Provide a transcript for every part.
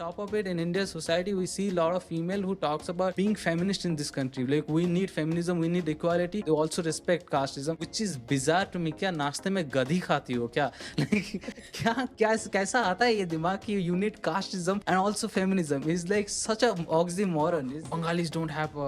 top of it, in Indian society, we see a lot of female who talks about being feminist in this country. Like, we need feminism, we need equality. They also respect casteism, which is bizarre to me. क्या नाश्ते में गधी खाती हो क्या? Like, क्या कैसा आता है ये दिमाग कि you need casteism and also feminism? Is like such a oxymoron. Bengalis don't have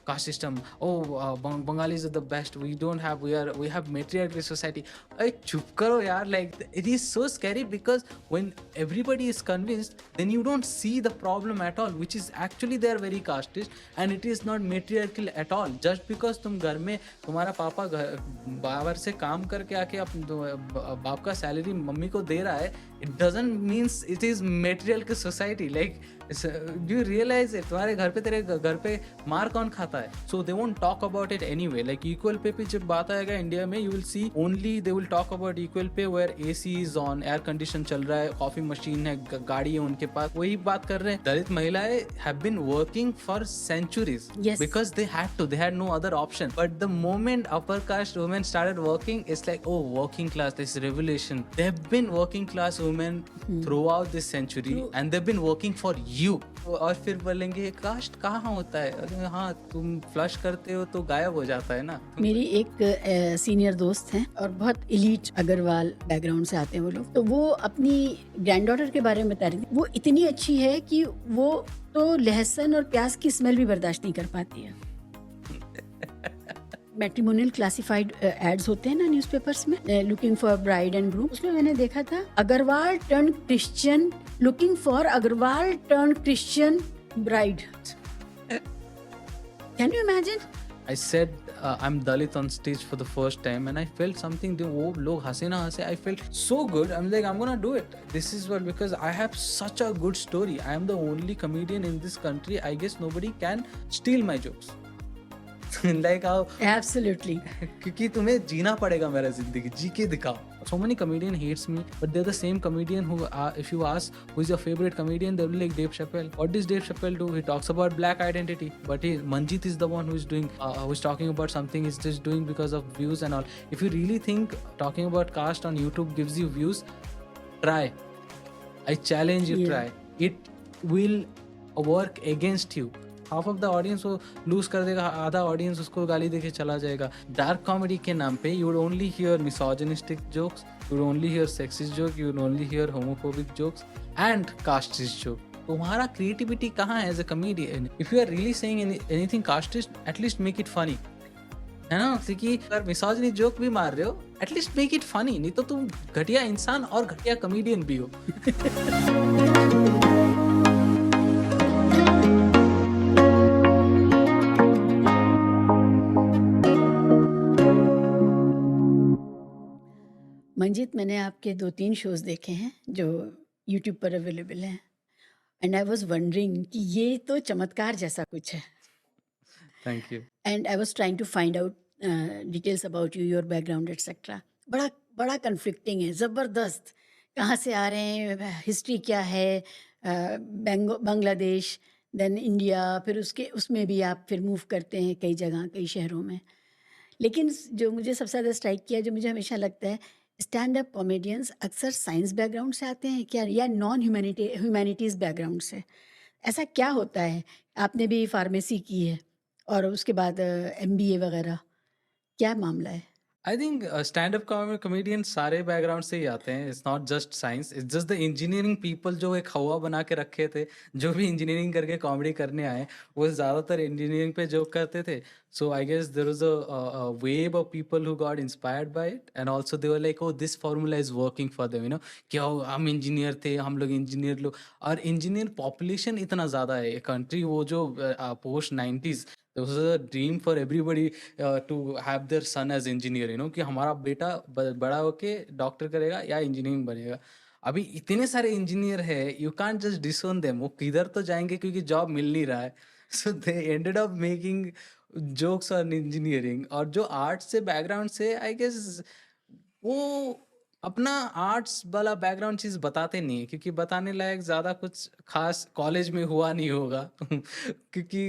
caste system. Oh, Bengalis are the best. We don't have. We have matriarchal society. Hey, chup karo yaar. Like, it is so scary because when everybody is convinced, then you don't see the problem at all, which is actually they are very casteist and it is not matriarchal at all. Just because तुम घर में तुम्हारा पापा बाहर से काम करके आके बाप का सैलरी मम्मी को दे रहा है, it doesn't means it is matriarchal society. Like, do you realize it? तुम्हारे घर पे तेरे घर पे मार कौन खाता है? So they won't talk about it anyway. Like, equal pay पे जब बात आएगा इंडिया में, you will see only they will talk about equal pay where AC is on, air condition चल रहा है, कॉफी मशीन है, गाड़ी है उनके पास, वही बात कर रहे हैं. दलित महिलाएं have been working for centuries. Yes. Because they had to, they had no other option. But the moment upper caste women started working, it's like, oh, working class, this revelation. They've been working class women throughout this century and they've been working for you. और फिर बोलेंगे cast कहाँ होता है? अरे हाँ, तुम flush करते हो तो गायब हो जाता है ना. मेरी एक सीनियर दोस्त हैं और बहुत इलीट अग्रवाल बैकग्राउंड से आते हैं वो लोग, तो वो अपनी ग्रैंडडॉटर के बारे में बता रही थी. वो इतनी अच्छी है कि वो तो लहसुन और प्याज की स्मेल भी बर्दाश्त नहीं कर पाती है. मैट्रिमोनियल क्लासिफाइड एड्स होते हैं ना न्यूज़पेपर्स में, looking for bride and groom, उसमें मैंने देखा था Agarwal turn Christian, looking for Agarwal turn Christian bride. Can you imagine? I said I'm Dalit on stage for the first time and I felt something. वो लोग हंसे ना हंसे, I felt so good. I'm like, I'm gonna do it. This is what, because I have such a good story. I am the only comedian in this country. I guess nobody can steal my jokes. Like how Absolutely. क्योंकि तुम्हें जीना पड़ेगा मेरा जिंदगी, जी के दिखाओ. So many comedian hates me, but they're the same comedian who, if you ask who is your favorite comedian, they'll be like Dave Chappelle. What does Dave Chappelle do? He talks about black identity, but Manjeet is the one who is doing, who's talking about something he's just doing because of views and all. If you really think talking about caste on YouTube gives you views, try. I challenge you, try. It will work against you. Half of the audience वो loose कर देगा, आधा audience उसको गाली देके चला जाएगा. Dark comedy के नाम पे you would only hear misogynistic jokes, you would only hear sexist joke, you would only hear homophobic jokes and castist joke. तुम्हारा क्रिएटिविटी कहाँ है as a comedian? If you are really saying anything castist, at least make it funny, है ना? क्योंकि अगर misogyny joke भी मार रहे हो, एटलीस्ट मेक इट फनी, नहीं तो तुम घटिया इंसान और घटिया कॉमेडियन भी हो. मंजीत, मैंने आपके 2-3 शोज देखे हैं जो यूट्यूब पर अवेलेबल हैं, एंड आई वाज वंडरिंग कि ये तो चमत्कार जैसा कुछ है. Thank you. And I was trying to find out details about you, your background et cetera. बड़ा कन्फ्लिक्टिंग है, ज़बरदस्त. कहाँ से आ रहे हैं, हिस्ट्री क्या है, बांग्लादेश, देन इंडिया, फिर उसमें भी आप फिर मूव करते हैं कई जगह, कई शहरों में. लेकिन जो मुझे सबसे ज़्यादा स्ट्राइक किया, जो मुझे हमेशा लगता है, स्टैंड अप कॉमेडियंस अक्सर साइंस बैकग्राउंड से आते हैं क्या, या नॉन ह्यूमैनिटीज़ बैकग्राउंड से? ऐसा क्या होता है? आपने भी फार्मेसी की है और उसके बाद MBA वगैरह, क्या मामला है? I think stand up comedian सारे बैकग्राउंड से ही आते हैं. It's not just science, it's just the engineering people जो एक हवा बना के रखे थे. जो भी इंजीनियरिंग करके कॉमेडी करने आए वो ज़्यादातर इंजीनियरिंग पे जोक करते थे. So I guess there was a wave of people who got inspired by it and also they were like, oh this formula is working for them, you know. क्या हम engineer थे, हम लोग engineer लोग, और engineer population इतना ज़्यादा है कंट्री. वो जो post 90s, there was a dream for everybody to have their son as engineer, you know, कि हमारा बेटा बड़ा होके डॉक्टर करेगा या इंजीनियरिंग बनेगा. अभी इतने सारे इंजीनियर है, यू कांट जस्ट डिसोन देम. वो किधर तो जाएंगे क्योंकि जॉब मिल नहीं रहा है. So they ended up making jokes on engineering. और जो आर्ट्स से बैकग्राउंड से, आई गेस वो अपना आर्ट्स वाला बैकग्राउंड चीज़ बताते नहीं है, क्योंकि बताने लायक ज़्यादा कुछ खास कॉलेज में हुआ नहीं होगा. क्योंकि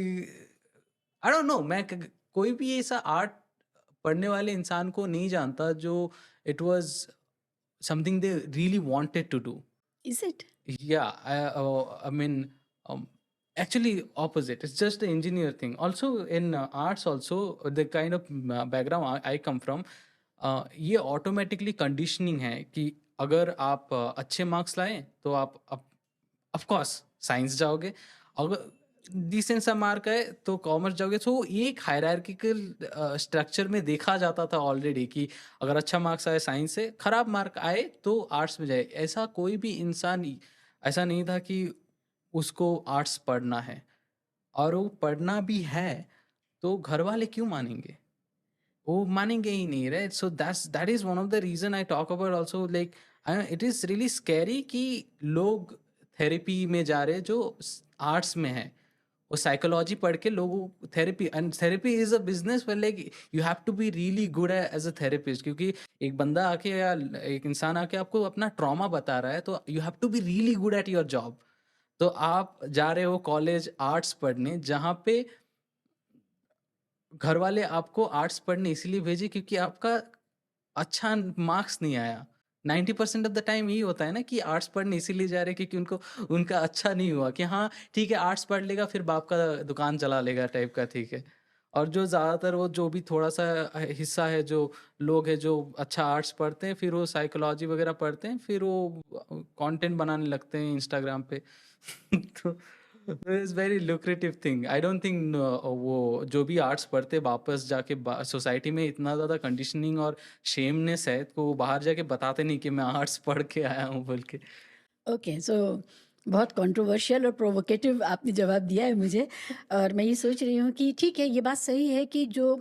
आई डोंट नो, मैं कोई भी ऐसा आर्ट पढ़ने वाले इंसान को नहीं जानता जो it was something they really wanted to do. Is it? Yeah, I mean, actually opposite. It's just the engineer thing. Also in arts, also the kind of background I come from, ये automatically conditioning है कि अगर आप अच्छे marks लाएं तो आप of course science जाओगे, अगर डिसेंट सा मार्क है तो कॉमर्स जाओगे। तो एक हायरार्किकल स्ट्रक्चर में देखा जाता था ऑलरेडी कि अगर अच्छा मार्क्स आए साइंस से, खराब मार्क आए तो आर्ट्स में जाए। ऐसा कोई भी इंसान ऐसा नहीं था कि उसको आर्ट्स पढ़ना है, और वो पढ़ना भी है तो घर वाले क्यों मानेंगे? वो मानेंगे ही नहीं, right? So that is one of the reason I talk about also, like it is really scary कि लोग थेरेपी में जा रहे हैं जो आर्ट्स में है। वो साइकोलॉजी पढ़ के लोगों therapy, and therapy is a business, पर like you have to be really good as a therapist, क्योंकि एक बंदा आके या एक इंसान आके आपको अपना ट्रॉमा बता रहा है, तो you have to be really good at your job. तो आप जा रहे हो कॉलेज आर्ट्स पढ़ने, जहाँ पे घर वाले आपको आर्ट्स पढ़ने इसीलिए भेजे क्योंकि आपका अच्छा मार्क्स नहीं आया। 90% ऑफ द टाइम यही होता है ना कि आर्ट्स पढ़ने इसीलिए जा रहे हैं क्योंकि उनको उनका अच्छा नहीं हुआ, कि हाँ ठीक है आर्ट्स पढ़ लेगा फिर बाप का दुकान चला लेगा टाइप का, ठीक है। और जो ज़्यादातर वो जो भी थोड़ा सा हिस्सा है, जो लोग हैं जो अच्छा आर्ट्स पढ़ते हैं, फिर वो साइकोलॉजी वगैरह पढ़ते हैं, फिर वो कंटेंट बनाने लगते हैं इंस्टाग्राम पे। तो it's very lucrative thing. I don't think वो जो भी आर्ट्स पढ़ते वापस जाके सोसाइटी में इतना ज़्यादा कंडीशनिंग और शेमनेस है, तो वो बाहर जाके बताते नहीं कि मैं आर्ट्स पढ़ के आया हूँ बोल के। ओके, सो बहुत कंट्रोवर्शियल और प्रोवोकेटिव आपने जवाब दिया है मुझे। और मैं ये सोच रही हूँ कि ठीक है, ये बात सही है कि जो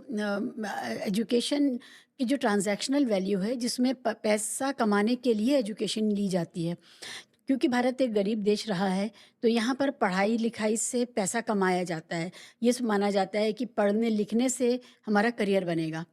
एजुकेशन की जो ट्रांजैक्शनल वैल्यू है, जिसमें पैसा कमाने के लिए एजुकेशन ली जाती है, क्योंकि भारत एक गरीब देश रहा है, तो यहाँ पर पढ़ाई लिखाई से पैसा कमाया जाता है। ये माना जाता है कि पढ़ने लिखने से हमारा करियर बनेगा,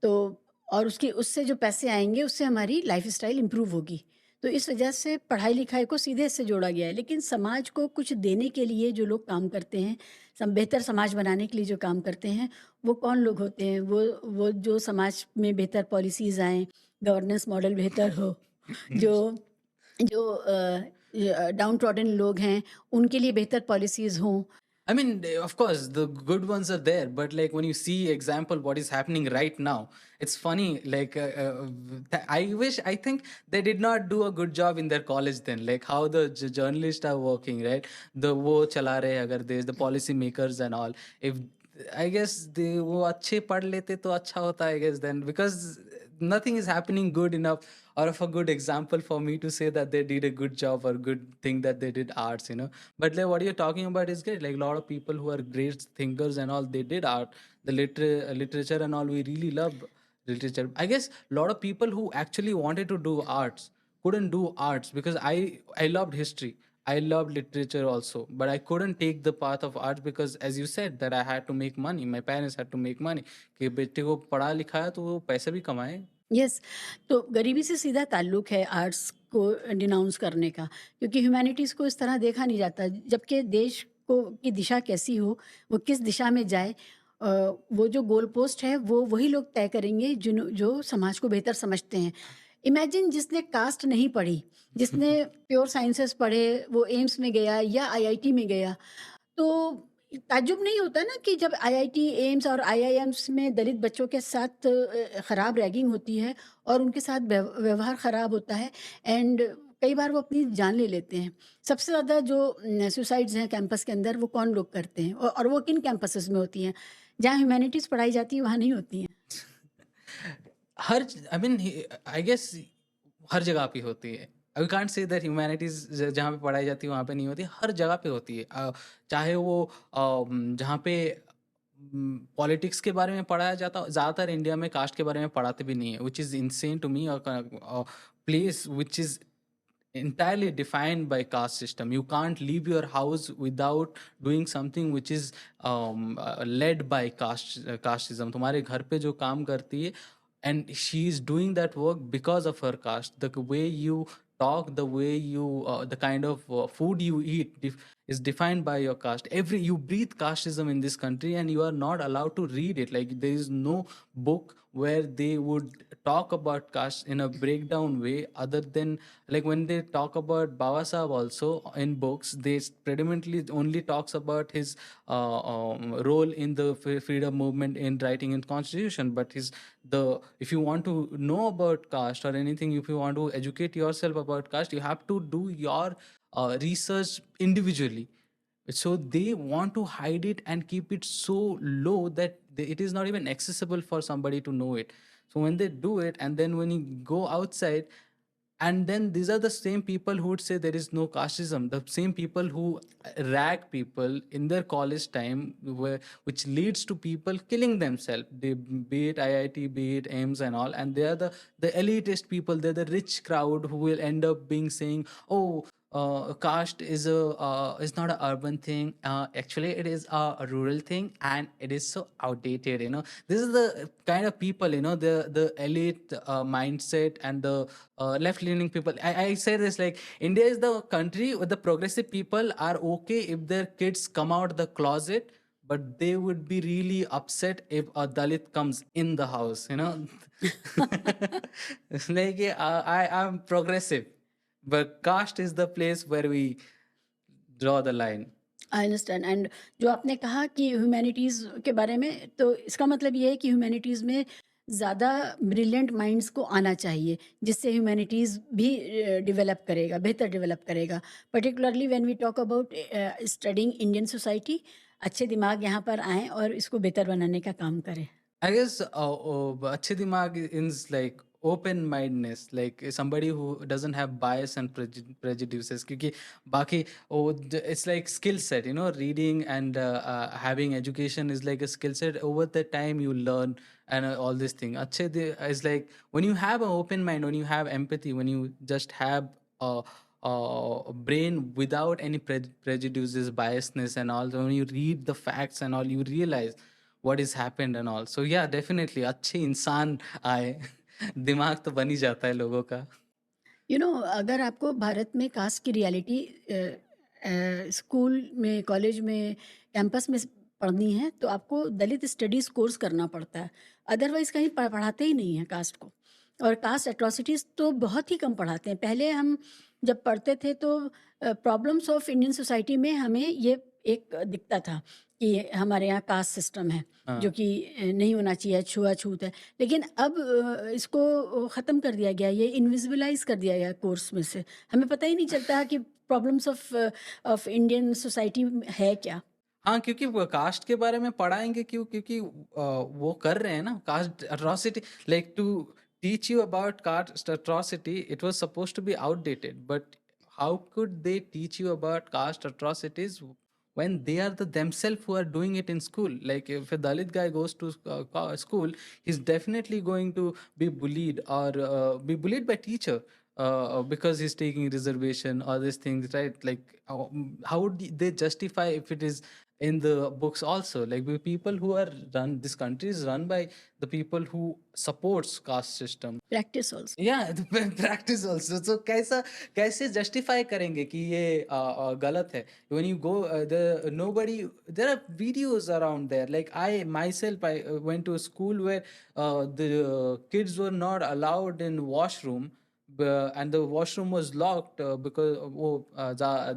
तो और उसकी उससे जो पैसे आएँगे उससे हमारी लाइफ़स्टाइल इम्प्रूव होगी। तो इस वजह से पढ़ाई-लिखाई को सीधे इससे जोड़ा गया है। लेकिन समाज को कुछ देने के लिए जो लोग काम करते हैं, बेहतर समाज बनाने के लिए जो काम करते हैं, वो कौन लोग होते हैं? वो जो समाज में बेहतर पॉलिसीज़ आएँ, गवर्नेंस मॉडल बेहतर हो, जो जो डाउन ट्रॉडन लोग हैं, उनके लिए बेहतर पॉलिसीज़ हों। I mean, of course, the good ones are there, but like when you see example what is happening right now, it's funny. Like, I think they did not do a good job in their college then. Like how the journalists are working, right? The wo chala rahe agar देश, the policy makers and all. If I guess they वो अच्छे पढ़ लेते तो अच्छा होता, I guess then, because nothing is happening good enough or of a good example for me to say that they did a good job or good thing that they did arts, you know. But like what you're talking about is great. Like a lot of people who are great thinkers and all, they did art, the literature and all. We really love literature. I guess a lot of people who actually wanted to do arts couldn't do arts because I loved history. I loved literature also, but I couldn't take the path of arts because, as you said, that I had to make money. My parents had to make money. कि बेटे को पढ़ा लिखाया तो वो पैसे भी कमाए। यस, तो गरीबी से सीधा ताल्लुक है आर्ट्स को डिनाउंस करने का, क्योंकि ह्यूमैनिटीज़ को इस तरह देखा नहीं जाता। जबकि देश को की दिशा कैसी हो, वो किस दिशा में जाए, वो जो गोल पोस्ट है वो वही लोग तय करेंगे जो समाज को बेहतर समझते हैं। इमेजिन जिसने कास्ट नहीं पढ़ी, जिसने प्योर साइंसेस पढ़े, वो एम्स में गया या आईआईटी में गया, तो ताज्जुब नहीं होता ना कि जब आईआईटी, एम्स और आईआईएम्स में दलित बच्चों के साथ खराब रैगिंग होती है और उनके साथ व्यवहार खराब होता है, एंड कई बार वो अपनी जान ले लेते हैं। सबसे ज़्यादा जो सुसाइड्स हैं कैंपस के अंदर, वो कौन लोग करते हैं और वो किन कैंपसेस में होती हैं? जहाँ ह्यूमैनिटीज़ पढ़ाई जाती है वहाँ नहीं होती हैं। हर आई मीन आई गेस हर जगह पे होती है। We can't say that humanities जहाँ पे पढ़ाई जाती है वहाँ पे नहीं होती, हर जगह पे होती है। चाहे वो जहाँ पे पॉलिटिक्स के बारे में पढ़ाया जाता, ज़्यादातर इंडिया में कास्ट के बारे में पढ़ाते भी नहीं है, which is insane to me. Place which is entirely defined by caste system. You can't leave your house without doing something which is led by casteism. तुम्हारे घर पे जो काम करती है, and she is doing that work because of her caste. The way you talk, the way you the kind of food you eat, is defined by your caste. Every you breathe casteism in this country, and you are not allowed to read it. Like there is no book where they would talk about caste in a breakdown way, other than like when they talk about Baba Sahib also in books, they predominantly only talks about his role in the freedom movement in writing in constitution. But his the if you want to know about caste or anything, if you want to educate yourself about caste, you have to do your research individually. So they want to hide it and keep it so low that it is not even accessible for somebody to know it. So when they do it, and then when you go outside, and then these are the same people who would say there is no casteism, the same people who rag people in their college time, which leads to people killing themselves. They, be it IIT, be it AIMS and all, and they are the elitist people, they're the rich crowd who will end up being saying, oh, caste is not an urban thing. Actually, it is a rural thing, and it is so outdated. This is the kind of people, the elite mindset and the left-leaning people. I say this like India is the country where the progressive people are okay if their kids come out the closet, but they would be really upset if a Dalit comes in the house. It's like I am progressive, but caste is the place where we draw the line. I understand and जो आपने कहा कि humanities के बारे में, तो इसका मतलब ये है कि ह्यूमैनिटीज़ में ज़्यादा ब्रिलियंट माइंड्स को आना चाहिए, जिससे ह्यूमैनिटीज़ भी डेवलप करेगा, बेहतर डेवलप करेगा। Particularly when we talk about studying Indian society, अच्छे दिमाग यहाँ पर आएँ और इसको बेहतर बनाने का काम करें। I guess अच्छे दिमाग is like open mindedness, like somebody who doesn't have bias and prejudices. क्योंकि बाकी it's like skill set, reading and having education is like a skill set. Over the time you learn and all this thing. Is like when you have an open mind, when you have empathy, when you just have a brain without any prejudices, biasness and all. So when you read the facts and all, you realize what has happened and all. So yeah, definitely अच्छे इंसान आए दिमाग तो बन ही जाता है लोगों का. अगर आपको भारत में कास्ट की रियलिटी स्कूल में, कॉलेज में, कैंपस में पढ़नी है, तो आपको दलित स्टडीज़ कोर्स करना पड़ता है। अदरवाइज़ कहीं पढ़ाते ही नहीं हैं कास्ट को। और कास्ट एट्रोसिटीज़ तो बहुत ही कम पढ़ाते हैं। पहले हम जब पढ़ते थे तो प्रॉब्लम्स ऑफ इंडियन सोसाइटी में हमें ये एक दिखता था कि हमारे यहाँ कास्ट सिस्टम है, जो हाँ. कि नहीं होना चाहिए, छुआछूत है। लेकिन अब इसको ख़त्म कर दिया गया, ये इनविजिबलाइज कर दिया गया कोर्स में से। हमें पता ही नहीं चलता कि प्रॉब्लम्स ऑफ इंडियन सोसाइटी है क्या। हाँ, क्योंकि वो कास्ट के बारे में पढ़ाएंगे क्यों? क्योंकि वो कर रहे हैं ना caste atrocity. Like to teach you about caste atrocity, it was supposed to be outdated, but how could they teach you about caste atrocities when they are the themselves who are doing it in school? Like if a Dalit guy goes to school, he's definitely going to be bullied or be bullied by teacher because he's taking reservation or these things, right? Like how would they justify if it is in the books also? Like people who are run, this country is run by the people who supports caste system. Practice also. Yeah, practice also. So कैसे justify करेंगे कि ये गलत है? When you go, there are videos around there. Like I myself, I went to a school where the kids were not allowed in washroom, and the washroom was locked because वो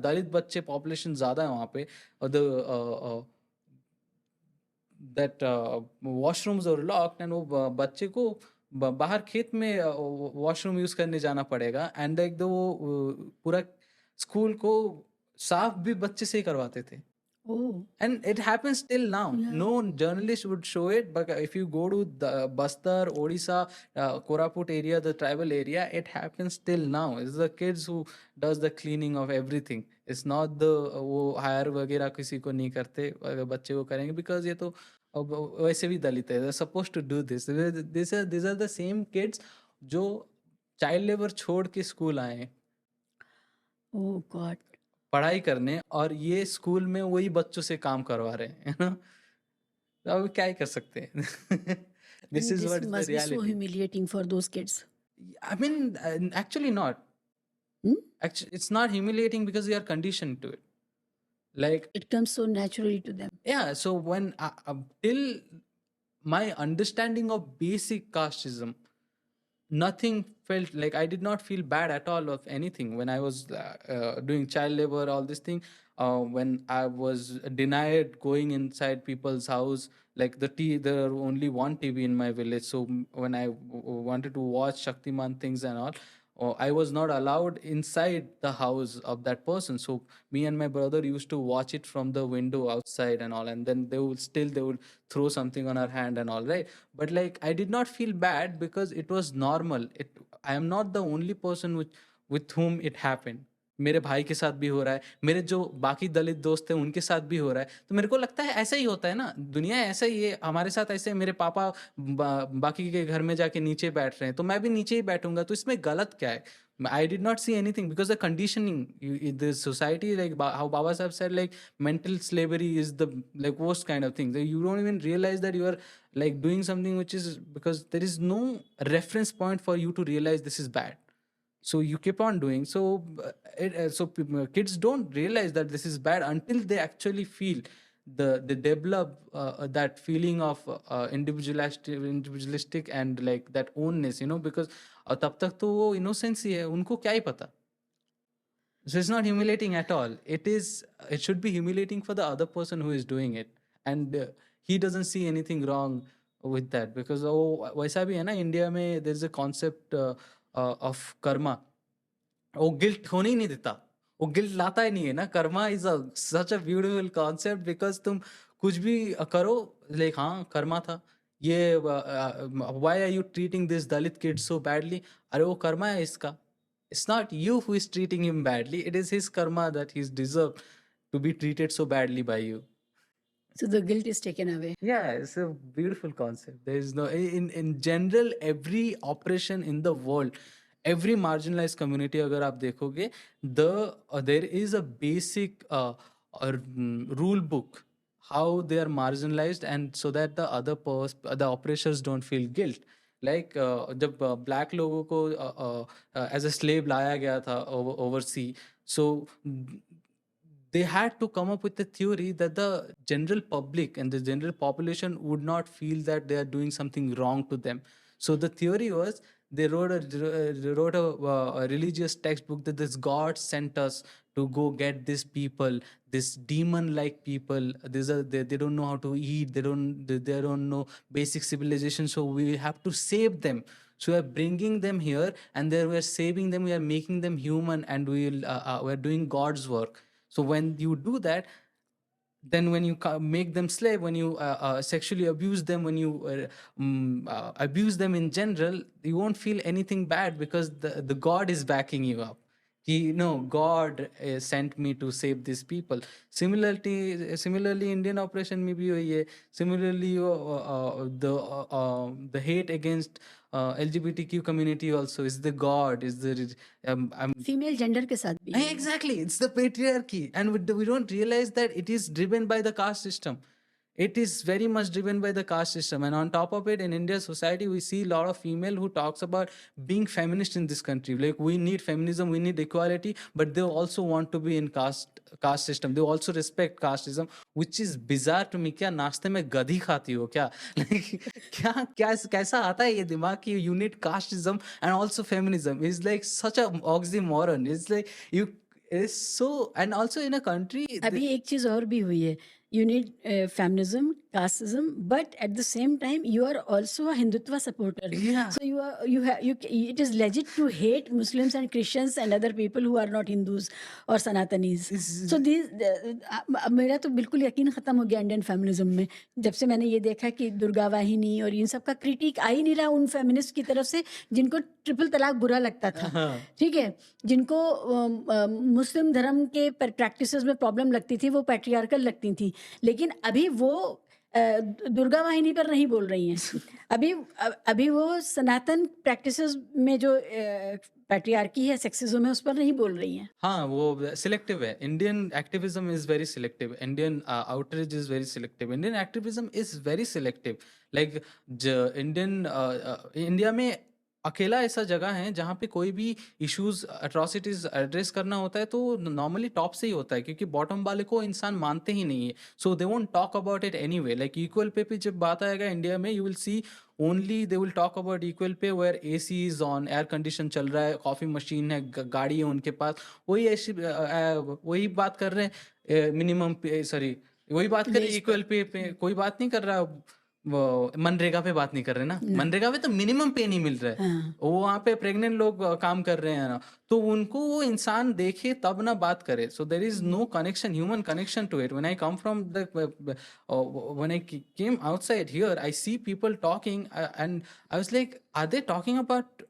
दलित बच्चे population ज़्यादा है वहाँ पे, और that washrooms are locked, and वो बच्चे को बाहर खेत में वॉशरूम यूज करने जाना पड़ेगा. एंड लाइक वो पूरा स्कूल को साफ भी बच्चे से ही करवाते थे. And it happens till now. Yeah. No journalist would show it, but if you go to the Bastar, Odisha, Koraput area, the tribal area, it happens till now. It's the kids who does the cleaning of everything. It's not the वो hire वगैरह किसी को नहीं करते, अगर बच्चे को करेंगे, because ये तो वैसे भी दलित है. They're supposed to do this. These are the same kids जो चाइल्ड लेबर छोड़ के स्कूल आए ओह गॉड। पढ़ाई करने, और ये स्कूल में वही बच्चों से काम करवा रहे हैं, है ना? तो अब क्या ही कर सकते हैं. This is what is the must be so reality. humiliating for those kids. I mean, actually not. Hmm? Actually, it's not humiliating because they are conditioned to it. Like, It comes so naturally to them. yeah, so when till my understanding of basic casteism, nothing felt like, I did not feel bad at all of anything when I was doing child labor, all this thing. When I was denied going inside people's house, like there are only one TV in my village, so when I wanted to watch Shaktiman things and all, I was not allowed inside the house of that person. So me and my brother used to watch it from the window outside and all, and then they would throw something on our hand and all, right? But like, I did not feel bad because it was normal. I am not the only person with whom it happened. मेरे भाई के साथ भी हो रहा है, मेरे जो बाकी दलित दोस्त हैं उनके साथ भी हो रहा है। तो मेरे को लगता है ऐसा ही होता है ना, दुनिया ऐसा ही है, हमारे साथ ऐसे मेरे पापा बाकी के घर में जाके नीचे बैठ रहे हैं, तो मैं भी नीचे ही बैठूंगा, तो इसमें गलत क्या है? I did not see anything because the conditioning, the society, like how Baba Sahib said, like mental slavery is the like worst kind of thing. That you don't even realize that you are like doing something which is, because there is no reference point for you to realize this is bad, so you keep on doing. So kids don't realize that this is bad until they actually feel they develop that feeling of individualistic and like that ownness, because तब तक तो वो innocence ही है, उनको क्या ही पता. So it's not humiliating at all. It should be humiliating for the other person who is doing it, and he doesn't see anything wrong with that, because वैसा भी है ना, इंडिया में there is a concept of karma. वो guilt होने ही नहीं देता, वो गिल्ट लाता ही नहीं है ना. Karma is such a beautiful concept, because तुम कुछ भी करो, लाइक हाँ कर्मा था ये, why are you treating this Dalit kid so badly? अरे वो कर्मा है इसका. It's not you who is treating him badly, it is his karma that he is deserve to be treated so badly by you. So the guilt is taken away. Yeah, it's a beautiful concept. There is no, in general, every oppression in the world, every marginalized community, अगर आप देखोगे, there is a basic rule book how they are marginalized, and so that the oppressors don't feel guilt. Like जब black लोगों को as a slave लाया गया था oversea, so they had to come up with a theory that the general public and the general population would not feel that they are doing something wrong to them. So the theory was, they wrote a religious textbook that this God sent us to go get these people, this demon-like people. They don't know how to eat. They don't know basic civilization. So we have to save them. So we are bringing them here, and then we are saving them. We are making them human, and we are doing God's work. So when you do that, then when you make them slave, when you sexually abuse them, when you abuse them in general, you won't feel anything bad, because the God is backing you up. God sent me to save these people. Similarly, Indian operation में भी वही है. Similarly, the hate against LGBTQ community also is the God, is the Female gender के साथ भी है. exactly, it's the patriarchy, and we don't realize that it is driven by the caste system. It is very much driven by the caste system, and on top of it, in Indian society, we see a lot of female who talks about being feminist in this country. Like, we need feminism, we need equality, but they also want to be in caste system. They also respect casteism, which is bizarre to me. क्या नाश्ते में गधी खाती हो क्या? Like, क्या कैसा आता है ये दिमाग कि you need casteism and also feminism? It's like such a oxymoron. It's like it's so, and also in a country. अभी एक चीज़ और भी हुई है. You need feminism, casteism, but at the same time, you are also a Hindutva supporter. Yeah. So it is legit to hate Muslims and Christians and other people who are not Hindus or Sanatanis. So मेरा तो बिल्कुल यकीन ख़त्म हो गया Indian feminism में, जब से मैंने ये देखा कि दुर्गा वाहिनी और इन सब का क्रिटिक आ ही नहीं रहा उन फेमिनिस्ट की तरफ से जिनको ट्रिपल तलाक बुरा लगता था. ठीक है, जिनको मुस्लिम धर्म के प्रैक्टिसेस में प्रॉब्लम लगती थी, वो पैट्रियार्कल लगती थी, लेकिन अभी वो दुर्गा वाहिनी पर नहीं बोल रही हैं. अभी वो सनातन प्रैक्टिसेस में जो पैट्रियार्की है, सेक्सिज्म है, उस पर नहीं बोल रही हैं. हाँ, वो सिलेक्टिव है. Indian activism is very selective. Indian outreach is very selective. Indian activism is very selective. Like India में अकेला ऐसा जगह है जहाँ पे कोई भी इश्यूज अट्रॉसिटीज एड्रेस करना होता है तो नॉर्मली टॉप से ही होता है, क्योंकि बॉटम वाले को इंसान मानते ही नहीं है, so they won't talk about it anyway. Like equal pay पे जब बात आएगा इंडिया में, you will see only they will talk about equal pay where AC is on, air condition चल रहा है, कॉफी मशीन है, गाड़ी है उनके पास, वही ऐसी वही बात कर रहे हैं मिनिमम पे, सॉरी वही बात कर रहे हैं वेज इक्वल पर। पे, कोई बात नहीं कर रहा। वो मनरेगा पे बात नहीं कर रहे ना, ना। मनरेगा पे तो मिनिमम पे नहीं मिल रहा है, हाँ। वो वहाँ पे प्रेग्नेंट लोग काम कर रहे हैं ना, तो उनको वो इंसान देखे तब ना बात करे। So there is no connection, human connection to it. When I come from the when I came outside here, I see people talking and I was like, are they talking about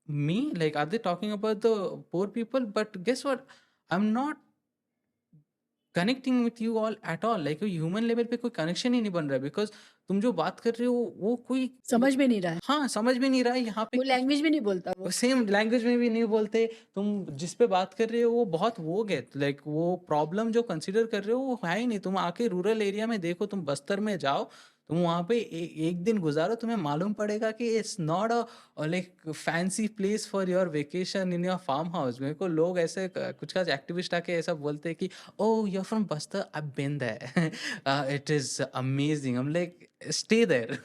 me? Like, are they talking about the poor people? But guess what, I'm not connecting with you all at all. Like human level पे कोई connection ही नहीं बन रहा है, because तुम जो बात कर रहे हो वो कोई, समझ में नहीं रहा है, हाँ समझ में नहीं रहा है यहाँ पे। वो लैंग्वेज भी नहीं बोलता वो। सेम लैंग्वेज में भी नहीं बोलते, तुम जिस पे बात कर रहे हो वो बहुत वो है, लाइक वो प्रॉब्लम जो कंसिडर कर रहे हो वो है ही नहीं। तुम आके रूरल एरिया में देखो, तुम बस्तर में जाओ, तुम वहाँ पे एक दिन गुजारो, तुम्हें मालूम पड़ेगा कि it's not a like fancy place for your vacation in your farm house. मेरे को लोग ऐसे कुछ का एक्टिविस्ट आके ऐसा बोलते हैं कि oh you are from Bastar, I been there, it is amazing. I'm like, stay there.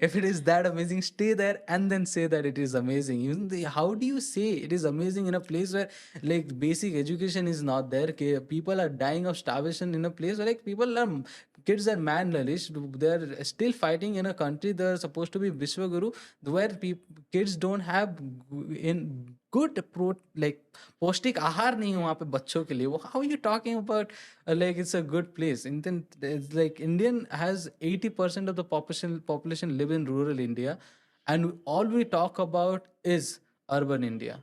If it is that amazing, stay there and then say that it is amazing. How do you say it is amazing in a place where like basic education is not there? People are dying of starvation in a place where like people are, kids are malnourished. They're still fighting in a country they're supposed to be Vishwaguru, where kids don't have in good like पौष्टिक आहार नहीं है वहाँ पे बच्चों के लिए। वो how you talking about like it's a good place? Indian, it's like Indian has 80% of the population live in rural India, and all we talk about is urban India,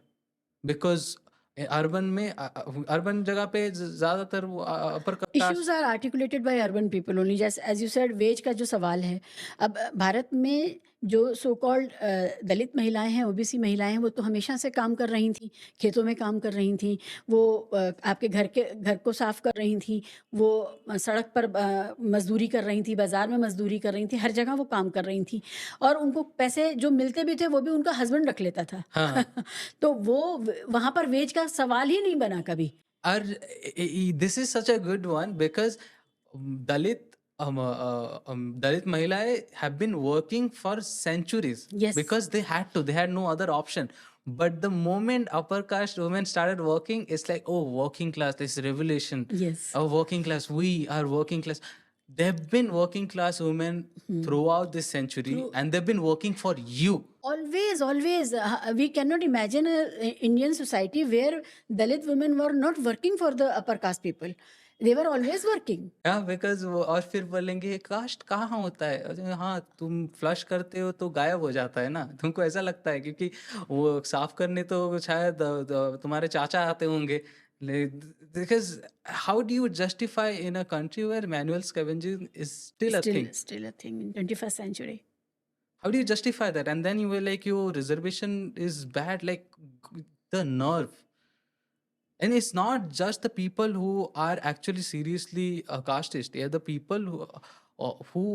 because urban में urban जगह पे ज्यादातर upper issues are articulated by urban people only, जैसे as you said wage का जो सवाल है। अब भारत में जो सो कॉल्ड दलित महिलाएं हैं, ओबीसी महिलाएं हैं, वो तो हमेशा से काम कर रही थी, खेतों में काम कर रही थी, वो आपके घर को साफ कर रही थी, वो सड़क पर मजदूरी कर रही थी, बाजार में मजदूरी कर रही थी, हर जगह वो काम कर रही थी, और उनको पैसे जो मिलते भी थे वो भी उनका हस्बैंड रख लेता था। हाँ तो वो वहाँ पर वेज का सवाल ही नहीं बना कभी। और this is such a good one because Dalit Dalit Mahilai have been working for centuries Yes. because they had no other option. But the moment upper caste women started working, it's like, oh, working class, this revolution. Yes. Oh, working class, we are working class. They've been working class women throughout this century, and they've been working for you. Always. We cannot imagine an Indian society where Dalit women were not working for the upper caste people. They were always working. हाँ because और फिर बोलेंगे cast कहाँ होता है, अरे हाँ तुम फ्लश करते हो तो गायब हो जाता है ना, तुमको ऐसा लगता है, क्योंकि वो साफ करने तो शायद तुम्हारे चाचा आते होंगे। Because how do you justify in a country where manual scavenging is still a thing? Still a thing in 21st century. How do you justify that? And then you were like, your reservation is bad, like the nerve. And it's not just the people who are actually seriously casteist. They are the people who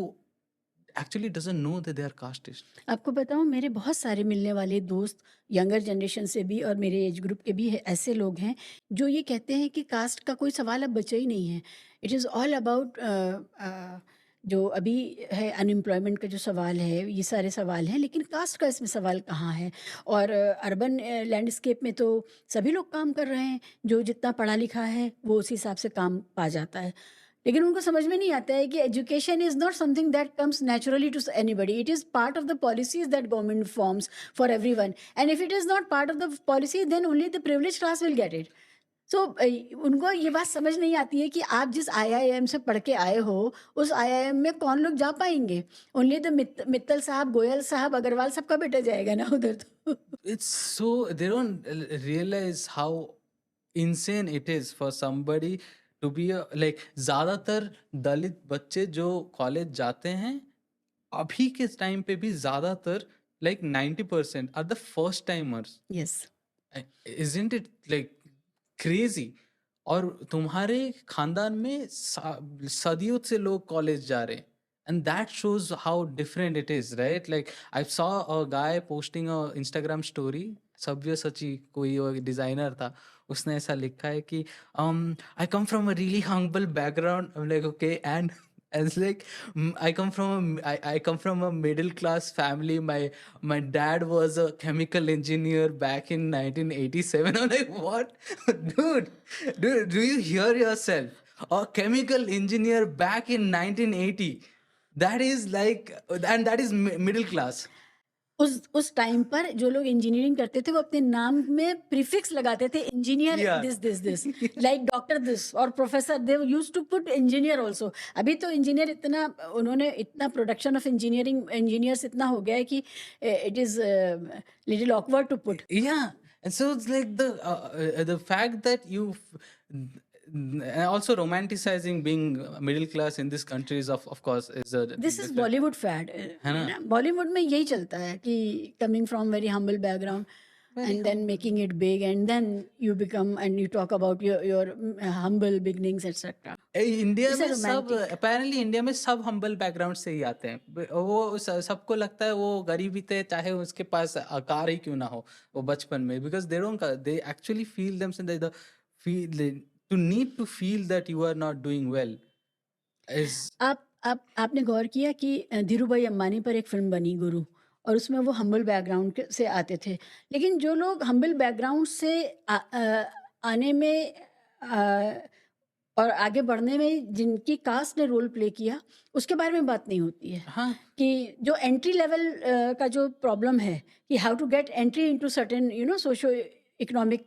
actually doesn't know that they are casteist. आपको बताऊं, मेरे बहुत सारे मिलने वाले दोस्त younger generation से भी और मेरे एज ग्रुप के भी ऐसे लोग हैं जो ये कहते हैं कि कास्ट का कोई सवाल अब बचा ही नहीं है। इट इज़ ऑल अबाउट जो अभी है अनएम्प्लॉयमेंट का जो सवाल है, ये सारे सवाल हैं, लेकिन कास्ट का इसमें सवाल कहाँ है? और अर्बन लैंडस्केप में तो सभी लोग काम कर रहे हैं, जो जितना पढ़ा लिखा है वो उस हिसाब से काम पा जाता है। लेकिन उनको समझ में नहीं आता है कि education is not something that comes naturally to anybody. It is part of the policies that government forms for everyone, and if it is not part of the policy then only the privilege class will get it. So उनको ये बात समझ नहीं आती है कि आप जिस आईआईएम से पढ़ के आए हो, उस आईआईएम में कौन लोग जा पाएंगे? ओनली द मित्तल साहब, गोयल साहब, अग्रवाल साहब का बेटा जाएगा ना उधर तो। It's so they don't realize how insane it is for somebody to be like, ज्यादातर दलित बच्चे जो कॉलेज जाते हैं अभी के टाइम पे भी ज्यादातर like 90% are the first timers. Yes. Isn't it like crazy? और तुम्हारे खानदान में सदियों से लोग कॉलेज जा रहे हैं, and that shows how different it is, right? Like I saw a guy posting a Instagram story, सभ्य सची कोई डिजाइनर था, उसने ऐसा लिखा है कि I come from a really humble background. I'm like, okay, and it's like I come from a middle class family. My dad was a chemical engineer back in 1987. I'm like, what? Dude, do you hear yourself? A chemical engineer back in 1980. That is like, and that is middle class. उस time पर जो लोग engineering करते थे वो अपने नाम में प्रीफिक्स लगाते थे, engineer Yeah. This like doctor this और professor, they used to put engineer also. अभी तो इंजीनियर इतना, उन्होंने इतना प्रोडक्शन ऑफ इंजीनियर्स इतना हो गया है कि it is little awkward to put. Yeah, and so it's like the fact that and also romanticizing being middle class in this country is of course is a this is different, Bollywood fad है ना? ना, बॉलीवुड में यही चलता है कि coming from very humble background and then making it big, and then you become and you talk about your humble beginnings, etc. India It's a में सब romantic. अपेरेंटली इंडिया में सब हम्बल बैकग्राउंड से ही आते हैं। वो सबको लगता है वो गरीब ही थे, चाहे उसके पास कार ही क्यों ना हो वो बचपन में, because they actually feel them feel to need to feel that you are not doing well is. आपने गौर किया कि धीरूभाई अंबानी पर एक फिल्म बनी गुरु, और उसमें वो हम्बल बैकग्राउंड से आते थे, लेकिन जो लोग हम्बल बैकग्राउंड से आने में और आगे बढ़ने में जिनकी कास्ट ने रोल प्ले किया, उसके बारे में बात नहीं होती है। हाँ, कि जो एंट्री लेवल का जो प्रॉब्लम है कि how to get entry into certain socio economic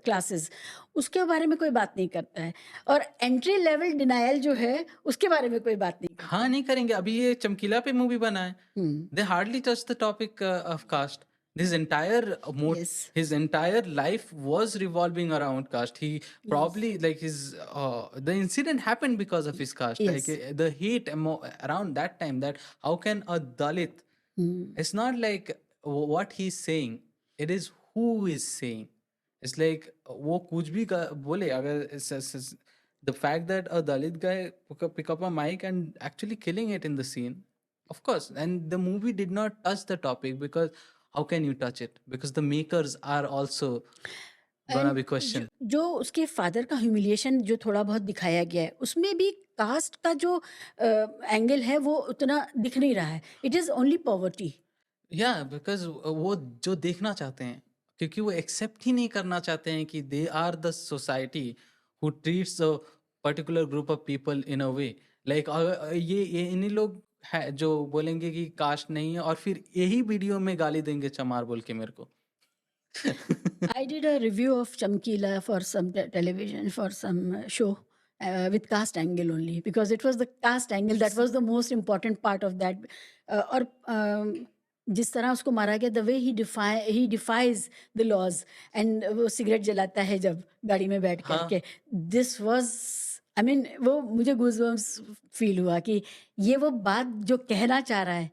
classes, उसके बारे में कोई बात नहीं करता है, और एंट्री लेवल डिनायल जो है उसके बारे में कोई बात नहीं करता। हाँ नहीं करेंगे। अभी ये चमकीला पे मूवी बना है, हम्म, they hardly touch the topic of caste. His entire yes, his entire life was revolving around caste. He probably like the incident happened because of his caste. Yes. Like the hate around that time, that how can a Dalit? Hmm, It's not like what he's saying. It is who is saying. It's like वो कुछ भी बोले, अगर the fact that a Dalit guy pick up a mic and actually killing it in the scene, of course, and the movie did not touch the topic, because how can you touch it? Because the makers are also gonna And be questioned. जो उसके father का humiliation जो थोड़ा बहुत दिखाया गया है, उसमें भी कास्ट का जो एंगल है वो उतना दिख नहीं रहा है। It is only poverty. Yeah, because वो जो देखना चाहते हैं, क्योंकि वो एक्सेप्ट ही नहीं करना चाहते हैं कि they are the society who treats a particular group of people in a way, like ये इन्हीं लोग है जो बोलेंगे कि कास्ट नहीं है, और फिर यही वीडियो में गाली देंगे चमार बोल के मेरे को। I did a review of Chamkila for some television, for some show with caste angle only, because it was the caste angle that was the most important part of that. और जिस तरह उसको मारा गया, the way he defies the laws, and वो cigarette जलाता है जब गाड़ी में बैठ हाँ। करके, this was, I mean, वो मुझे गूज़बम्स फील हुआ कि ये वो बात जो कहना चाह रहा है,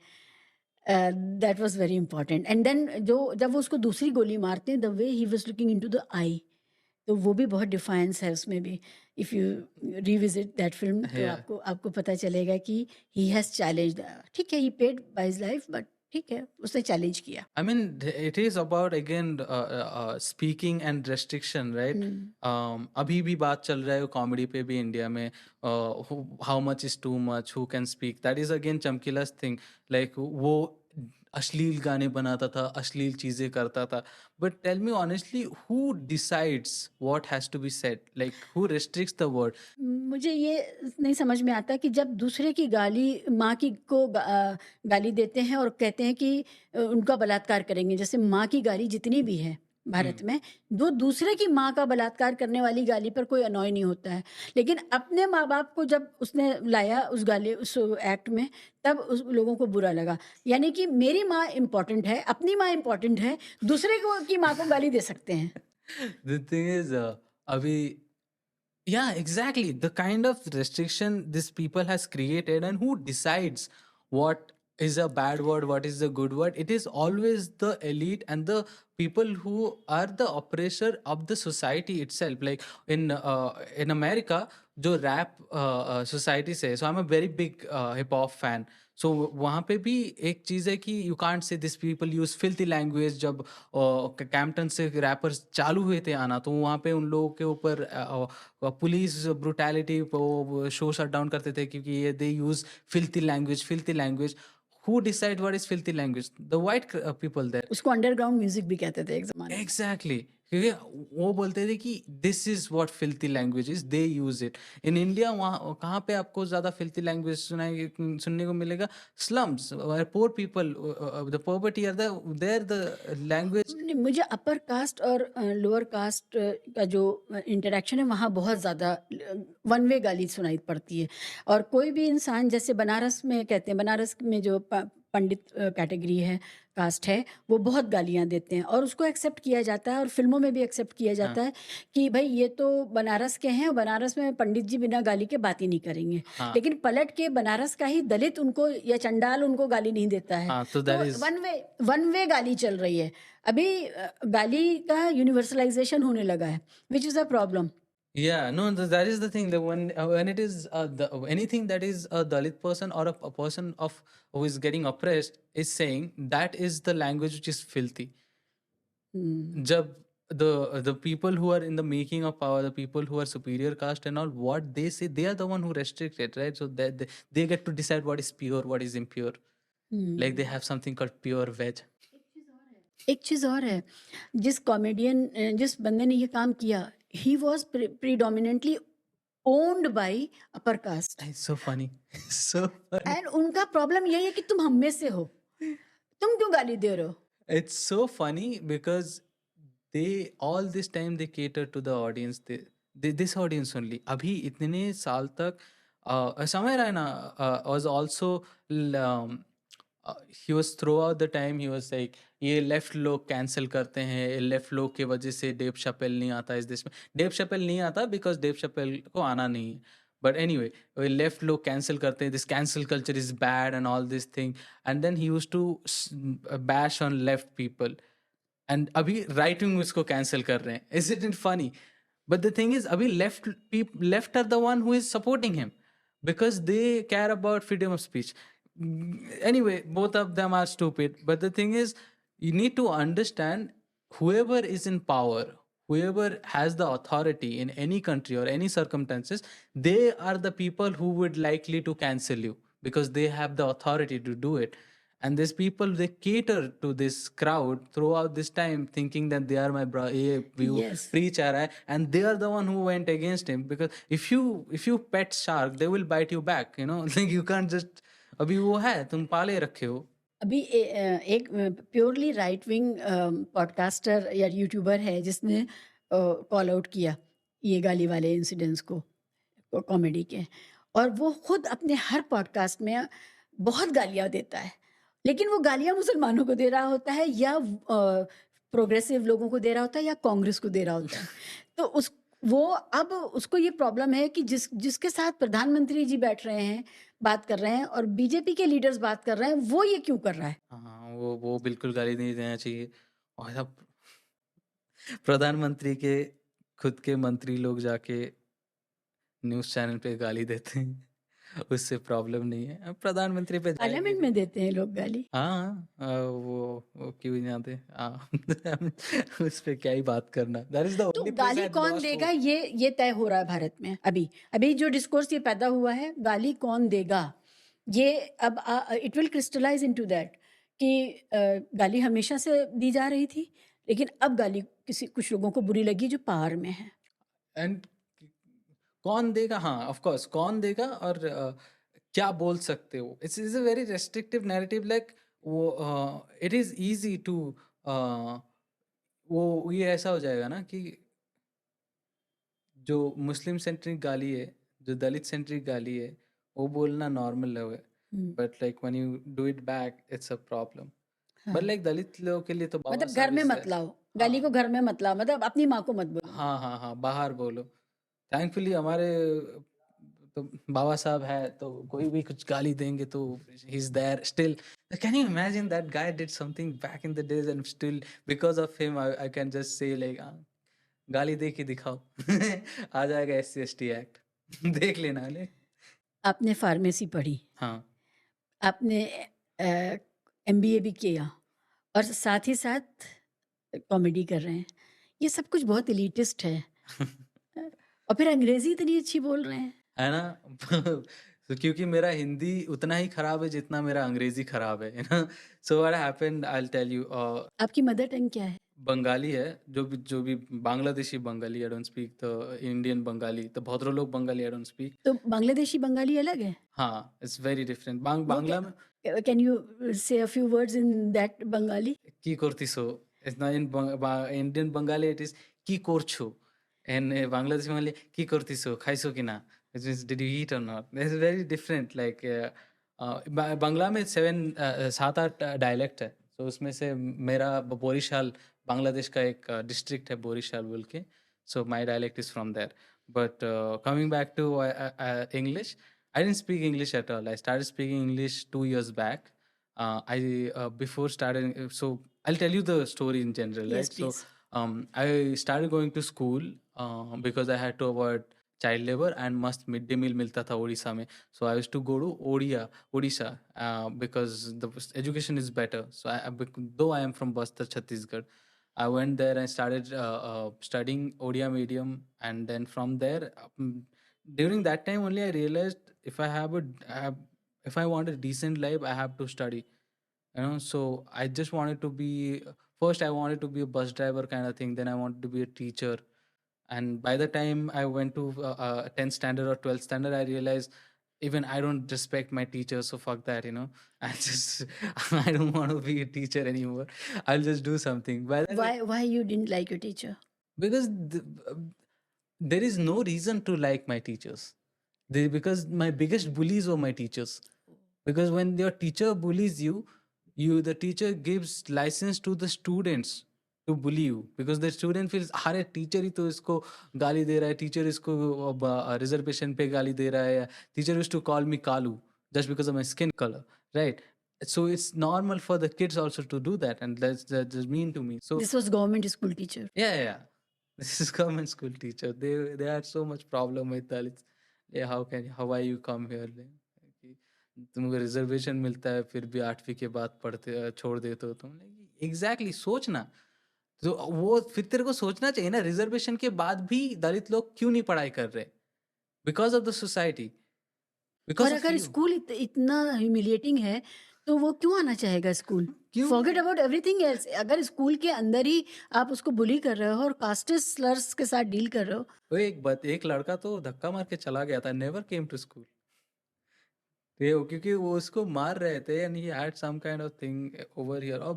that was very important. And then जब वो उसको दूसरी गोली मारते हैं, the way he was looking into the eye, तो वो भी बहुत डिफाइंस है उसमें भी। If you revisit that film तो Yeah. आपको पता चलेगा कि ही हैज़ चैलेंज्ड। ठीक है, he paid by his life, but ठीक है, उसने चैलेंज किया। I mean, it is about again speaking and restriction, right? अभी भी बात चल रहा है कॉमेडी पे भी इंडिया में, how much is too much, who can speak. That is again चमकीला's thing. Like वो अश्लील गाने बनाता था, अश्लील चीजें करता था. But tell me honestly, who decides what has to be said? Like who restricts the word? मुझे ये नहीं समझ में आता कि जब दूसरे की गाली, माँ की को गाली देते हैं और कहते हैं कि उनका बलात्कार करेंगे, जैसे माँ की गाली जितनी भी है भारत में, दूसरे की माँ का बलात्कार करने वाली गाली पर कोई अनॉय नहीं होता है, लेकिन अपने माँ बाप को जब उसने लाया उस एक्ट में, तब उस लोगों को बुरा लगा। यानी कि मेरी माँ इम्पोर्टेंट है, अपनी माँ इम्पोर्टेंट है, दूसरे की माँ को गाली दे सकते हैं। The thing is, अभी yeah, exactly. The kind of restriction this people has created, and who decides what is a bad word, what is a good word. It is always the elite and the people who are the oppressor of the society itself. Like in America, जो rap society से, so I am a very big hip hop fan. So वहाँ पे भी एक चीज़ है कि you can't say this people use filthy language. जब कैंपटन से रैपर्स चालू हुए थे आना, तो वहाँ पे उन लोगों के ऊपर police brutality show shut down करते थे, क्योंकि ये they use filthy language. Who decide what is filthy language? The white people there. उसको अंडरग्राउंड म्यूजिक भी कहते थे एक ज़माने में। एग्जैक्टली, क्योंकि वो बोलते थे कि this is what filthy language is, they use it. In India वहाँ कहाँ पे आपको ज्यादा फिल्थी लैंग्वेज सुनने को मिलेगा? Slums, poor people, the poverty are there the language. नहीं, मुझे अपर कास्ट और लोअर कास्ट का जो इंटरेक्शन है वहाँ बहुत ज़्यादा वन वे गाली सुनाई पड़ती है। और कोई भी इंसान, जैसे बनारस में कहते हैं, बनारस में जो पंडित कैटेगरी है, कास्ट है, वो बहुत गालियाँ देते हैं और उसको एक्सेप्ट किया जाता है और फिल्मों में भी एक्सेप्ट किया हाँ जाता है कि भाई ये तो बनारस के हैं, बनारस में पंडित जी बिना गाली के बात ही नहीं करेंगे। हाँ लेकिन पलट के बनारस का ही दलित उनको या चंडाल उनको गाली नहीं देता है। हाँ, तो तो दैट इज, वन वे गाली चल रही है अभी। गाली का यूनिवर्सलाइजेशन होने लगा है, which is a problem. yeah, no, that is the thing, that when it is anything that is a Dalit person or a person of who is getting oppressed is saying, that is the language which is filthy. Jab the people who are in the making of power, the people who are superior caste and all, what they say, they are the one who restrict it, right? So that they get to decide what is pure, what is impure. Like they have something called pure veg. एक चीज़ और है, जिस comedian जिस बंदे ने ये काम किया, he was predominantly owned by upper caste. It's so funny. So funny. And उनका प्रॉब्लम यही है कि तुम हम में से हो, तुम क्यों गाली दे रहे हो? It's so funny because they all this time they cater to the audience. They this audience only. अभी इतने साल तक समय Raina was also he was throughout the time he was like, ये लेफ्ट लोग कैंसिल करते हैं, लेफ्ट लोग की वजह से डेव शपेल नहीं आता इस देश में। डेव शपेल नहीं आता बिकॉज डेव शपेल को आना नहीं है। बट एनीवे, लेफ्ट लोग कैंसिल करते हैं, this cancel culture is bad and all this thing. And then he used to bash on left people, and अभी right wing उसको cancel कर रहे हैं। Isn't it funny? But the thing is, अभी left are the one who is supporting him because they care about freedom of speech. Anyway, both of them are stupid. But the thing is, you need to understand, whoever is in power, whoever has the authority in any country or any circumstances, they are the people who would likely to cancel you because they have the authority to do it. And these people, they cater to this crowd throughout this time, thinking that they are my view Yes. preach आ रहा है, and they are the one who went against him. Because if you pet shark, they will bite you back, like you can't just, अभी वो है, तुम पाले रखे हो। अभी एक प्योरली राइट विंग पॉडकास्टर या यूट्यूबर है जिसने कॉल आउट किया ये गाली वाले इंसिडेंट्स को, कॉमेडी के, और वो खुद अपने हर पॉडकास्ट में बहुत गालियाँ देता है, लेकिन वो गालियाँ मुसलमानों को दे रहा होता है या प्रोग्रेसिव लोगों को दे रहा होता है या कांग्रेस को दे रहा होता है। तो अब उसको ये प्रॉब्लम है कि जिसके साथ प्रधानमंत्री जी बैठ रहे हैं, बात कर रहे हैं, और बीजेपी के लीडर्स बात कर रहे हैं, वो ये क्यों कर रहा है? हाँ, वो बिल्कुल गाली नहीं देना चाहिए। और अब प्रधानमंत्री के खुद के मंत्री लोग जाके न्यूज़ चैनल पे गाली देते हैं, उससे प्रॉब्लम नहीं है। अब प्रधानमंत्री पे जाएंगे पार्लियामेंट भी। में देते हैं लोग गाली। हाँ, वो क्यों नहीं आते? हाँ, उस पे क्या ही बात करना। दैट इज द तो ओनली प्लेस गाली आई कौन लॉस्ट देगा, होप। ये तय हो रहा है भारत में अभी। अभी जो डिस्कोर्स ये पैदा हुआ है, गाली कौन देगा, ये अब it will crystallise into that कि गाली हमेशा से दी जा रही थी, लेकिन अब गाली कुछ लोगों को बुरी लगी जो पावर में है। एंड कौन देगा? हाँ, ऑफ कोर्स कौन देगा, और क्या बोल सकते हो? It's is a very restrictive narrative. Like वो इट इज इजी टू वो ये ऐसा हो जाएगा ना कि जो मुस्लिम सेंट्रिक गाली है, जो दलित सेंट्रिक गाली है, वो बोलना नॉर्मल है। Hmm, but like when you do it back, it's a problem. हाँ, बट लाइक दलित लोगों के लिए तो बाबा मतलब घर साहब में इज मत लाओ गाली को, हाँ घर में मत लाओ, मतलब अपनी माँ को मत बोलो। हाँ हाँ हाँ, बाहर बोलो। थैंकफुली हमारे तो बाबा साहब है, तो कोई भी कुछ गाली देंगे तो he is there still. Can you imagine that guy did something back in the days and still because of him I can just say like, गाली दे के दिखाओ। आ जाएगा SC ST एक्ट। देख लेना ले। आपने फार्मेसी पढ़ी, हाँ। आपने एमबीए भी किया और साथ ही साथ कॉमेडी कर रहे हैं। ये सब कुछ बहुत एलिटिस्ट है। और फिर अंग्रेज़ी इतनी अच्छी बोल रहे हैं। है ना? तो क्योंकि मेरा हिंदी उतना ही खराब है जितना मेरा अंग्रेजी खराब है ना? So what happened I will tell you. आपकी मदर टंग क्या है? बंगाली है, जो भी Bangladeshi Bengali, I don't speak the Indian Bengali, तो bhadralok Bengali I don't speak. तो बांग्लादेशी बंगाली अलग है? हाँ, इट्स वेरी डिफरेंट। वो बांग्ला में कैन यू से a few words in that Bengali? কি করতিছো? It's not in Indian Bengali it is কি করছো? And Bangladeshi Bengali কি করতিছো? খাইছো কিনা? It means did you eat or not? It's very different like Bangla में 7-8 डायलेक्ट है। तो उसमें से मेरा बोरीशाल बांग्लादेश का एक डिस्ट्रिक्ट है बोरीशाल बोल के। So my dialect is from there. But coming back to English, I didn't speak English at all. I started speaking English 2 years back. I before starting, so I'll tell you the story in general, Yes, right? So please. I started going to school because I had to avoid child labor and must mid day meal मिलता था उड़ीसा में. So I used to go to Odisha because the education is better. So though I am from Bastar, Chhattisgarh, I went there and started studying Odia medium, and then from there, during that time only, I realized if I if I want a decent life, I have to study. You know, so I just wanted to be first. I wanted to be a bus driver kind of thing. Then I wanted to be a teacher. And by the time I went to 10th standard or 12th standard, I realized even I don't respect my teachers, so fuck that, you know. I just I don't want to be a teacher anymore. I'll just do something. By the way, Why you didn't like your teacher? because there is no reason to like my teachers. Because my biggest bullies were my teachers. Because when your teacher bullies you, the teacher gives license to the students to bully you, because the student feels अरे teacher ही तो इसको गाली दे रहा है, teacher इसको reservation पे गाली दे रहा है, teacher used to call me Kalu just because of my skin color, right? So it's normal for the kids also to do that, and that's mean to me. So This was government school teacher. yeah. This is government school teacher. They had so much problem with Dalits. Yeah, how are you come here? कि तुमको reservation मिलता है फिर भी 8वीं के बाद छोड़ देते हो तुम। एग्जैक्टली सोचना। तो वो फिर तेरे को सोचना चाहिए ना, रिजर्वेशन के बाद भी दलित लोग क्यों नहीं पढ़ाई कर रहे? बिकॉज ऑफ द सोसाइटी, और बिकॉज ऑफ अगर यू। स्कूल इतना ह्यूमिलिएटिंग है तो वो क्यों आना चाहेगा स्कूल? क्यों? Forget about everything else. अगर स्कूल के अंदर ही आप उसको बुली कर रहे हो और कास्टिस्ट स्लर्स के साथ डील कर रहे हो। वो एक लड़का तो धक्का मार के चला गया था, नेवर केम टू स्कूल। क्योंकि वो उसको मार रहे थे and he had some kind of thing over here, और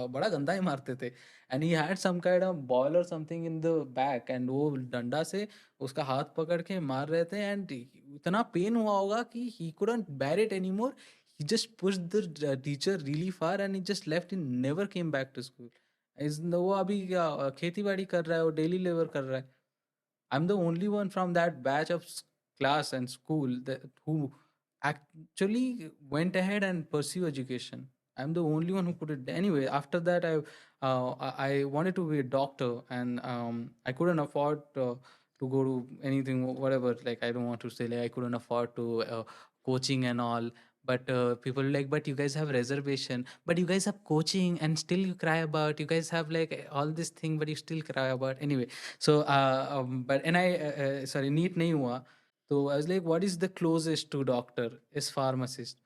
बड़ा गंदा ही मारते थे। And he had some kind of ball और something in the back, and वो डंडा से उसका हाथ पकड़ के मार रहे थे, एंड इतना पेन हुआ होगा कि he couldn't bear it anymore. He just pushed the teacher really far and he just left, he never came back to school. वो अभी खेती बाड़ी कर रहा है, वो डेली लेबर कर रहा है। I'm the only one from that batch of class and school who actually went ahead and pursue education. I'm the only one who could it. Anyway, after that, I wanted to be a doctor, and I couldn't afford to go to anything, whatever. Like, I don't want to say like I couldn't afford to coaching and all. But people were like, but you guys have reservation, but you guys have coaching, and still you cry about. You guys have like all this thing, but you still cry about. Anyway, so but and I sorry, neat nahi hua. So I was like, what is the closest to doctor? Is pharmacist.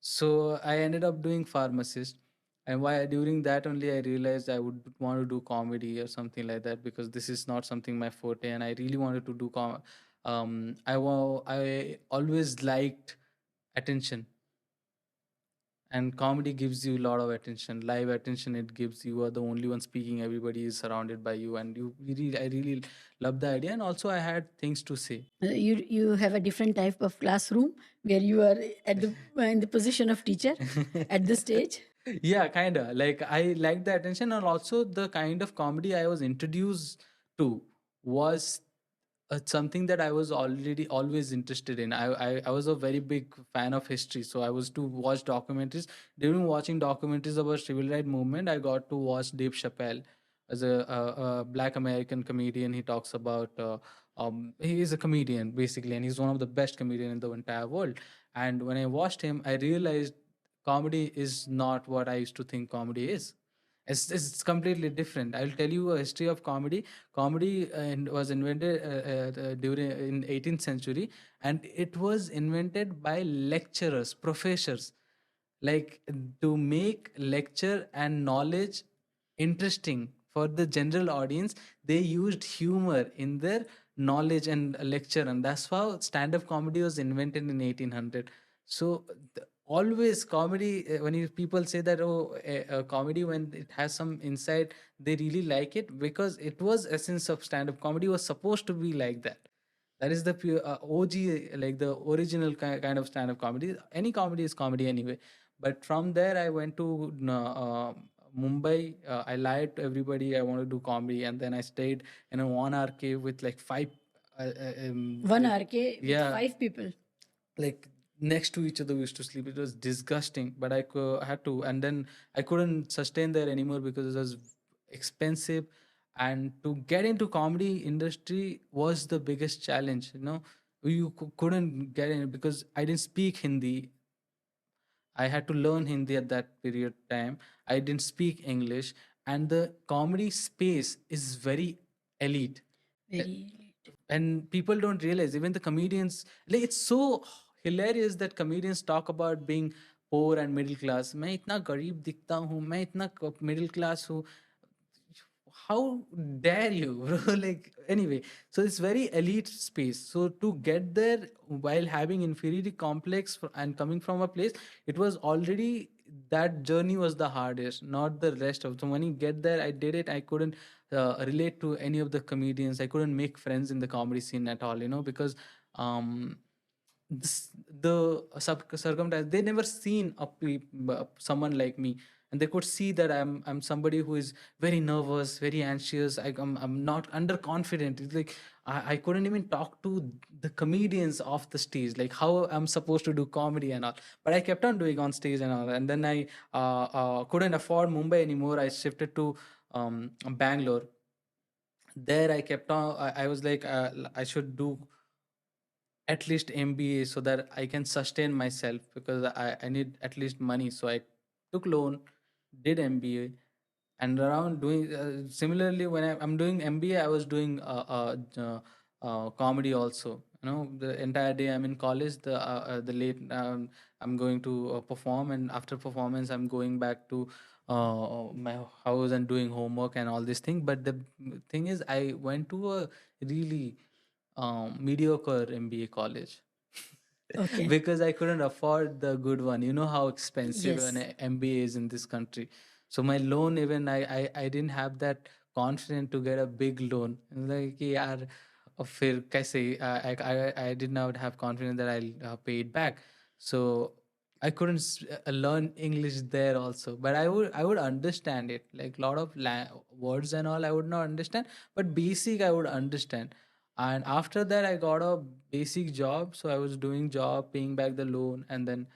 So I ended up doing pharmacist. And why during that only I realized I would want to do comedy or something like that, because this is not something my forte, and I really wanted to do I always liked attention, and comedy gives you a lot of attention, live attention. It gives, you are the only one speaking, everybody is surrounded by you, and I really love the idea, and also I had things to say. You have a different type of classroom where you are at the in the position of teacher at this stage. Yeah, kind of like I like the attention, and also the kind of comedy I was introduced to was something that I was already always interested in. I was a very big fan of history, so I was to watch documentaries. During watching documentaries about civil rights movement, I got to watch Dave Chappelle as a black American comedian. He talks about He is a comedian basically, and he's one of the best comedian in the entire world. And when I watched him, I realized comedy is not what I used to think comedy is. It's completely different. I'll tell you a history of comedy. Comedy was invented during in 18th century, and it was invented by lecturers, professors, like to make lecture and knowledge interesting for the general audience. They used humor in their knowledge and lecture, and that's how stand-up comedy was invented in 1800. So always comedy, when people say that, oh, comedy, when it has some insight, they really like it, because it was essence of stand-up comedy was supposed to be like that. That is the pure OG, like the original kind of stand-up comedy. Any comedy is comedy anyway. But from there, I went to Mumbai. I lied to everybody I want to do comedy, and then I stayed in a 1 hour cave with like five, 1 hour with yeah, 5 people. like next to each other we used to sleep. It was disgusting, but I had to, and then I couldn't sustain there anymore because it was expensive, and to get into comedy industry was the biggest challenge. You couldn't get in because I didn't speak Hindi. I had to learn Hindi at that period time. I didn't speak English, and the comedy space is very elite. Very. And people don't realize, even the comedians, like, it's so hilarious that comedians talk about being poor and middle class. मैं इतना गरीब दिखता हूँ, मैं इतना middle class हूँ. How dare you, bro? Like, anyway, so it's very elite space. So to get there while having inferiority complex and coming from a place, it was already, that journey was the hardest, not the rest of. So when you get there, I did it. I couldn't relate to any of the comedians. I couldn't make friends in the comedy scene at all, because um the circumstance, they never seen someone like me, and they could see that I'm somebody who is very nervous, very anxious. I'm not underconfident. It's like I couldn't even talk to the comedians off the stage, like how I'm supposed to do comedy and all. But I kept on doing on stage and all, and then I couldn't afford Mumbai anymore. I shifted to Bangalore. There I kept on, I was like, I should do at least MBA so that I can sustain myself, because I need at least money. So I took loan, did MBA, and around doing similarly when I'm doing MBA, I was doing comedy also. The entire day I'm in college. The late I'm going to perform, and after performance I'm going back to my house and doing homework and all this thing. But the thing is, I went to a really mediocre MBA college Okay. because I couldn't afford the good one. You know how expensive an Yes. MBA is in this country. So my loan, even I didn't have that confidence to get a big loan. Like, कि यार फिर कैसे, I did not have confidence that I'll pay it back. So I couldn't learn English there also, but I would understand it, like lot of words and all I would not understand, but basic I would understand. And after that I got a basic job, so I was doing job, paying back the loan, and then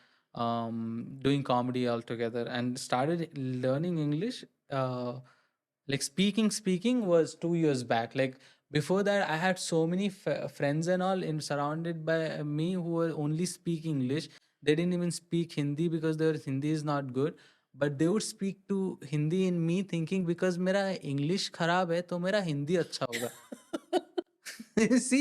doing comedy altogether, and started learning English. Like speaking was 2 years back. Like before that, I had so many friends and all in surrounded by me who were only speak English. They didn't even speak Hindi because their Hindi is not good. But they would speak to Hindi in me, thinking because मेरा English खराब है तो मेरा हिंदी अच्छा होगा. सी,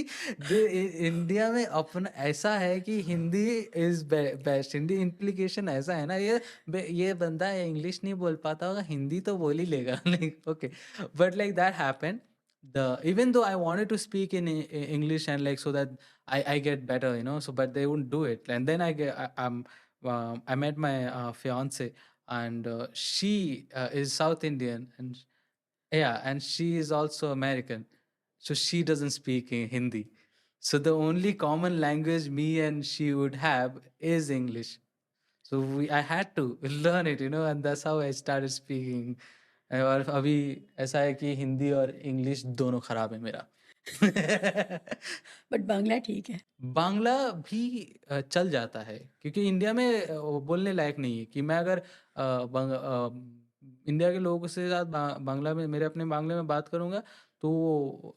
India में अपना ऐसा है कि Hindi is best. Hindi implication ऐसा है ना, ये बंदा इंग्लिश नहीं बोल पाता होगा, हिंदी तो बोल ही लेगा. Like okay, but like that happened. The Even though I wanted to speak in English, and like so that I get better, so but they wouldn't do it. And then I met my fiance, and she is South Indian, and yeah, and she is also American. So she doesn't speak Hindi. So the only common language me and she would have is English. So I had to learn it, and that's how I started speaking. और अभी ऐसा है कि हिंदी और English दोनों खराब है मेरा. बट बांग्ला ठीक है. बांग्ला भी चल जाता है, क्योंकि इंडिया में वो बोलने लायक नहीं है. कि मैं अगर इंडिया के लोगों से साथ बांग्ला में, मेरे अपने बांग्ला में बात करूंगा तो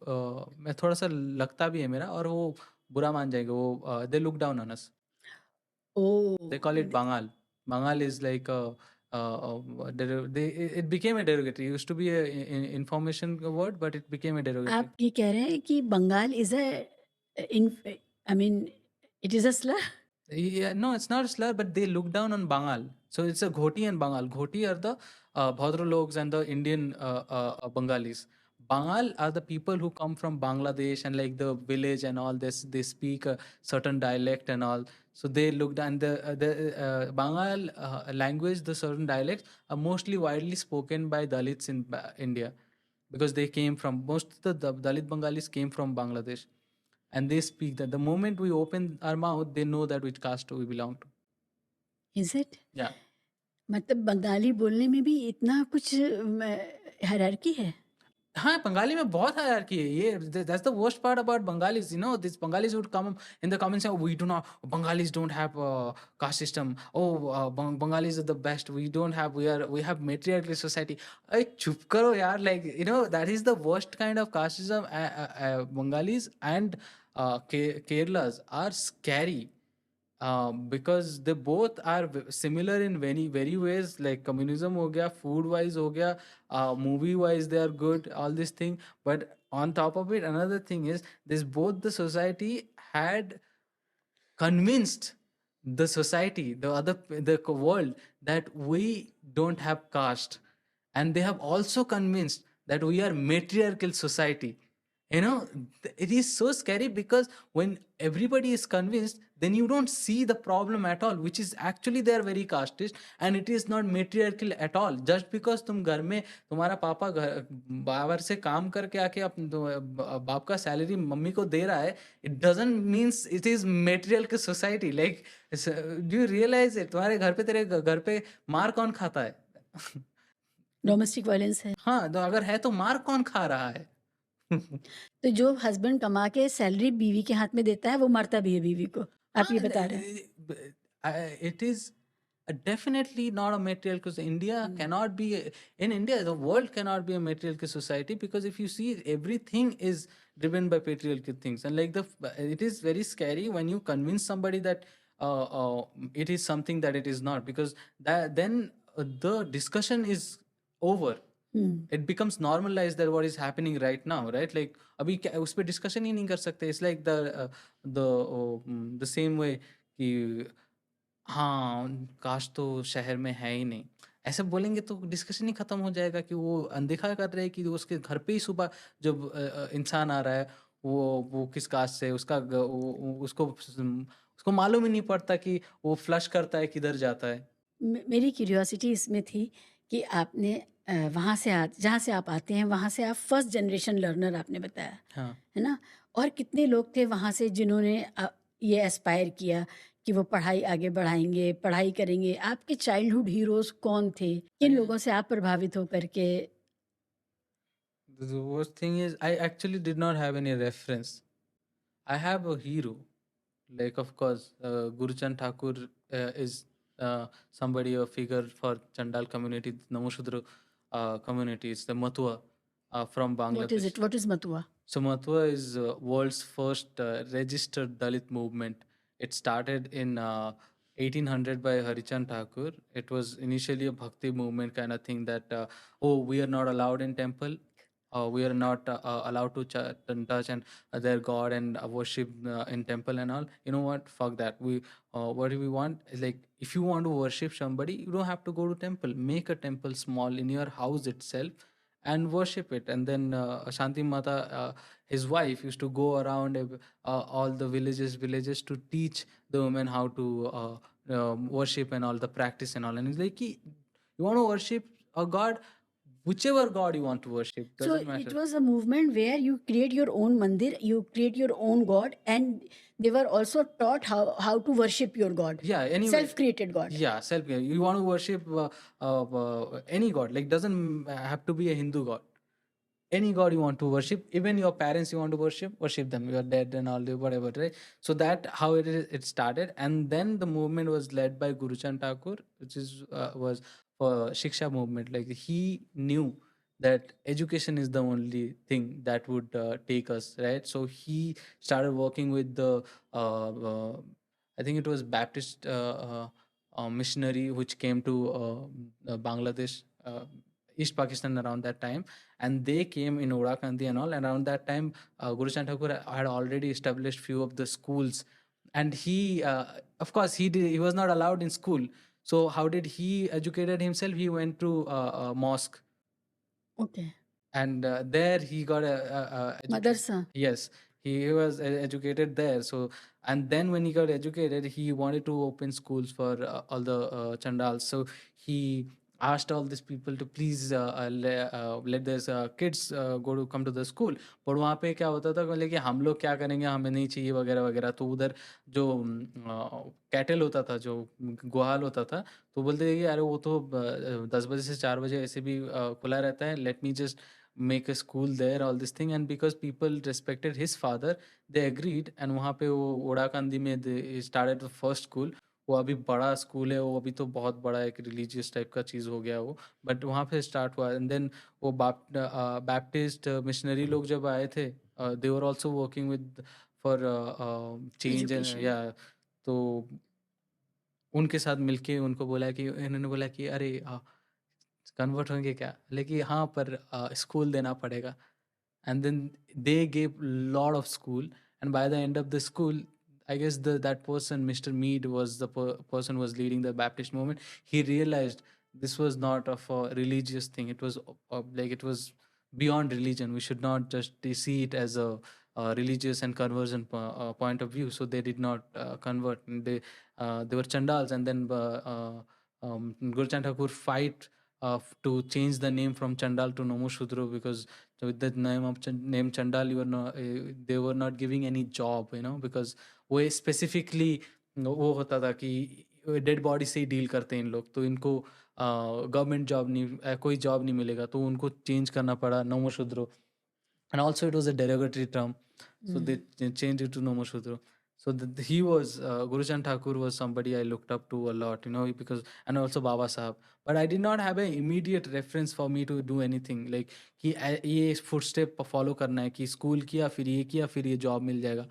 मैं थोड़ा सा लगता भी है मेरा, और वो बुरा मान जाएंगे, वो they look down on us, they oh! call it Bangal. Bangal is like it became a derogatory. It used to be a information word, but it became a derogatory. आप ये कह रहे हैं कि Bengal is in I mean it is a slur? Yeah, no, it's not a slur, but they look down on Bangal. So it's a Ghoti and Bangal. Ghoti are the Bhadra logs and the Indian Bengalis. Bangal are the people who come from Bangladesh and like the village and all this. They speak a certain dialect and all. So they look down. The Bangal language, the certain dialects are mostly widely spoken by Dalits in India, because they came from, most of the Dalit Bengalis came from Bangladesh, and they speak that. The moment we open our mouth, they know that which caste we belong to. Is it? Yeah. मतलब बंगाली बोलने में भी इतना कुछ hierarchy है? हाँ, बंगाली में बहुत हायरार्की है। ये that's the worst part about Bengalis. You know, these Bengalis would come in the comments saying, "We do not. Bengalis don't have caste system. Oh, Bengalis are the best. We don't have. We have matriarchal society." अरे चुप करो यार. Like, you know, that is the worst kind of casteism. Bengalis and Kerala's are scary. Because they both are similar in very ways, like communism हो गया, food wise हो गया, movie wise they are good, all this thing. But on top of it, another thing is this: both the society had convinced the society, the world, that we don't have caste, and they have also convinced that we are matriarchal society. You know, it is so scary, because when everybody is convinced, then you don't see the problem at all, which is actually they are very casteist, and it is not matriarchal at all. Just because तुम घर में, तुम्हारा पापा घर बाहर से काम करके आके बाप का सैलरी मम्मी को दे रहा है, it doesn't means it is matriarchal society. Like, do you realize it? तुम्हारे घर पे, तेरे घर पे मार कौन खाता है? डोमेस्टिक वायलेंस है। हाँ, तो अगर है तो मार कौन खा रहा है? तो जो हस्बैंड कमा के सैलरी बीवी के हाथ में देता है, वो मारता भी है बीवी को। आप ये बता रहे हैं? It is definitely not a material, because India cannot be in India, the world cannot be a material society, because if you see, everything is driven by patriarchal things. And like it is very scary when you convince somebody that it is something that it is not, because then the discussion is over. It becomes normalized that what is happening right now, right? Like अभी उस पर discussion ही नहीं कर सकते. It's like the same way कि हाँ, काश तो शहर में है ही नहीं, ऐसे बोलेंगे तो डिस्कशन ही खत्म हो जाएगा, कि वो अनदेखा कर रहे हैं कि उसके घर पे ही सुबह जब इंसान आ रहा है, वो किस कास्ट से, उसको मालूम ही नहीं पड़ता कि वो फ्लश करता है किधर जाता है. मेरी क्यूरियोसिटी इसमें थी कि आपने वहाँ से जहाँ से आप आते हैं, वहाँ से आप फर्स्ट जनरेशन लर्नर आपने बताया, हाँ. है ना? और कितने लोग थे वहाँ से जिन्होंने ये एस्पायर किया कि वो पढ़ाई आगे बढ़ाएंगे, पढ़ाई करेंगे? आपके चाइल्डहुड हीरोज़ कौन थे? किन लोगों से आप प्रभावित होकर के? The worst thing is, I actually did not have any reference. I have a hero. Like, of course, Guruchan Thakur is somebody, a figure for Chandal community, Namushudra community. It's the Matua from What is Bangladesh. it? What is Matua? So Matua is world's first registered Dalit movement. It started in 1800 by Harichan Thakur. It was initially a bhakti movement kind of thing, that we are not allowed in temple. We are not allowed to touch and their god and worship in temple and all. You know what? Fuck that. What do we want? Is like, if you want to worship somebody, you don't have to go to temple. Make a temple small in your house itself and worship it. And then Shanti Mata, his wife, used to go around all the villages to teach the women how to worship and all the practice and all. And it's like, "Ki, you want to worship a god, whichever god you want to worship, So doesn't it matter." was a movement where you create your own mandir, you create your own god, and they were also taught how to worship your god. Yeah, anyway. Self-created god. Yeah, self. You want to worship any god, like doesn't have to be a Hindu god. Any god you want to worship, even your parents you want to worship them, your dead and all the whatever, right? So that how it started. And then the movement was led by Guruchan Thakur, which is was for Shiksha movement. Like he knew that education is the only thing that would take us, right? So he started working with the I think it was Baptist missionary which came to Bangladesh, East Pakistan around that time, and they came in Urakandi and all. And around that time, Guru Chan Thakur had already established few of the schools, and he, of course, he was not allowed in school. So how did he educated himself? He went to a mosque, Okay. and there he got a Madarsa. yes, he was educated there. So, and then when he got educated, he wanted to open schools for all the chandals. So he asked all these people to please let these kids go to come to the school. पर वहाँ पे क्या होता था, बोले कि हम लोग क्या करेंगे, हमें नहीं चाहिए वगैरह वगैरह। तो उधर जो कैटल होता था, जो गुहाल होता था, तो बोलते थे कि अरे वो तो 10 बजे से 4 बजे ऐसे भी खुला रहता है, let me just make a school there, all this thing. And because people respected his father, they agreed, and वहाँ पे वो ओड़ाकांदी में they started the first school. वो अभी बड़ा स्कूल है, वो अभी तो बहुत बड़ा एक रिलीजियस टाइप का चीज़ हो गया वो, बट वहाँ पे स्टार्ट हुआ। एंड देन वो बैप्टिस्ट मिशनरी लोग जब आए थे, they were also working with for change and Education. Yeah, तो उनके साथ मिलके उनको बोला कि, इन्होंने बोला कि अरे कन्वर्ट होंगे क्या, लेकिन हाँ पर स्कूल देना पड़ेगा। And then they gave lot of school, and by the end of the school, I guess that person, Mr. Mead, was the person who was leading the Baptist movement. He realized this was not of a religious thing, it was like it was beyond religion. We should not just see it as a religious and conversion point of view. So they did not convert, and they were chandals. And then Guru Chan Thakur fight to change the name from Chandal to Nomo Shudro, because with the name of name Chandal, you were not, they were not giving any job, you know, because वो specifically वो होता था कि dead body से ही deal करते हैं इन लोग, तो इनको गवर्नमेंट जॉब नहीं, कोई जॉब नहीं मिलेगा, तो उनको चेंज करना पड़ा नमो शूद्रो। And also it was a derogatory term, so they changed it to Nomo Shudro. So he was Guru Chan Thakur was somebody I looked up to a lot, you know, because, and also Baba Sahab. But I did not have an immediate reference for me to do anything like कि ये footstep follow करना है कि school किया फिर ये job मिल जाएगा,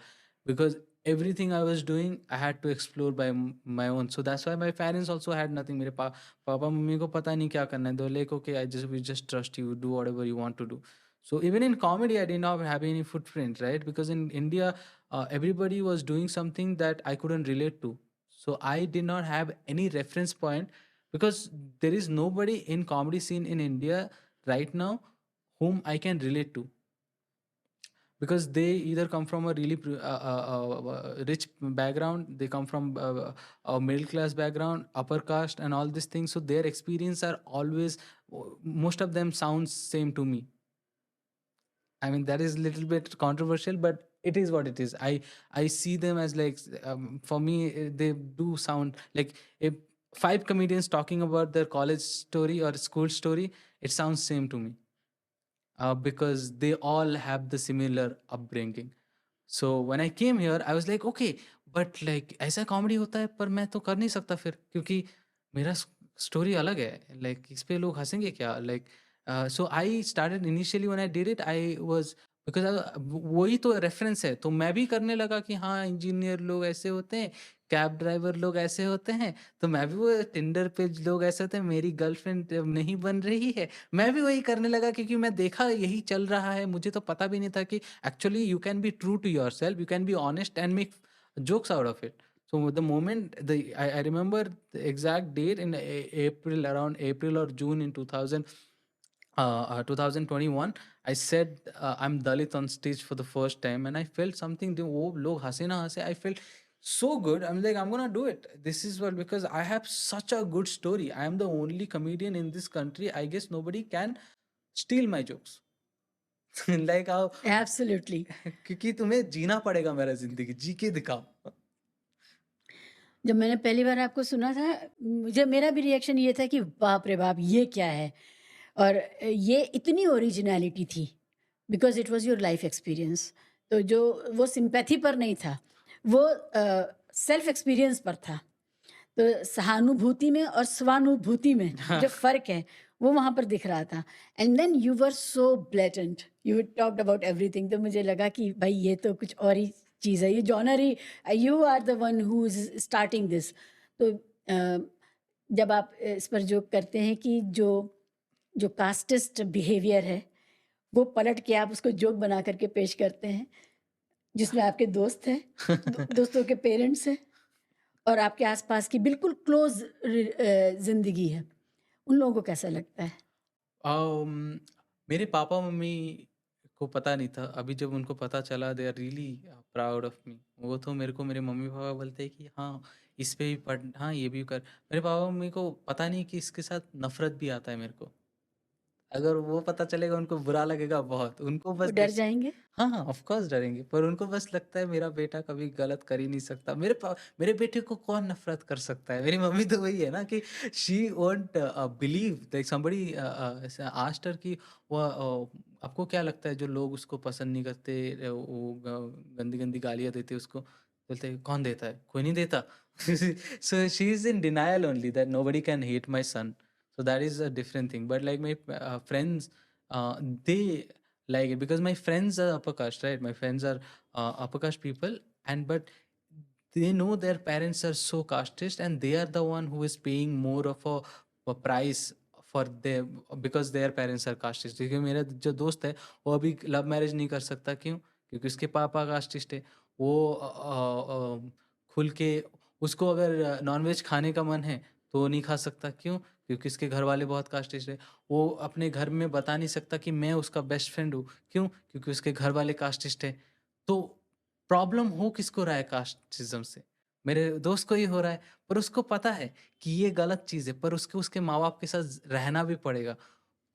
because everything I was doing I had to explore by my own. So that's why my parents also had nothing. मेरे पापा मम्मी को पता नहीं क्या करना है, they were like okay, we just trust you, do whatever you want to do. So even in comedy, I did not have any footprint, right? Because in India, everybody was doing something that I couldn't relate to. So I did not have any reference point, because there is nobody in comedy scene in India right now whom I can relate to, because they either come from a really rich background, they come from a middle class background, upper caste, and all these things. So their experience are always, most of them sounds same to me. I mean, that is a little bit controversial, but it is what it is. I see them as like, for me, they do sound like if five comedians talking about their college story or school story, it sounds same to me, because they all have the similar upbringing. So when I came here, I was like, okay, but like ऐसा comedy होता है, पर मैं तो कर नहीं सकता फिर, क्योंकि मेरा स्टोरी अलग है, लाइक इस पे लोग हंसेंगे क्या, like so I started initially when I did it, I was, because वही तो रेफरेंस है, तो मैं भी करने लगा कि हाँ इंजीनियर लोग ऐसे होते हैं, कैब ड्राइवर लोग ऐसे होते हैं, तो मैं भी वो टिंडर पे लोग ऐसे होते हैं, मेरी गर्लफ्रेंड नहीं बन रही है, मैं भी वही करने लगा, क्योंकि मैं देखा यही चल रहा है, मुझे तो पता भी नहीं था कि actually you can be true to yourself, you can be honest and make jokes out of it. So the moment I remember the exact date in April, around April or June in 2021, I said I'm Dalit on stage for the first time, and I felt something, oh log hase na hase, I felt so good. I'm like, I'm gonna do it, this is what, because I have such a good story, I am the only comedian in this country, I guess nobody can steal my jokes. Like how Absolutely. क्योंकि तुम्हें जीना पड़ेगा मेरा जिंदगी, जी के दिखाओ। जब मैंने पहली बार आपको सुना था, मुझे मेरा भी रिएक्शन ये था कि बाप रे बाप! ये क्या है? और ये इतनी ओरिजिनैलिटी थी, because it was your life experience. तो जो वो सिम्पैथी पर नहीं था, वो सेल्फ़ एक्सपीरियंस पर था। तो सहानुभूति में और स्वानुभूति में जो फ़र्क है, वो वहाँ पर दिख रहा था। And then you were so blatant, you talked about everything, तो मुझे लगा कि भाई ये तो कुछ और ही चीज़ है, ये जॉनर ही, you are the one who is starting this. तो जब आप इस पर जोक करते हैं कि जो कास्टिस्ट बिहेवियर है, वो पलट के आप उसको जोक बना करके पेश करते हैं, जिसमें आपके दोस्त हैं, दोस्तों के पेरेंट्स हैं और आपके आसपास की बिल्कुल क्लोज जिंदगी है, उन लोगों को कैसा लगता है? um, मेरे पापा मम्मी को पता नहीं था। अभी जब उनको पता चला, they are really proud of me. वो तो मेरे को, मेरे मम्मी पापा बोलते हैं कि हाँ इस पे भी पढ़, हाँ ये भी कर। मेरे पापा मम्मी को पता नहीं कि इसके साथ नफरत भी आता है मेरे को। अगर वो पता चलेगा उनको बुरा लगेगा बहुत। उनको वो बस डर जाएंगे? हाँ, हाँ, ऑफ़ कोर्स डरेंगे, पर उनको बस लगता है मेरा बेटा कभी गलत कर ही नहीं सकता। मेरे बेटे को कौन नफ़रत कर सकता है? मेरी मम्मी तो वही है ना कि she won't believe that somebody asked her कि वो आपको क्या लगता है जो लोग उसको पसंद नहीं करते, वो गंदी-गंदी गालियाँ देते उसको, बोलते हैं कौन देता है? कोई नहीं देता। So she is in denial only that nobody can hate my son. So that is a different thing. But like my friends, they like it because my friends are upper caste, right? My friends are upper caste people, and but they know their parents are so casteist, and they are the one who is paying more of a price for them because their parents are casteist. क्योंकि मेरा जो दोस्त है वो अभी love marriage नहीं कर सकता, क्यों? क्योंकि उसके पापा कास्टिस्ट है। वो खुल के, उसको अगर नॉनवेज खाने का मन है तो वो नहीं खा सकता, क्यों? क्योंकि उसके घर वाले बहुत कास्टिस्ट है। वो अपने घर में बता नहीं सकता कि मैं उसका बेस्ट फ्रेंड हूँ, क्यों? क्योंकि उसके घर वाले कास्टिस्ट है। तो प्रॉब्लम हो किसको रहा है कास्टिज़्म से? मेरे दोस्त को ही हो रहा है, पर उसको पता है कि ये गलत चीज़ है, पर उसको उसके माँ-बाप के साथ रहना भी पड़ेगा।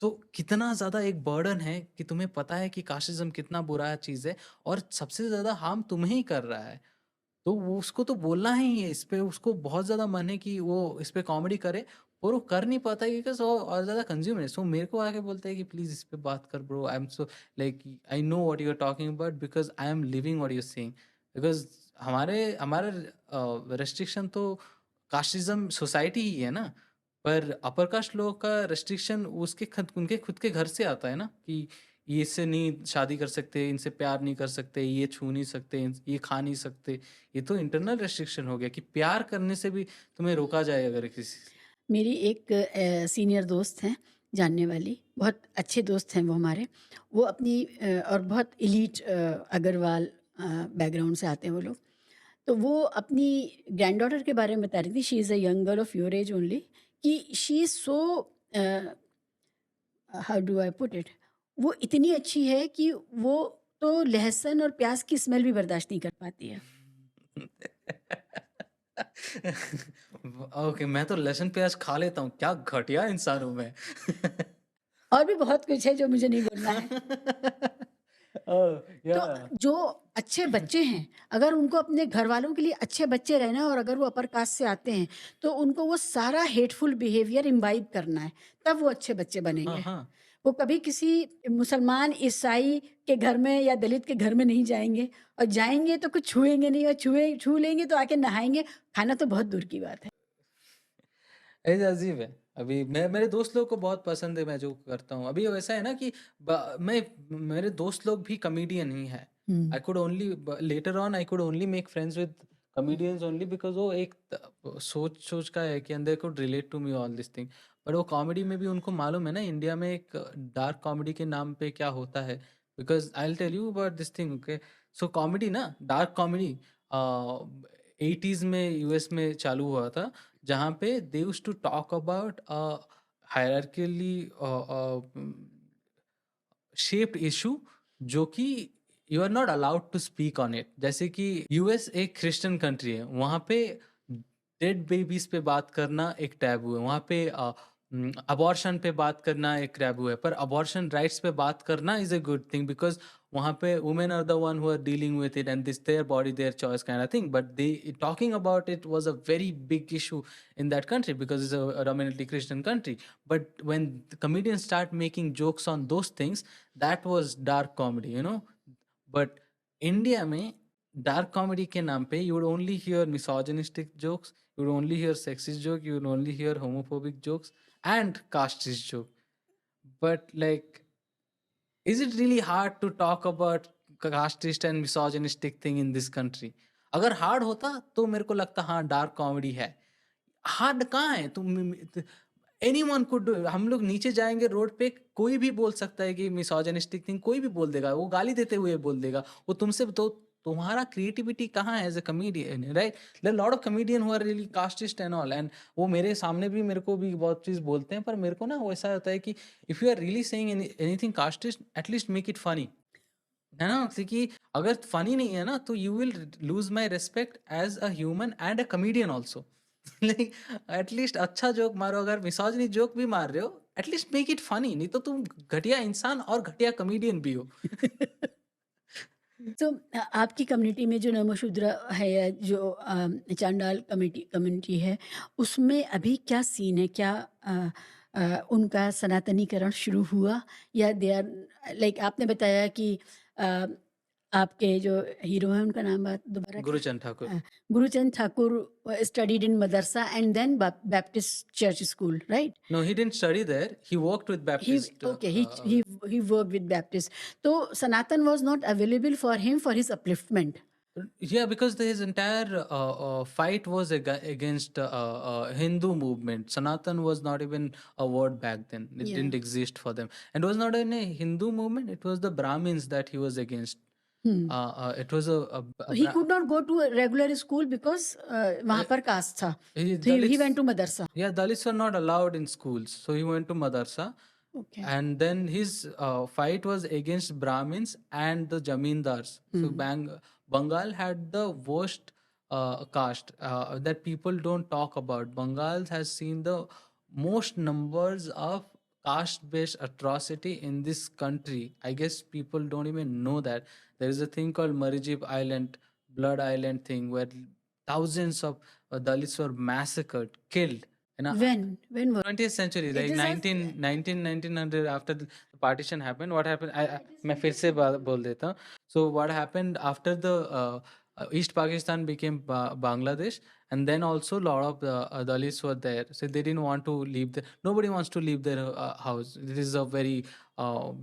तो कितना ज़्यादा एक बर्डन है कि तुम्हें पता है कि कास्टिज़्म कितना बुरा चीज़ है और सबसे ज़्यादा हार्म तुम्हें ही कर रहा है। तो वो उसको तो बोलना ही है, इस पे उसको बहुत ज़्यादा मन है कि वो इस पे कॉमेडी करे, और वो कर नहीं पाता है बिकॉज़ वो और ज़्यादा कंज़्यूम है। सो मेरे को आके बोलता है कि प्लीज़ इस पे बात कर bro, I am so like I know what you are talking about because I am living what you are saying. Because हमारा रिस्ट्रिक्शन तो कास्टिज़्म सोसाइटी ही है ना, पर अपर कास्ट लोगों का रिस्ट्रिक्शन उनके खुद के घर से आता है ना कि ये इससे नहीं शादी कर सकते, इनसे प्यार नहीं कर सकते, ये छू नहीं सकते, ये खा नहीं सकते। ये तो इंटरनल रिस्ट्रिक्शन हो गया कि प्यार करने से भी तुम्हें रोका जाए अगर किसी से। मेरी एक सीनियर दोस्त हैं, जानने वाली, बहुत अच्छे दोस्त हैं वो हमारे। वो अपनी और बहुत एलीट अग्रवाल बैकग्राउंड से आते हैं वो लोग। तो वो अपनी ग्रैंडडॉटर के बारे में बता रही थी, she is a young girl of your age only, कि she is so how do I put it, वो इतनी अच्छी है कि वो तो लहसुन और प्याज की स्मेल भी बर्दाश्त नहीं कर पाती है। ओके, मैं तो लहसुन प्याज खा लेता हूँ, क्या घटिया इंसान हूँ मैं। और भी बहुत कुछ है जो मुझे नहीं बोलना है। ओह, तो या। जो अच्छे बच्चे हैं, अगर उनको अपने घर वालों के लिए अच्छे बच्चे रहना है और अगर वो अपर कास्ट से आते हैं, तो उनको वो सारा हेटफुल बिहेवियर इम्बाइब करना है, तब वो अच्छे बच्चे हाँ, बनेंगे। हाँ। वो कभी किसी मुसलमान, ईसाई के घर में या दलित के घर में नहीं जाएँगे, और जाएँगे तो कुछ छुएँगे नहीं, और छू लेंगे तो आके नहाएँगे, खाना तो बहुत दूर की बात है। ऐसे अजीब है। अभी मैं, मेरे दोस्त लोग को बहुत पसंद है मैं जो करता हूँ। अभी वैसा है ना कि मेरे दोस्त लोग भी कॉमेडियन ही हैं। हुँ। I could only later on I could only make friends with comedians only because वो एक सोच का है कि they could relate to me all this thing. पर वो कॉमेडी में भी उनको मालूम है ना इंडिया में एक डार्क कॉमेडी के नाम पे क्या होता है। Because I will tell you about this thing, okay. So comedy ना, डार्क कॉमेडी 80s में यूएस में चालू हुआ था, जहाँ पे they used to talk about hierarchically shaped issue, जो कि you are not allowed to speak on it. जैसे कि यूएस एक क्रिश्चियन कंट्री है, वहाँ पे डेड बेबीज पे बात करना एक टैबू है, वहाँ पे अबॉर्शन पे बात करना एक टैबू है, पर अबॉर्शन राइट्स पे बात करना is a good thing because वहाँ पे women are the one who are dealing with it and this their body their choice kind of thing, but they talking about it was a very big issue in that country because it's a dominantly Christian country. But when the comedians start making jokes on those things, that was dark comedy, you know. But India में dark comedy के नाम पे you would only hear misogynistic jokes, you would only hear sexist joke, you would only hear homophobic jokes and casteist joke. But like, is it really hard to talk about casteist and misogynistic thing in this country? अगर hard होता तो मेरे को लगता हाँ dark comedy है. Hard कहाँ है? तुम एनीवन कुड, हम लोग नीचे जाएंगे रोड पे, कोई भी बोल सकता है कि मिसोजिनिस्टिक थिंग, कोई भी बोल देगा, वो गाली देते हुए बोल देगा, वो तुमसे तो तुम्हारा क्रिएटिविटी कहाँ है as a comedian, right? There lot of comedian who are really castist and all, and वो मेरे सामने भी मेरे को भी बहुत चीज बोलते हैं, पर मेरे को ना वैसा होता है कि if you are really saying anything castist, at least make it funny, है ना? क्योंकि अगर फनी नहीं है ना तो you will lose my respect as a human and a comedian also. Like at least अच्छा जोक मारो, अगर मिसोजिनी जोक भी मार रहे हो एटलीस्ट मेक इट फनी, नहीं तो तुम घटिया इंसान और घटिया कमेडियन भी हो. तो आपकी कम्युनिटी में जो नमोशूद्र है या जो चांडाल कम्युनिटी है, उसमें अभी क्या सीन है? क्या उनका सनातनीकरण शुरू हुआ या दे आर लाइक आपने बताया कि अ, आपके जो हीरो हैं उनका नाम दोबारा क्या? Guruchand Thakur. Guruchand Thakur studied in madrasa and then Baptist church school, right? No, he didn't study there. He worked with He Baptist. okay, he worked with Baptist. So Sanatan was not available for him for his upliftment. Yeah, because his entire fight was against Hindu movement. Sanatan was not even a word back then. It Yeah. didn't exist for them. And it was not in a Hindu movement. It was the Brahmins that he was against. Hmm. It was a He could not go to a regular school because वहाँ पर cast था. he- So he Dalits- went to madrasa. Yeah, Dalits were not allowed in schools. So he went to Madarsa. Okay. And then his fight was against Brahmins and the Jamindars. So Bengal had the worst caste that people don't talk about. Bengal has seen the most numbers of caste-based atrocity in this country. I guess people don't even know that. There is a thing called Marijib Island, Blood Island thing, where thousands of Dalits were massacred, killed. And When was 20th century, It like is a- 1900, after the partition happened, what happened? मैं फिर से बोल देता हूँ. So what happened after the East Pakistan became Bangladesh, and then also a lot of Dalits were there. So they didn't want to leave. Nobody wants to leave their house. This is a very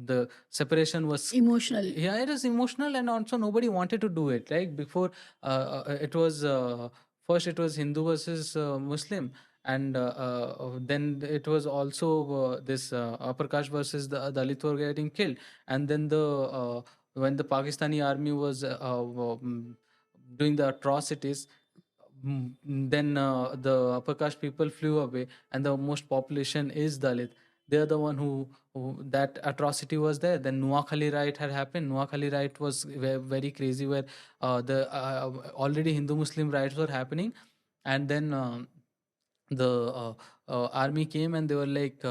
the separation was emotional? yeah, it was emotional, and also nobody wanted to do it. Right before it was first it was Hindu versus Muslim, and then it was also this upper caste versus the Dalit were getting killed, and then the when the Pakistani army was doing the atrocities, then the upper caste people flew away, and the most population is Dalit. They are the one who that atrocity was there. Then Nuakhali riot had happened. Nuakhali riot was very crazy, where the already Hindu Muslim riots were happening, and then the army came and they were like,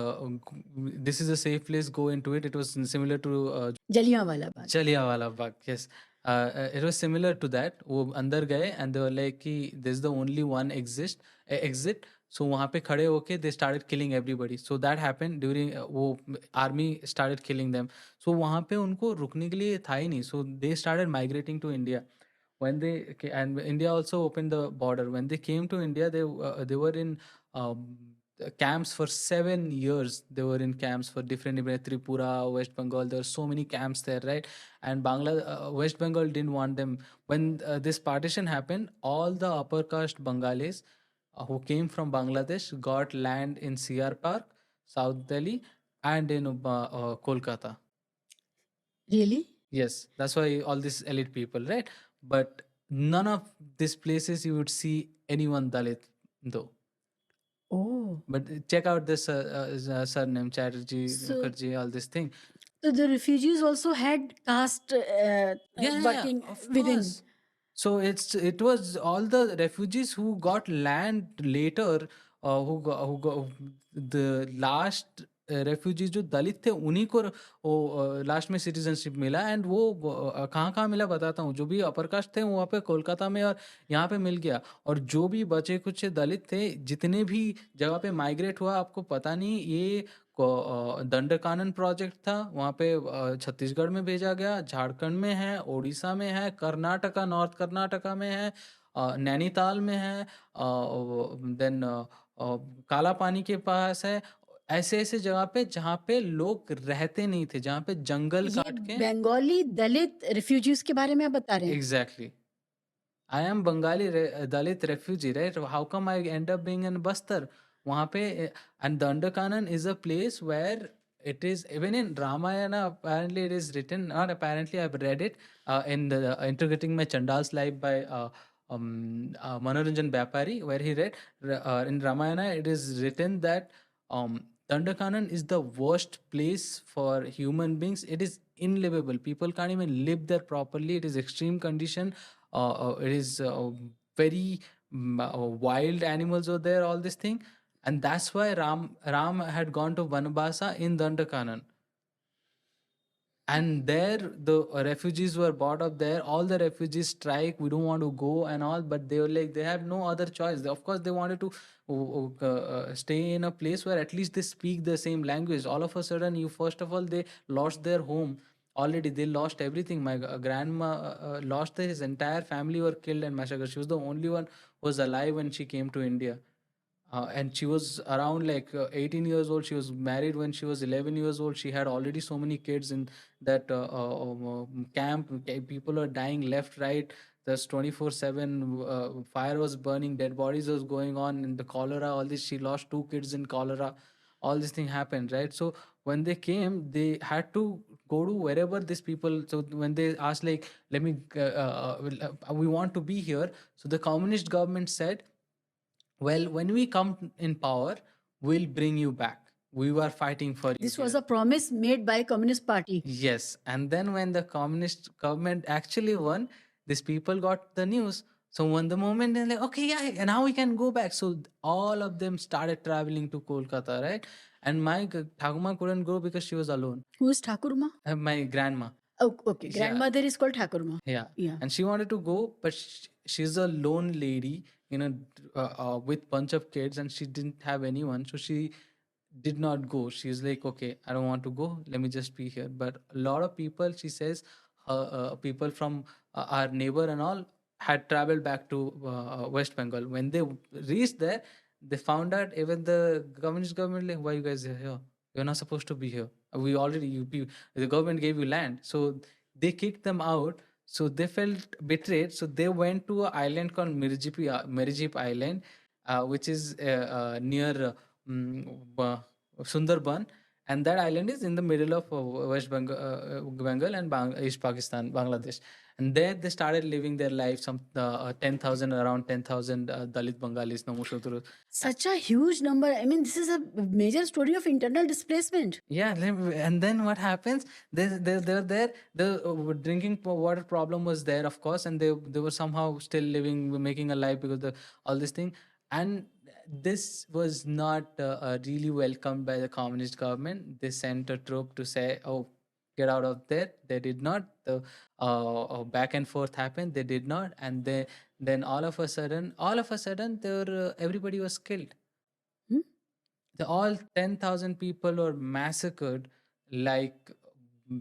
this is a safe place, go into it. It was similar to Jallianwala Bagh. Jallianwala Bagh, yes. It was similar to that. वो अंदर गए and they were like कि this is the only one exit. So वहाँ पे खड़े होके they started killing everybody. So that happened during वो army started killing them. So वहाँ पे उनको रुकने के लिए था ही नहीं. So they started migrating to India. When they and India also opened the border. When they came to India, they were in camps for 7 years. They were in camps for different Tripura, West Bengal. There were so many camps there, right? And West Bengal didn't want them. When this partition happened, all the upper caste Bengalis who came from Bangladesh got land in CR Park, South Delhi, and in Kolkata. Really? Yes, that's why all these elite people, right? But none of these places you would see anyone Dalit, though. Oh. But check out this surname, Chatterjee, So- Mukherjee, all this thing. So the refugees also had caste working of within. course. So it was all the refugees who got land later, who got the last refugees जो दलित थे उन्हीं को वो last में citizenship मिला. And वो कहाँ कहाँ मिला बताता हूँ. जो भी अपर कास्ट थे वहाँ पे कोलकाता में और यहाँ पे मिल गया. और जो भी बचे कुछ दलित थे जितने भी जगह पे माइग्रेट हुआ, आपको पता नहीं, ये दंडकानन प्रोजेक्ट था वहाँ पे. छत्तीसगढ़ में भेजा गया, झारखंड में है, उड़ीसा में है, कर्नाटका, नॉर्थ कर्नाटका में है, नैनीताल में है, देन काला पानी के पास है। ऐसे ऐसे जगह पे जहाँ पे लोग रहते नहीं थे, जहाँ पे जंगल ये काट के। बंगाली दलित रिफ्यूजीज के बारे में आप बता रहे हैं? Exactly, I am Bengali Dalit refugee, right? How come I end up being in Bastar? वहाँ पे, and Dandakanan is a place where it is even in Ramayana. Apparently it is written, not apparently, I've read it in the Integrating My Chandal's Life by Manoranjan Vyapari, where he read in Ramayana it is written that Dandakanan is the worst place for human beings. It is unlivable. People can't even live there properly. It is extreme condition. It is very wild animals over there, all this thing. And that's why Ram had gone to Vanabasa in Dandakanan. And there the refugees were brought up there. All the refugees strike, we don't want to go and all, but they were like, they have no other choice. Of course they wanted to stay in a place where at least they speak the same language. All of a sudden, you first of all, they lost their home. Already they lost everything. My grandma lost his entire family, were killed and massacred. She was the only one who was alive when she came to India. And she was around like 18 years old. She was married when she was 11 years old. She had already so many kids in that camp. People are dying left, right. There's 24/7 fire was burning, dead bodies was going on in the cholera, all this. She lost two kids in cholera. All this thing happened, right? So when they came, they had to go to wherever these people. So when they asked, like, let me, we want to be here. So the communist government said, well, when we come in power, we'll bring you back. We were fighting for you. This was here. a promise made by Communist Party. Yes. And then when the communist government actually won, these people got the news. So when the moment they're like, okay, yeah, and now we can go back. So all of them started traveling to Kolkata, right? And my Thakuma couldn't go because she was alone. Who is Thakurma? My grandma. Oh, okay. Yeah. Grandmother is called Thakurma. Yeah. Yeah. And she wanted to go, but she's a lone lady, with bunch of kids, and she didn't have anyone, so she did not go. She's like, okay, I don't want to go. Let me just be here. But a lot of people, she says, people from our neighbor and all had traveled back to West Bengal. When they reached there, they found out even the communist government, like, why you guys are here? You're not supposed to be here. We already, the government gave you land. So they kicked them out. So they felt betrayed. So they went to an island called Mirjip Island, which is near Sundarban, and that island is in the middle of West Bengal, Bengal and East Pakistan, Bangladesh. And there they started living their life. Some 10,000, around 10,000 Dalit Bengalis, Namushuturu. Such a huge number. I mean, this is a major story of internal displacement. Yeah, and then what happens? They were there. The drinking water problem was there, of course, and they were somehow still living, making a life because the all this thing. And this was not really welcomed by the communist government. They sent a troop to say, "Oh, get out of there." They did not. The back and forth happened. They did not, and then all of a sudden, everybody was killed. Hmm? All 10,000 people were massacred, like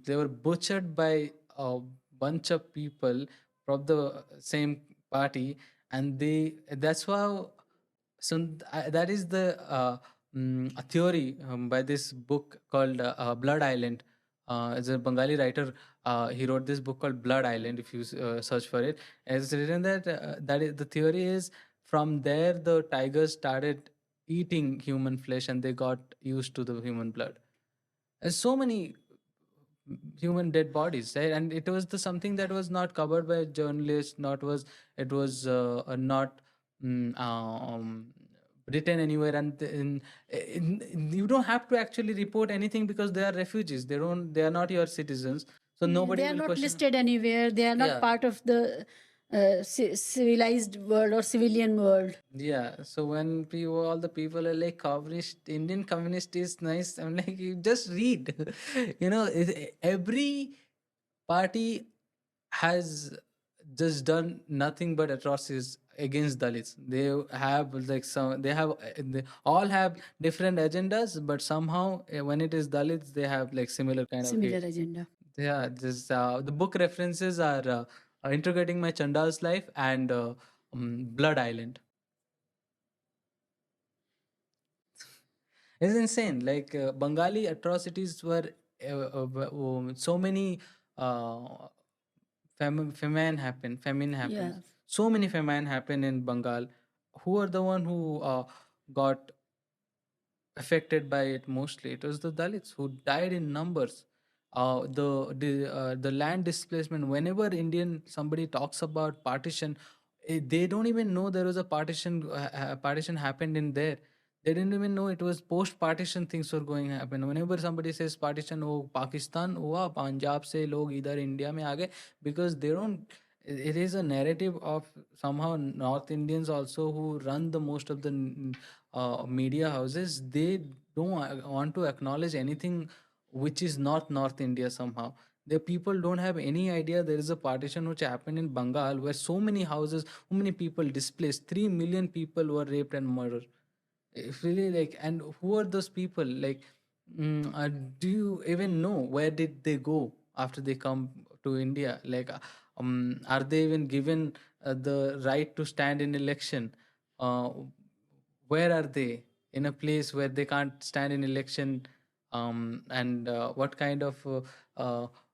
they were butchered by a bunch of people from the same party. And that's why, that is the a theory by this book called Blood Island. It's a Bengali writer. He wrote this book called Blood Island. If you search for it, it's written that the theory is, from there the tigers started eating human flesh and they got used to the human blood. There's so many human dead bodies, right? And it was something that was not covered by journalists. Not was It was not written anywhere. And you don't have to actually report anything because they are refugees. They are not your citizens, so nobody They are will not question. listed anywhere. They are not Yeah. part of the civilized world or civilian world. Yeah, so when all the people are like, Indian communist is nice, I'm like, you just read. Every party has just done nothing but atrocities against Dalits. They have like they all have different agendas, but somehow when it is Dalits, they have like similar kind of Similar hate. agenda. Yeah, this the book references are Integrating My Chandal's Life and Blood Island. It's insane. Like Bengali atrocities were so many famine Yeah. happens. So many famine happen in Bengal. Who are the one who got affected by it mostly? It was the Dalits who died in numbers. The land displacement. Whenever Indian somebody talks about partition, they don't even know there was a partition happened in there. They didn't even know it was post partition things were going to happen. Whenever somebody says partition, oh Pakistan हुआ, पंजाब से लोग इधर India में आ गए, because they don't. It is a narrative of somehow North Indians also who run the most of the media houses. They don't want to acknowledge anything which is not North India somehow. The people don't have any idea there is a partition which happened in Bengal where so many houses, how many people displaced, 3 million people were raped and murdered. If really, like, and who are those people? Like, do you even know where did they go after they come to India? Like, are they even given the right to stand in election? Uh, where are they in a place where they can't stand in election? And what kind of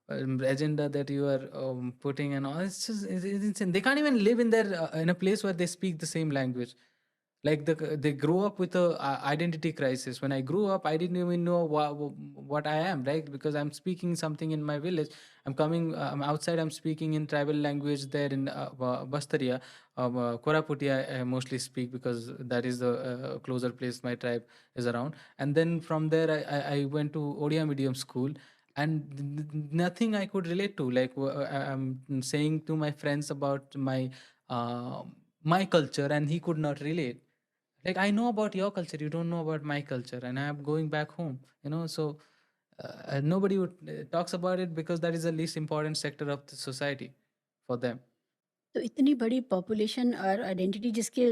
agenda that you are putting and all? It's insane. They can't even live in their in a place where they speak the same language. Like they grow up with a identity crisis. When I grew up, I didn't even know what I am, right? Because I'm speaking something in my village. I'm outside, I'm speaking in tribal language there in Bastaria. Koraputi I mostly speak because that is the closer place my tribe is around. And then from there I went to Odia medium school, and nothing I could relate to. Like I'm saying to my friends about uh, my culture, and he could not relate. Like, I know about your culture, you don't know about my culture, and I'm going back home, so nobody would talks about it because that is the least important sector of the society for them. तो इतनी बड़ी population और identity जिसके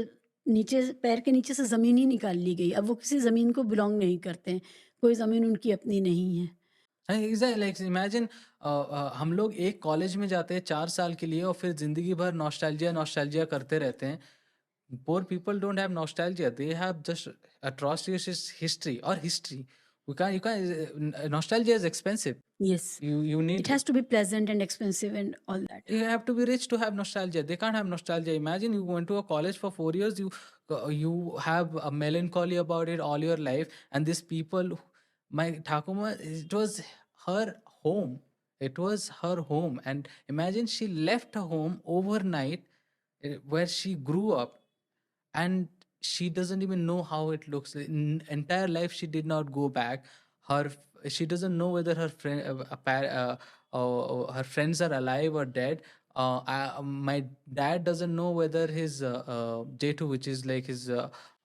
नीचे पैर के नीचे से ज़मीन ही निकाल ली गई। अब वो किसी ज़मीन को बिलॉन्ग नहीं करते हैं, कोई ज़मीन उनकी अपनी नहीं है। एग्जैक्ट, लाइक इमेजिन हम लोग एक कॉलेज में जाते हैं 4 साल के लिए और फिर जिंदगी भर नॉस्टैल्जिया नॉस्टैल्जिया करते रहते हैं. Poor people don't have nostalgia, they have just atrocious history or history. You can't nostalgia is expensive. Yes, You it need, has to be pleasant and expensive and all that. you have to be rich to have nostalgia. They can't have nostalgia. Imagine you went to a college for 4 years, you have a melancholy about it all your life. And these people, my Thakuma, it was her home. It was her home. And imagine she left her home overnight, where she grew up, and she doesn't even know how it looks. In entire life she did not go back. She doesn't know whether her friends are alive or dead. My dad doesn't know whether his J2, which is like his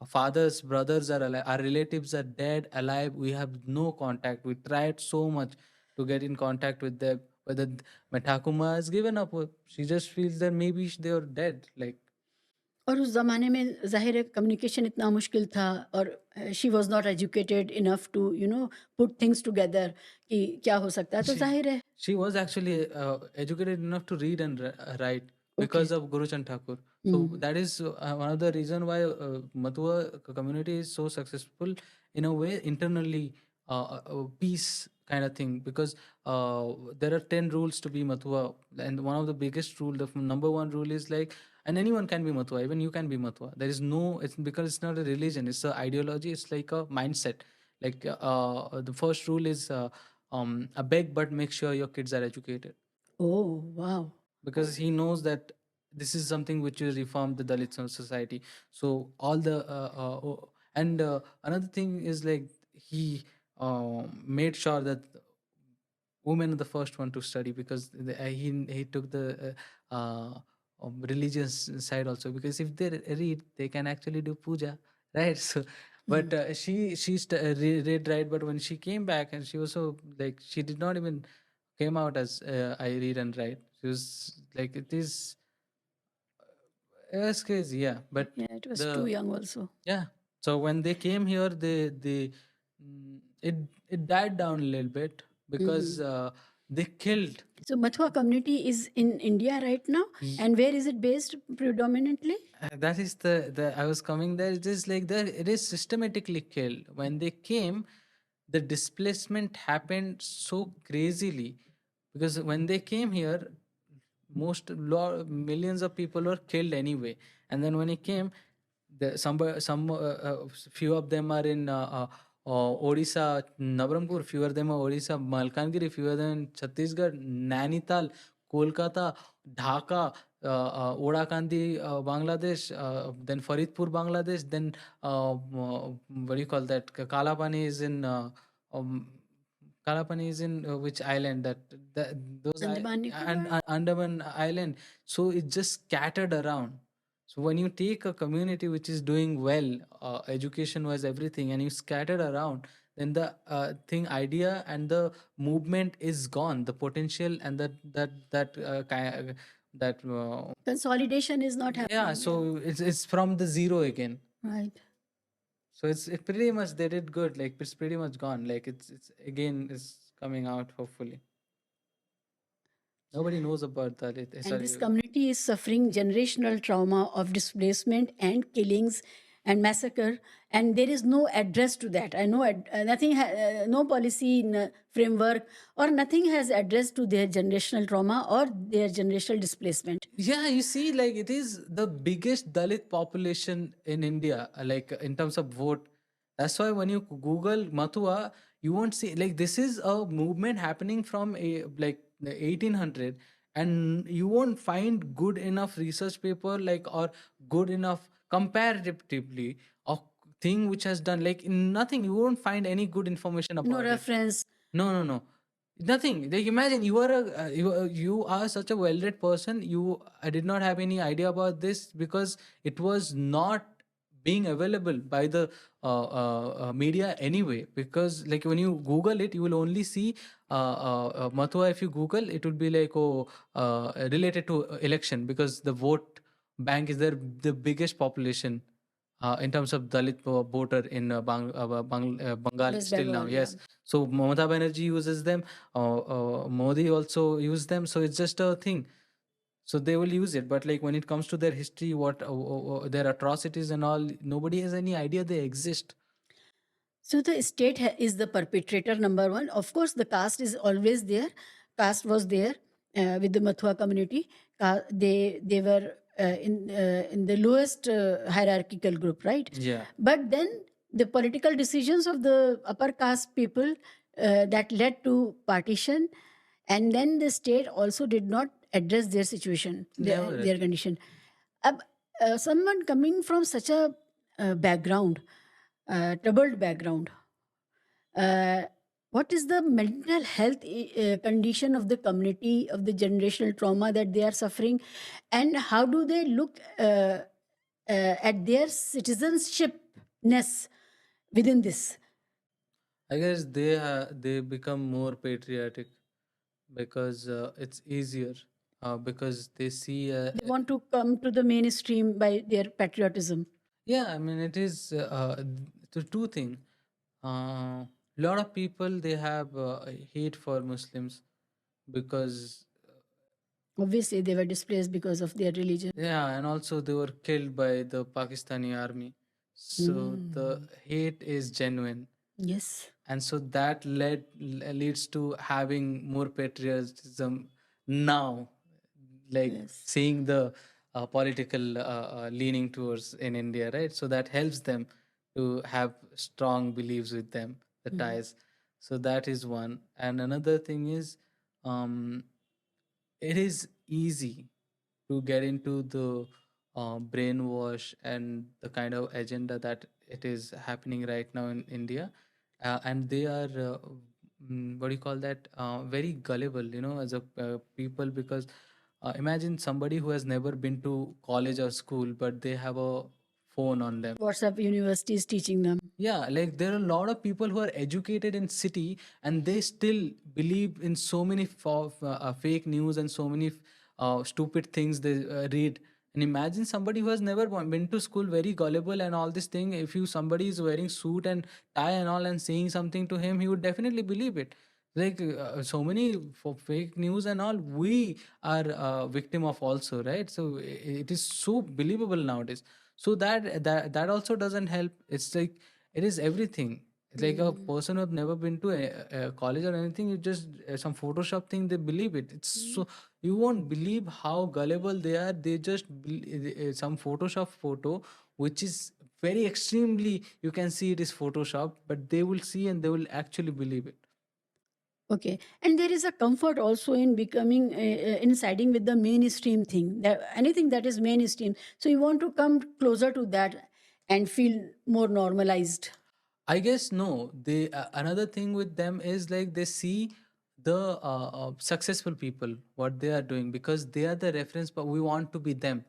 father's brothers, are alive. Our relatives are dead, alive. We have no contact. We tried so much to get in contact with them. Whether my Takuma has given up. She just feels that maybe they are dead. Like, और उस ज़माने में ज़ाहिर है communication इतना मुश्किल था और she was not educated enough to put things together कि क्या हो सकता है, तो she ज़ाहिर है। she was actually educated enough to read and write okay. because of Guru Chand Thakur. So hmm. that is one of the reason why Matua community is so successful in a way internally, peace kind of thing, because there are 10 rules to be Matua, and one of the biggest rule, the number one rule is like, and anyone can be Matua, even you can be Matua. There is no, it's because it's not a religion, it's an ideology, it's like a mindset. Like the first rule is beg, but make sure your kids are educated, oh wow! because he knows that this is something which will reform the Dalit society. So all the and another thing is like he made sure that women are the first one to study, because he took the religious side also, because if they read they can actually do puja, right? So but hmm. read, right, but when she came back, and she was so, like, she did not even came out as I read and write. She was like, it was crazy, yeah. But या it was too the young also. yeah, so when they came here, it died down a little bit, hmm, because hmm. they killed. So Mathua community is in India right now, and where is it based predominantly? That is the I was coming there. It is like there. It is systematically killed. When they came, the displacement happened so crazily because when they came here, millions of people were killed anyway. And then when he came, few of them are in Odisha, Navarampur. Few of them are Odisha, Malkangiri. Few of them in Chhattisgarh, Nainital, Kolkata, Dhaka, Odakandi, Bangladesh, then Faridpur, Bangladesh, then what do you call that? Kalapani is in Kalapani is in which island? That those Andaman Nicobar? Andaman Island. So it just scattered around. So when you take a community which is doing well, education wise, everything, and you scatter around, then the idea and the movement is gone. The potential and that Consolidation is not yeah. happening. So it's from the zero again. Right. So it pretty much they did good. Like it's pretty much gone. Like it's again is coming out hopefully. Nobody knows about that. And this community is suffering generational trauma of displacement and killings and massacre, and there is no address to that. I know nothing, no policy framework or nothing has addressed to their generational trauma or their generational displacement. Yeah, you see, like it is the biggest Dalit population in India, like in terms of vote. That's why when you Google Mathua, you won't see like this is a movement happening from like the 1800, and you won't find good enough research paper like or good enough comparatively or thing which has done like nothing. You won't find any good information No about it. reference. No. Nothing. Like imagine you are you are such a well-read person. I did not have any idea about this because it was not being available by the media anyway. Because like when you Google it, you will only see Mathua. If you Google, it would be like related to election because the vote bank is the biggest population in terms of Dalit voter in Bengal West still now. Bengal, yeah. Yes. So Mamata Banerjee uses them. Modi also use them. So it's just a thing. So they will use it. But like when it comes to their history, what their atrocities and all, nobody has any idea they exist. So the state is the perpetrator, number one. Of course, the caste is always there. Caste was there with the Mathua community. They were in the lowest hierarchical group, right? Yeah. But then the political decisions of the upper caste people that led to partition, and then the state also did not address their situation, Never. their condition. Someone coming from such a background, troubled background, what is the mental health condition of the community, of the generational trauma that they are suffering, and how do they look at their citizenshipness within this? I guess they become more patriotic because it's easier because they see They want to come to the mainstream by their patriotism. yeah, I mean it is the two thing. Lot of people they have hate for Muslims because Obviously, they were displaced because of their religion. yeah, and also they were killed by the Pakistani army. So the hate is genuine, Yes. and so that leads to having more patriotism now, like Yes. seeing the political leaning towards in India, right? So that helps them to have strong beliefs with them, the ties. So that is one, and another thing is, um, it is easy to get into the brainwash and the kind of agenda that it is happening right now in India, and they are what do you call that? Very gullible, as a people because imagine somebody who has never been to college or school, but they have a phone on them. WhatsApp University is teaching them. Yeah, like there are a lot of people who are educated in city and they still believe in so many fake news and so many stupid things they read. And imagine somebody who has never been to school, very gullible and all this thing. If somebody is wearing suit and tie and all and saying something to him, he would definitely believe it. Like so many for fake news and all, we are victim of also, right? So it is so believable nowadays. So that also doesn't help. It's like it is everything. It's like a Hmm. person who have never been to a college or anything, you just some Photoshop thing, they believe it. It's so, you won't believe how gullible they are. They just some Photoshop photo which is very extremely, you can see it is Photoshop, but they will see and they will actually believe it. Okay, and there is a comfort also in becoming in siding with the mainstream thing. That anything that is mainstream, so you want to come closer to that and feel more normalized. I guess no. They another thing with them is like they see the successful people what they are doing because they are the reference. But we want to be them.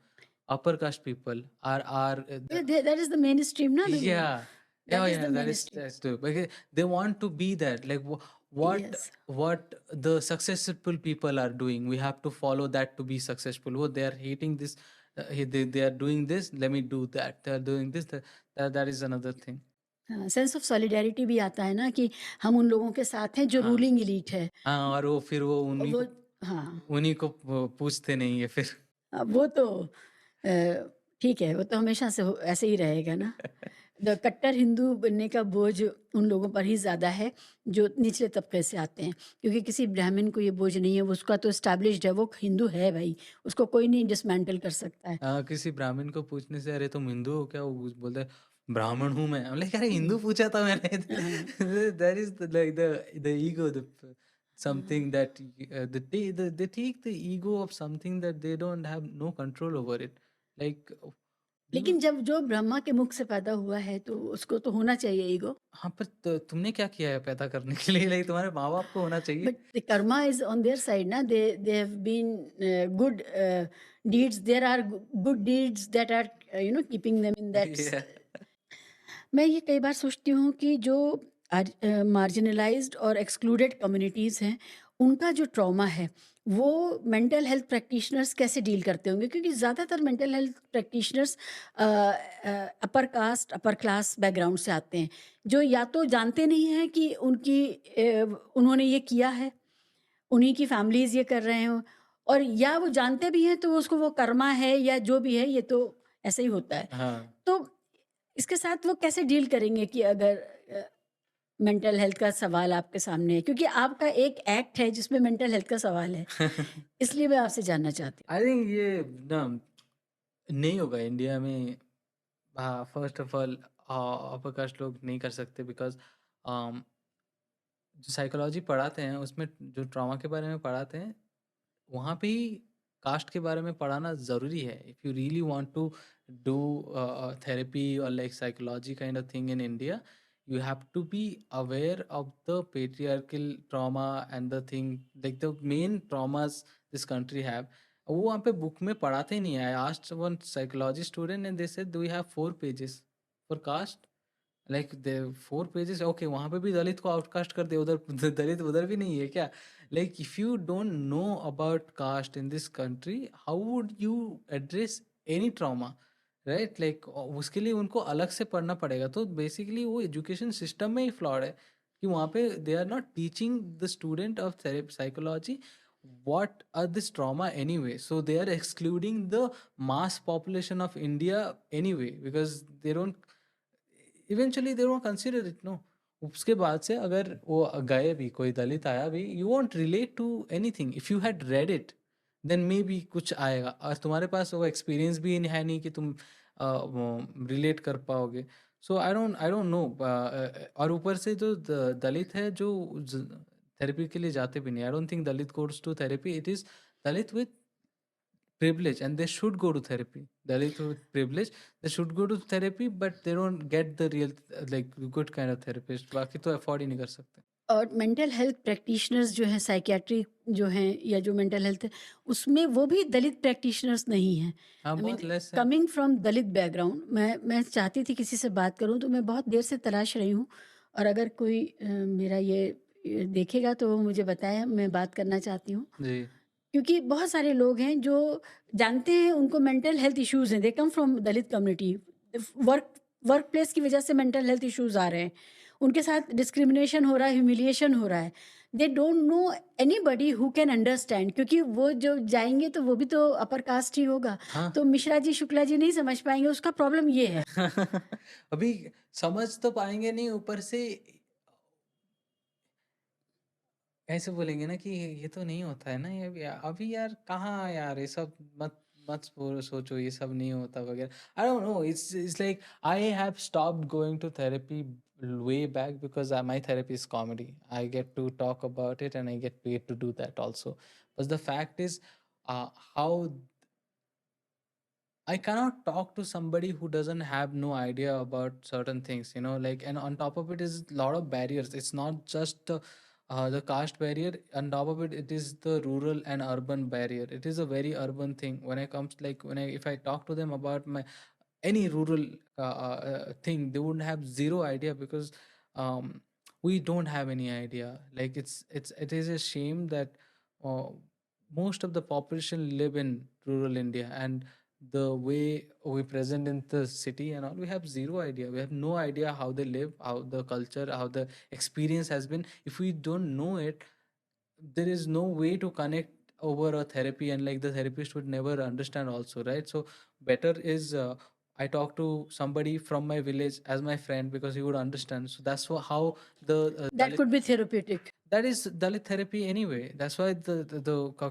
Upper caste people are Yeah, that is the mainstream, na? yeah, That is yeah. the That is mainstream. that's true. Because they want to be that. Like Yes. what the successful people are doing. We have to follow that to be successful. Oh, they are hating this. They are doing this. Let me do that. They are doing this. That is another thing. हाँ, sense of solidarity भी आता है ना कि हम उन लोगों के साथ हैं जो हाँ, रूलिंग एलीट है। हाँ, और वो फिर वो वो हाँ, उन्हीं को पूछते नहीं है फिर। वो तो ठीक है, वो तो हमेशा से ऐसे ही रहेगा ना। द कट्टर हिंदू बनने का बोझ उन लोगों पर ही ज़्यादा है जो निचले तबके से आते हैं, क्योंकि किसी ब्राह्मण को ये बोझ नहीं है, वो उसका तो एस्टैब्लिश्ड है, वो हिंदू है भाई, उसको कोई नहीं डिसमेंटल कर सकता है। किसी ब्राह्मण को पूछने से, अरे तुम हिंदू हो क्या? वो बोलता है ब्राह्मण हूँ मैं। लाइक अरे हुँ, हिंदू पूछा था मैंने। हाँ, that is like the ego, the हाँ। Something that they take the ego of something that they don't have no control over it. Like you, लेकिन जब जो ब्रह्मा के मुख से पैदा हुआ है, तो उसको तो होना चाहिए ईगो। हाँ, पर तुमने क्या किया है पैदा करने के लिए? लाइक तुम्हारे माँ बाप को होना चाहिए। But the karma is on their side, na? They have been good deeds. There are good deeds that are keeping them in that. Yeah. मैं ये कई बार सोचती हूँ कि जो मार्जिनलाइज्ड और एक्सक्लूडेड कम्युनिटीज़ हैं, उनका जो ट्रॉमा है, वो मेंटल हेल्थ प्रैक्टिशनर्स कैसे डील करते होंगे? क्योंकि ज़्यादातर mental health practitioners upper caste, upper class background से आते हैं, जो या तो जानते नहीं हैं कि उन्होंने ये किया है, उन्हीं की फैमिलीज़ ये कर रहे हों, और या वो जानते भी हैं तो उसको वो कर्मा है या जो भी है, ये तो ऐसे ही होता है। हाँ। तो इसके साथ वो कैसे डील करेंगे कि अगर मेंटल हेल्थ का सवाल आपके सामने है? क्योंकि आपका एक एक्ट है जिसमें मेंटल हेल्थ का सवाल है। इसलिए मैं आपसे जानना चाहती आई थिंक ये ना नहीं होगा इंडिया में। हाँ, first of all upper caste लोग नहीं कर सकते बिकॉज़ जो साइकोलॉजी पढ़ाते हैं उसमें जो ट्रॉमा के बारे में पढ़ाते हैं, वहाँ पे ही कास्ट के बारे में पढ़ाना ज़रूरी है। If you really want to do therapy और like psychology kind of thing in India, you have to be aware of the patriarchal trauma and the thing like the main traumas this country have. वो वहाँ पे book में पढ़ाते ही नहीं है। I asked one psychology student and they said we have 4 pages for caste, like the 4 pages. Okay, वहाँ पे भी दलित को आउटकास्ट कर दिया, उधर दलित उधर भी नहीं है क्या? Like if you don't know about cast in this country, how would you address any trauma, right? Like उसके लिए उनको अलग से पढ़ना पड़ेगा। तो बेसिकली वो एजुकेशन सिस्टम में ही फ्लॉड है कि वहाँ पे they are not teaching the student of psychology what are this trauma anyway, so they are excluding the mass population of India anyway because they don't, eventually they don't consider it, no. उसके बाद से अगर वो गए भी, कोई दलित आया भी, you won't relate to anything. If you had read it then maybe कुछ आएगा, और तुम्हारे पास वो एक्सपीरियंस भी है नहीं कि तुम रिलेट कर पाओगे। सो आई डोंट नो। और ऊपर से जो दलित है जो थेरेपी के लिए जाते भी नहीं। I don't think Dalit goes to therapy. It is Dalit with privilege and they should go to therapy. Dalit with privilege, they should go to therapy, but they don't get the real like good kind of therapist. बाकी तो afford ही नहीं कर सकते। और mental health practitioners जो हैं, psychiatry जो हैं, या जो मेंटल हेल्थ है, उसमें वो भी दलित प्रैक्टिशनर्स नहीं हैं। हाँ, आई मीन बहुत लेस है। कमिंग फ्रॉम दलित बैकग्राउंड, मैं चाहती थी किसी से बात करूं, तो मैं बहुत देर से तलाश रही हूं, और अगर कोई मेरा ये देखेगा तो वो मुझे बताए, मैं बात करना चाहती हूँ। जी। क्योंकि बहुत सारे लोग हैं जो जानते हैं उनको मेंटल हेल्थ इश्यूज हैं, they come from Dalit community, work work place की वजह से मेंटल हेल्थ इश्यूज आ रहे हैं, उनके साथ डिस्क्रिमिनेशन हो रहा है, ह्यूमिलिएशन हो रहा है, they don't know anybody who can understand, क्योंकि वो जो जाएंगे तो वो भी तो अपर कास्ट ही होगा, हाँ। तो मिश्रा जी शुक्ला जी नहीं समझ पाएंगे, उसका प्रॉब्लम ये है। अभी समझ तो पाएंगे नहीं, ऊपर से ऐसे बोलेंगे ना कि ये तो नहीं होता है ना, ये अभी यार कहाँ यार, ये सब मत मत सोचो, ये सब नहीं होता वगैरह। I don't know, it's like I have stopped going to therapy way back because my therapy is comedy. I get to talk about it and I get paid to do that also. But the fact is, how I cannot talk to somebody who doesn't have no idea about certain things, you know, like, and on top of it is a lot of barriers. It's not just the caste barrier. On top of it, it is the rural and urban barrier. It is a very urban thing. When I comes, like, if I talk to them about my any rural thing, they wouldn't have zero idea because um, we don't have any idea. Like, it is a shame that uh, most of the population live in rural India, and the way we present in the city and all, we have zero idea. We have no idea how they live, how the culture, how the experience has been. If we don't know it, there is no way to connect over a therapy, and like the therapist would never understand also, right? So better is I talk to somebody from my village as my friend because he would understand. So that's how the that could be therapeutic. that is Dalit therapy anyway. That's why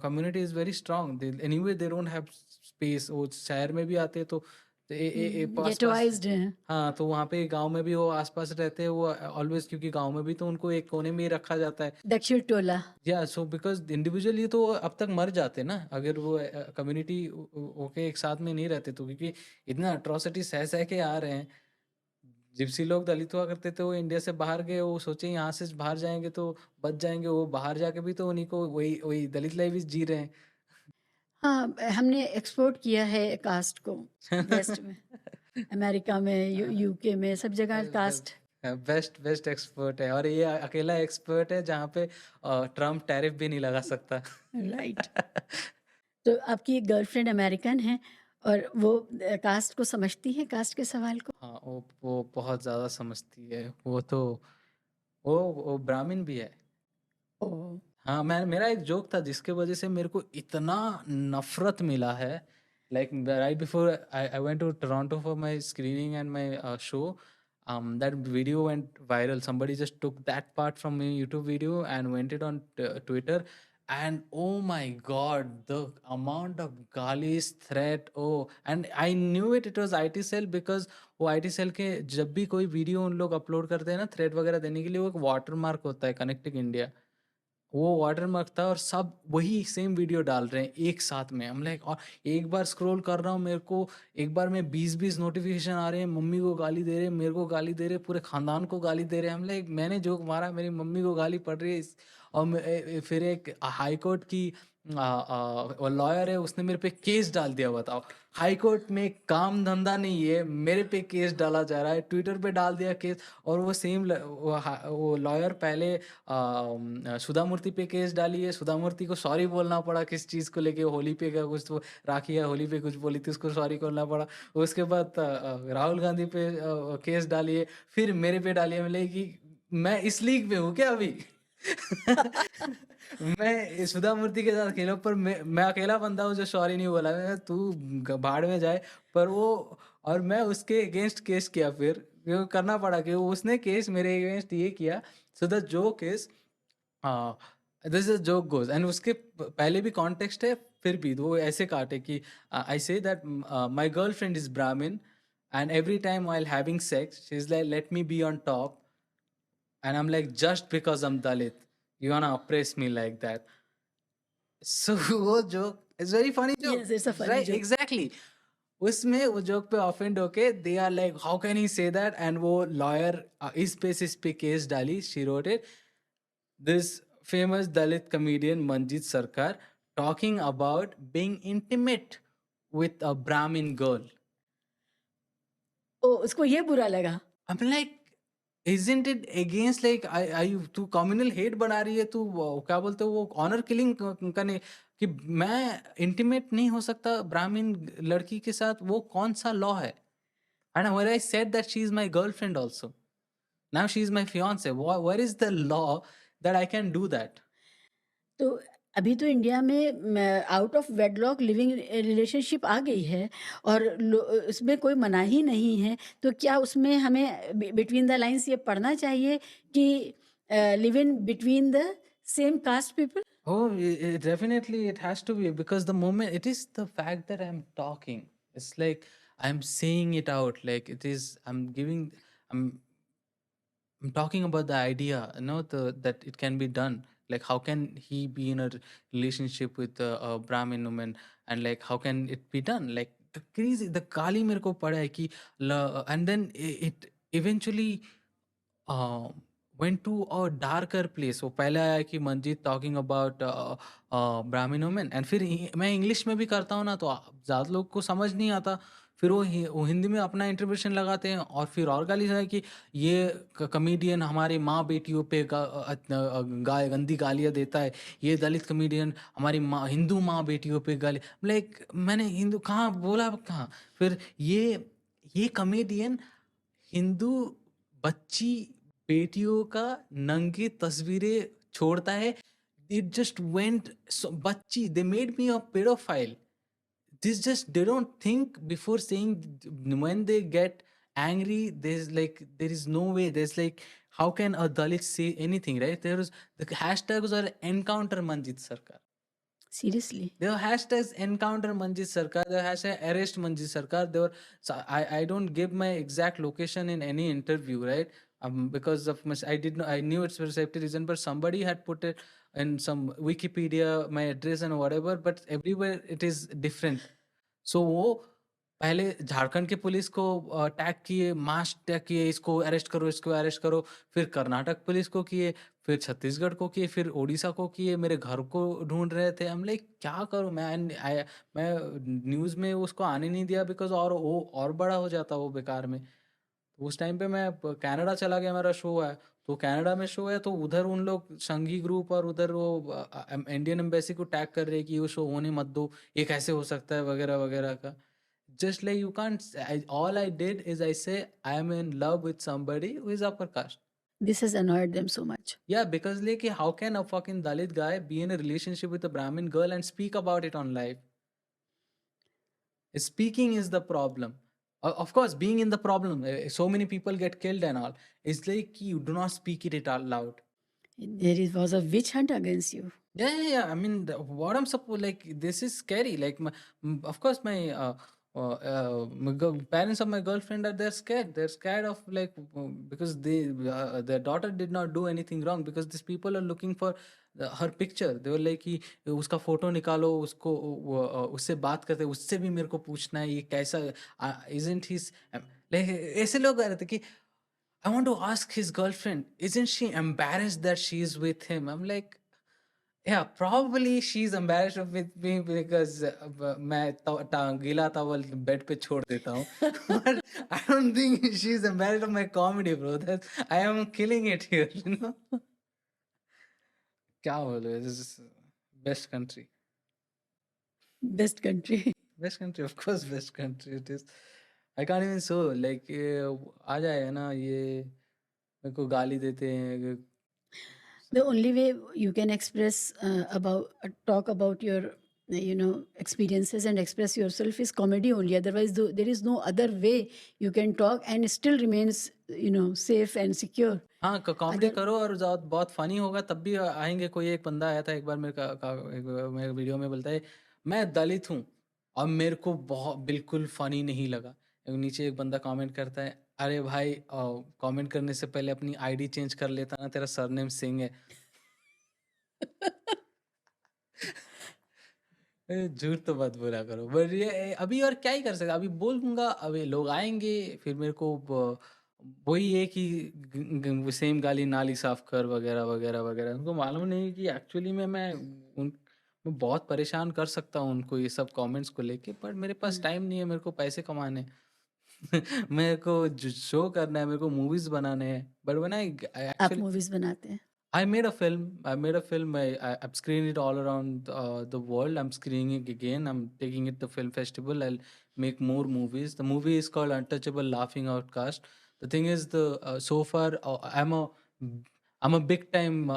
community is very strong. Anyway they don't have space. वो शहर में भी आते हैं तो पास पास, गेटोइज्ड हैं। हाँ, तो वहाँ पे गांव में भी वो आसपास रहते हैं वो ऑलवेज, क्योंकि गांव में भी तो उनको एक कोने में ही रखा जाता है। दक्षिण टोला। या सो बिकॉज इंडिविजुअली तो वो अब तक मर जाते ना, अगर वो कम्युनिटी ओके एक साथ में नहीं रहते तो, क्योंकि इतना अट्रॉसिटी सह सह के आ रहे हैं। जिप्सी लोग दलित हुआ करते थे, वो इंडिया से बाहर गए, वो सोचे यहाँ से बाहर जाएंगे तो बच जाएंगे, वो बाहर जाके भी तो उन्हीं को वही वही दलित लाइफ ही जी रहे हाँ, हमने एक्सपोर्ट किया है कास्ट को वेस्ट में, अमेरिका में, यूके में, सब जगह कास्ट। हैं। बेस्ट बेस्ट एक्सपर्ट है, और ये अकेला एक्सपर्ट है जहाँ पे ट्रम्प टैरिफ भी नहीं लगा सकता। राइट। तो आपकी गर्लफ्रेंड अमेरिकन है और वो कास्ट को समझती है, कास्ट के सवाल को? हाँ, वो बहुत ज्यादा समझती है। वो तो वो ब्राह्मण भी है। ओह! हाँ, मैं मेरा एक जोक था जिसके वजह से मेरे को इतना नफरत मिला है। Like right before I went to Toronto for my screening and my show, that video went viral. Somebody just took that part from a YouTube video and went it on Twitter, and oh my god, the amount of galis, threat, oh, and I knew it was IT Cell because वो IT Cell के जब भी कोई video उन लोग upload करते हैं ना थ्रेड वगैरह देने के लिए, वो एक वाटर मार्क होता है कनेक्टिंग इंडिया, वो वाटरमार्क था, और सब वही सेम वीडियो डाल रहे हैं एक साथ में। हम लाइक, और एक बार स्क्रॉल कर रहा हूँ, मेरे को एक बार में 20-20 नोटिफिकेशन आ रहे हैं, मम्मी को गाली दे रहे हैं, मेरे को गाली दे रहे हैं, पूरे खानदान को गाली दे रहे हैं। हम लाइक, मैंने जोक मारा, मेरी मम्मी को गाली पड़ रही है और फिर एक हाई कोर्ट की लॉयर है, उसने मेरे पे केस डाल दिया। बताओ, हाई कोर्ट में काम धंधा नहीं है, मेरे पे केस डाला जा रहा है, ट्विटर पे डाल दिया केस। और वो सेम वो लॉयर पहले सुधा मूर्ति पे केस डाली है, सुधा मूर्ति को सॉरी बोलना पड़ा किस चीज़ को लेके, होली पे का कुछ तो राखी या होली पे कुछ बोली थी, उसको सॉरी बोलना पड़ा। उसके बाद राहुल गांधी पे केस डाली है, फिर मेरे पे डाली है। मतलब कि मैं इस लीग में हूँ क्या अभी? मैं सुधा मूर्ति के साथ खेला, पर मैं अकेला बंदा हूँ जो सॉरी नहीं बोला। तू भाड़ में जाए। पर वो, और मैं उसके अगेंस्ट केस किया, फिर करना पड़ा कि उसने केस मेरे अगेंस्ट ये किया। So the joke is, this is joke goes, and उसके पहले भी कॉन्टेक्स्ट है, फिर भी वो ऐसे काटे कि I say that my girlfriend is Brahmin and every time while having sex she is like let me be on top, and I'm like, just because I'm Dalit, you wanna oppress me like that? So वो joke is very funny joke, Yes, it's a funny right? joke. Exactly. उसमें वो joke पे offend होके they are like, how can he say that? And वो lawyer इस पे case डाली, she wrote it. This famous Dalit comedian Manjit Sarkar talking about being intimate with a Brahmin girl. ओह! उसको ये बुरा लगा? I'm like, isn't it against like तू communal hate बना रही है, तू क्या बोलते हो वो ऑनर किलिंग करने कि मैं इंटीमेट नहीं हो सकता ब्राह्मण लड़की के साथ, वो कौन सा लॉ है? And when I said that she is my girlfriend also, now she is my fiance, where is the law that I can do that. तो अभी तो इंडिया में out of wedlock living relationship आ गई है और उसमें कोई मनाही नहीं है, तो क्या उसमें हमें बिटवीन द लाइंस ये पढ़ना चाहिए कि live in between the same caste people? Oh, definitely it has to be, because the moment it is the fact that I'm talking, it's like I'm saying it out, like it is, I'm I'm talking about the idea, that it can be done. Like, how can he be in a relationship with a Brahmin woman, and like, how can it be done? Like, the crazy, the kali मेरे को पड़ा है कि and then it eventually uh, went to a darker place. वो पहले आया कि Manjeet talking about Brahmin women, and फिर मैं इंग्लिश में भी करता हूँ ना, तो ज़्यादा लोग को समझ नहीं आता। फिर वो हिंदी में अपना इंटरप्रिटेशन लगाते हैं, और फिर और गाली है कि ये कॉमेडियन हमारे माँ बेटियों पे गंदी गालियाँ देता है, ये दलित कॉमेडियन हमारी माँ हिंदू माँ बेटियों पे गाली, लाइक मैंने हिंदू कहाँ बोला, कहाँ? फिर ये कॉमेडियन हिंदू बच्ची बेटियों का नंगी तस्वीरें छोड़ता है। इट जस्ट वेंट, बच्ची, they made me a paedophile. This just, they don't think before saying. When they get angry, there is no way, there's like, how can a Dalit say anything, right? There was the hashtags are encounter Manjit Sarkar. Seriously? There were hashtags encounter Manjit Sarkar, there was hashtag arrest Manjit Sarkar. There were, so I don't give my exact location in any interview, right? Because of my, I knew it's for safety reason, but somebody had put it in some Wikipedia, my address and whatever, but everywhere it is different. So वो पहले झारखंड के police को tag किए, मास tag किए, इसको arrest करो, इसको arrest करो। फिर कर्नाटक पुलिस को किए, फिर छत्तीसगढ़ को किए, फिर ओडिशा को किए, मेरे घर को ढूंढ रहे थे। हम लाइक क्या करूं मैं न्यूज़ में उसको आने नहीं दिया, बिकॉज और वो और बड़ा हो जाता वो बेकार में। तो उस टाइम पे मैं कनाडा चला गया, मेरा शो है, तो कनाडा में शो है, तो उधर उन लोग संघी ग्रुप और उधर वो इंडियन एम्बेसी को टैग कर रहे हैं कि वो शो होने मत दो, ये कैसे हो सकता है वगैरह वगैरह का। Just like you can't, all I did is I say I am in love with somebody who is upper caste. This has annoyed them so much. Yeah, because like, how can a fucking Dalit guy be in a relationship with a Brahmin girl and speak about it on live? Speaking is the problem. Of course, being in the problem, so many people get killed and all. It's like you do not speak it out loud. There is was a witch hunt against you. Yeah. I mean, what I'm supposed, like, this is scary. Like, of course, my parents of my girlfriend are, they're scared. They're scared of, like, because their daughter did not do anything wrong, because these people are looking for her picture. They were like कि उसका photo निकालो, उसको उससे बात करते, उससे भी मेरे को पूछना है ये कैसा, isn't his, like, ऐसे लोग आ रहे थे कि I want to ask his girlfriend, isn't she embarrassed that she's with him? I'm like, yeah, probably she's embarrassed with me because मैं गीला towel बेड पे छोड़ देता हूँ। But I don't think she's embarrassed of my comedy, bro. I am killing it here, you know. क्या बोलो, this is best country. Best country. Best country, of course, best country it is. I can't even show, like, आ जाए ना ये, मेरे को गाली देते हैं। The only way you can express talk about your experiences and express yourself is comedy only. Otherwise there is no other way you can talk and still remains safe and secure. हाँ, comedy करो और बहुत funny होगा तब भी आएंगे। कोई एक बंदा आया था एक बार मेरे वीडियो में, बोलता है मैं दलित हूँ, और मेरे को बहुत बिल्कुल फनी नहीं लगा। नीचे एक बंदा कमेंट करता है, अरे भाई कमेंट करने से पहले अपनी आईडी चेंज कर लेता ना, तेरा सरनेम सिंह है। झूठ तो मत बोला करो, बट ये अभी और क्या ही कर सकते, अभी बोल दूंगा, अभी लोग आएंगे, फिर मेरे को वही है कि सेम गाली नाली साफ कर वगैरह वगैरह वगैरह। उनको मालूम नहीं कि एक्चुअली में मैं बहुत परेशान कर सकता हूँ उनको ये सब कमेंट्स को लेके, पर मेरे पास टाइम नहीं है, मेरे को पैसे कमाने मेरे को शो करना है, मेरे को मूवीज बनाने हैं। बट व्हेन आई आप एक्चुअली मूवीज बनाते हैं? I made a film. I've screened it all around the world. I'm screening it again. I'm taking it to film festival. I'll make more movies. The movie is called Untouchable Laughing Outcast. The thing is, the so far I'm a I'm a big time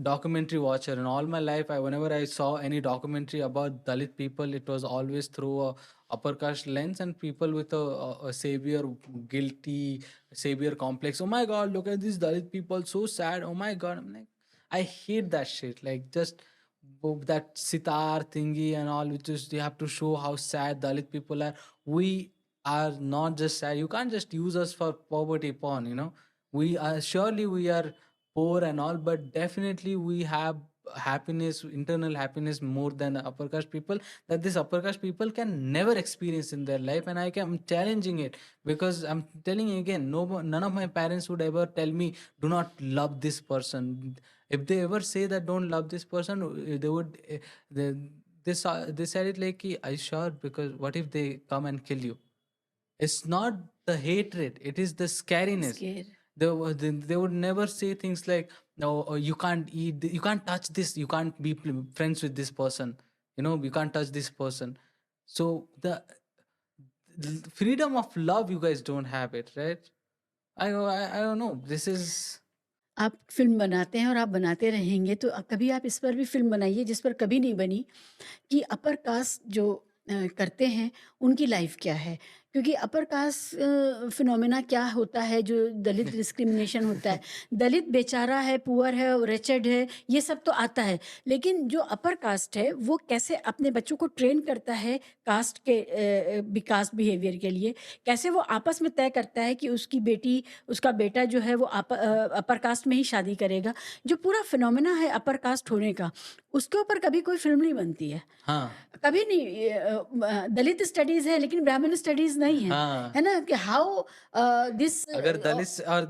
documentary watcher, and all my life, whenever I saw any documentary about Dalit people, it was always through a upper caste lens and people with a savior guilty savior complex. Oh my God, look at these Dalit people, so sad. Oh my God, I'm like, I hate that shit. Like just that sitar thingy and all, which is you have to show how sad Dalit people are. We are not just sad. You can't just use us for poverty porn. We are surely we are poor and all, but definitely we have happiness, internal happiness more than the upper caste people that this upper caste people can never experience in their life. And I'm challenging it because I'm telling you again, none of my parents would ever tell me do not love this person. If they ever say that don't love this person, they would they said it like I sure, because what if they come and kill you? It's not the hatred, it is the scariness. Scare. They would never say things like, no, you can't eat, you can't touch this, you can't be friends with this person, you can't touch this person. So the freedom of love, you guys don't have it, right? I don't know. This is. आप film बनाते हैं और आप बनाते रहेंगे, तो कभी आप इस पर भी फ़िल्म बनाइए जिस पर कभी नहीं बनी, कि अपर कास्ट जो करते हैं उनकी लाइफ क्या है, क्योंकि अपर कास्ट फिनोमेना क्या होता है, जो दलित डिस्क्रिमिनेशन होता है, दलित बेचारा है, पुअर है, रेचेड है, ये सब तो आता है, लेकिन जो अपर कास्ट है वो कैसे अपने बच्चों को ट्रेन करता है कास्ट के कास्ट बिहेवियर के लिए, कैसे वो आपस में तय करता है कि उसकी बेटी, उसका बेटा जो है वो अपर कास्ट में ही शादी करेगा, जो पूरा फिनोमेना है अपर कास्ट होने का, उसके ऊपर कभी कोई फिल्म नहीं बनती है। हाँ कभी नहीं। दलित स्टडीज है लेकिन ब्राह्मण स्टडीज नहीं है, हाँ है ना, कि हाउ दिस अगर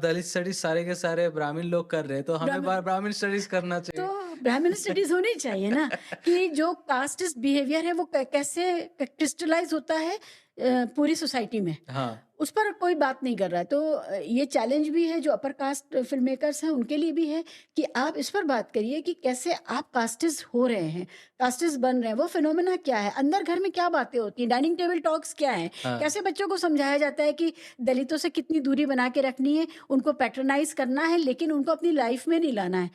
दलित स्टडीज सारे के सारे ब्राह्मण लोग कर रहे हैं तो हमें ब्राह्मण स्टडीज करना तो चाहिए। ब्राह्मण स्टडीज होनी चाहिए ना, कि जो कास्टिस्ट बिहेवियर है वो कैसे क्रिस्टलाइज होता है पूरी सोसाइटी में, हाँ उस पर कोई बात नहीं कर रहा है। तो ये चैलेंज भी है जो अपर कास्ट फिल्म मेकर्स हैं उनके लिए भी है, कि आप इस पर बात करिए कि कैसे आप कास्टिस्ट हो रहे हैं, कास्टिस्ट बन रहे हैं, वो फिनोमेना क्या है, अंदर घर में क्या बातें होती हैं, डाइनिंग टेबल टॉक्स क्या है, हाँ कैसे बच्चों को समझाया जाता है कि दलितों से कितनी दूरी बना के रखनी है, उनको पैट्रनाइज करना है लेकिन उनको अपनी लाइफ में नहीं लाना है,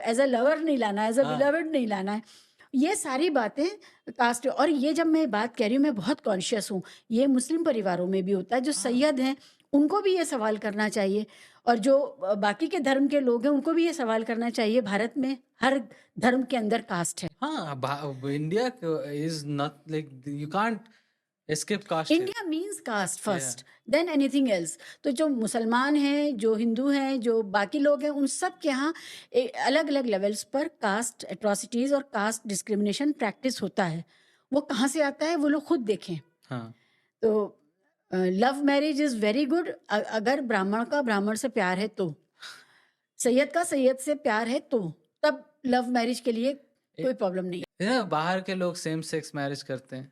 एज अ लवर नहीं लाना है, एज अ हाँ बिलवर्ड नहीं लाना है। ये सारी बातें कास्ट, और ये जब मैं बात कह रही हूँ मैं बहुत कॉन्शियस हूँ, ये मुस्लिम परिवारों में भी होता है, जो सैयद हैं उनको भी ये सवाल करना चाहिए, और जो बाकी के धर्म के लोग हैं उनको भी ये सवाल करना चाहिए। भारत में हर धर्म के अंदर कास्ट है। हाँ India is not like you can't escape caste. India means caste first then anything else. तो जो मुसलमान हैं, जो हिंदू हैं, जो बाकी लोग हैं, उन सब के यहाँ अलग अलग लेवल्स पर कास्ट एट्रॉसिटीज और कास्ट डिस्क्रिमिनेशन प्रैक्टिस होता है। वो कहाँ से आता है वो लोग खुद देखें। हाँ तो love marriage is very good, अगर ब्राह्मण का ब्राह्मण से प्यार है तो, सैयद का सैयद से प्यार है तो, तब लव मैरिज के लिए कोई प्रॉब्लम नहीं है। बाहर के लोग सेम सेक्स मैरिज करते हैं,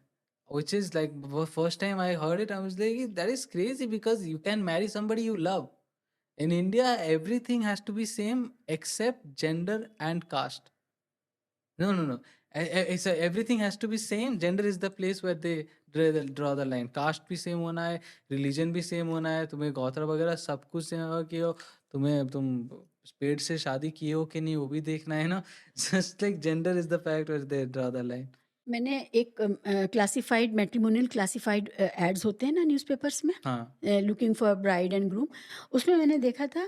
which is like first time I heard it, I was like, that is crazy because you can marry somebody you love. In India, everything has to be same except gender and caste. No. Everything has to be same. Gender is the place where they draw the line. Caste भी same होना है, religion भी same होना है, तुम्हें गोत्र वगैरह सब कुछ same होगा कि हो, तुम पेट से शादी किए हो कि नहीं वो भी देखना है ना। Just like gender is the fact where they draw the line. मैंने एक क्लासिफाइड मैट्रिमोनियल क्लासिफाइड एड्स होते हैं ना न्यूज़पेपर्स में, हाँ looking for bride and groom, उसमें मैंने देखा था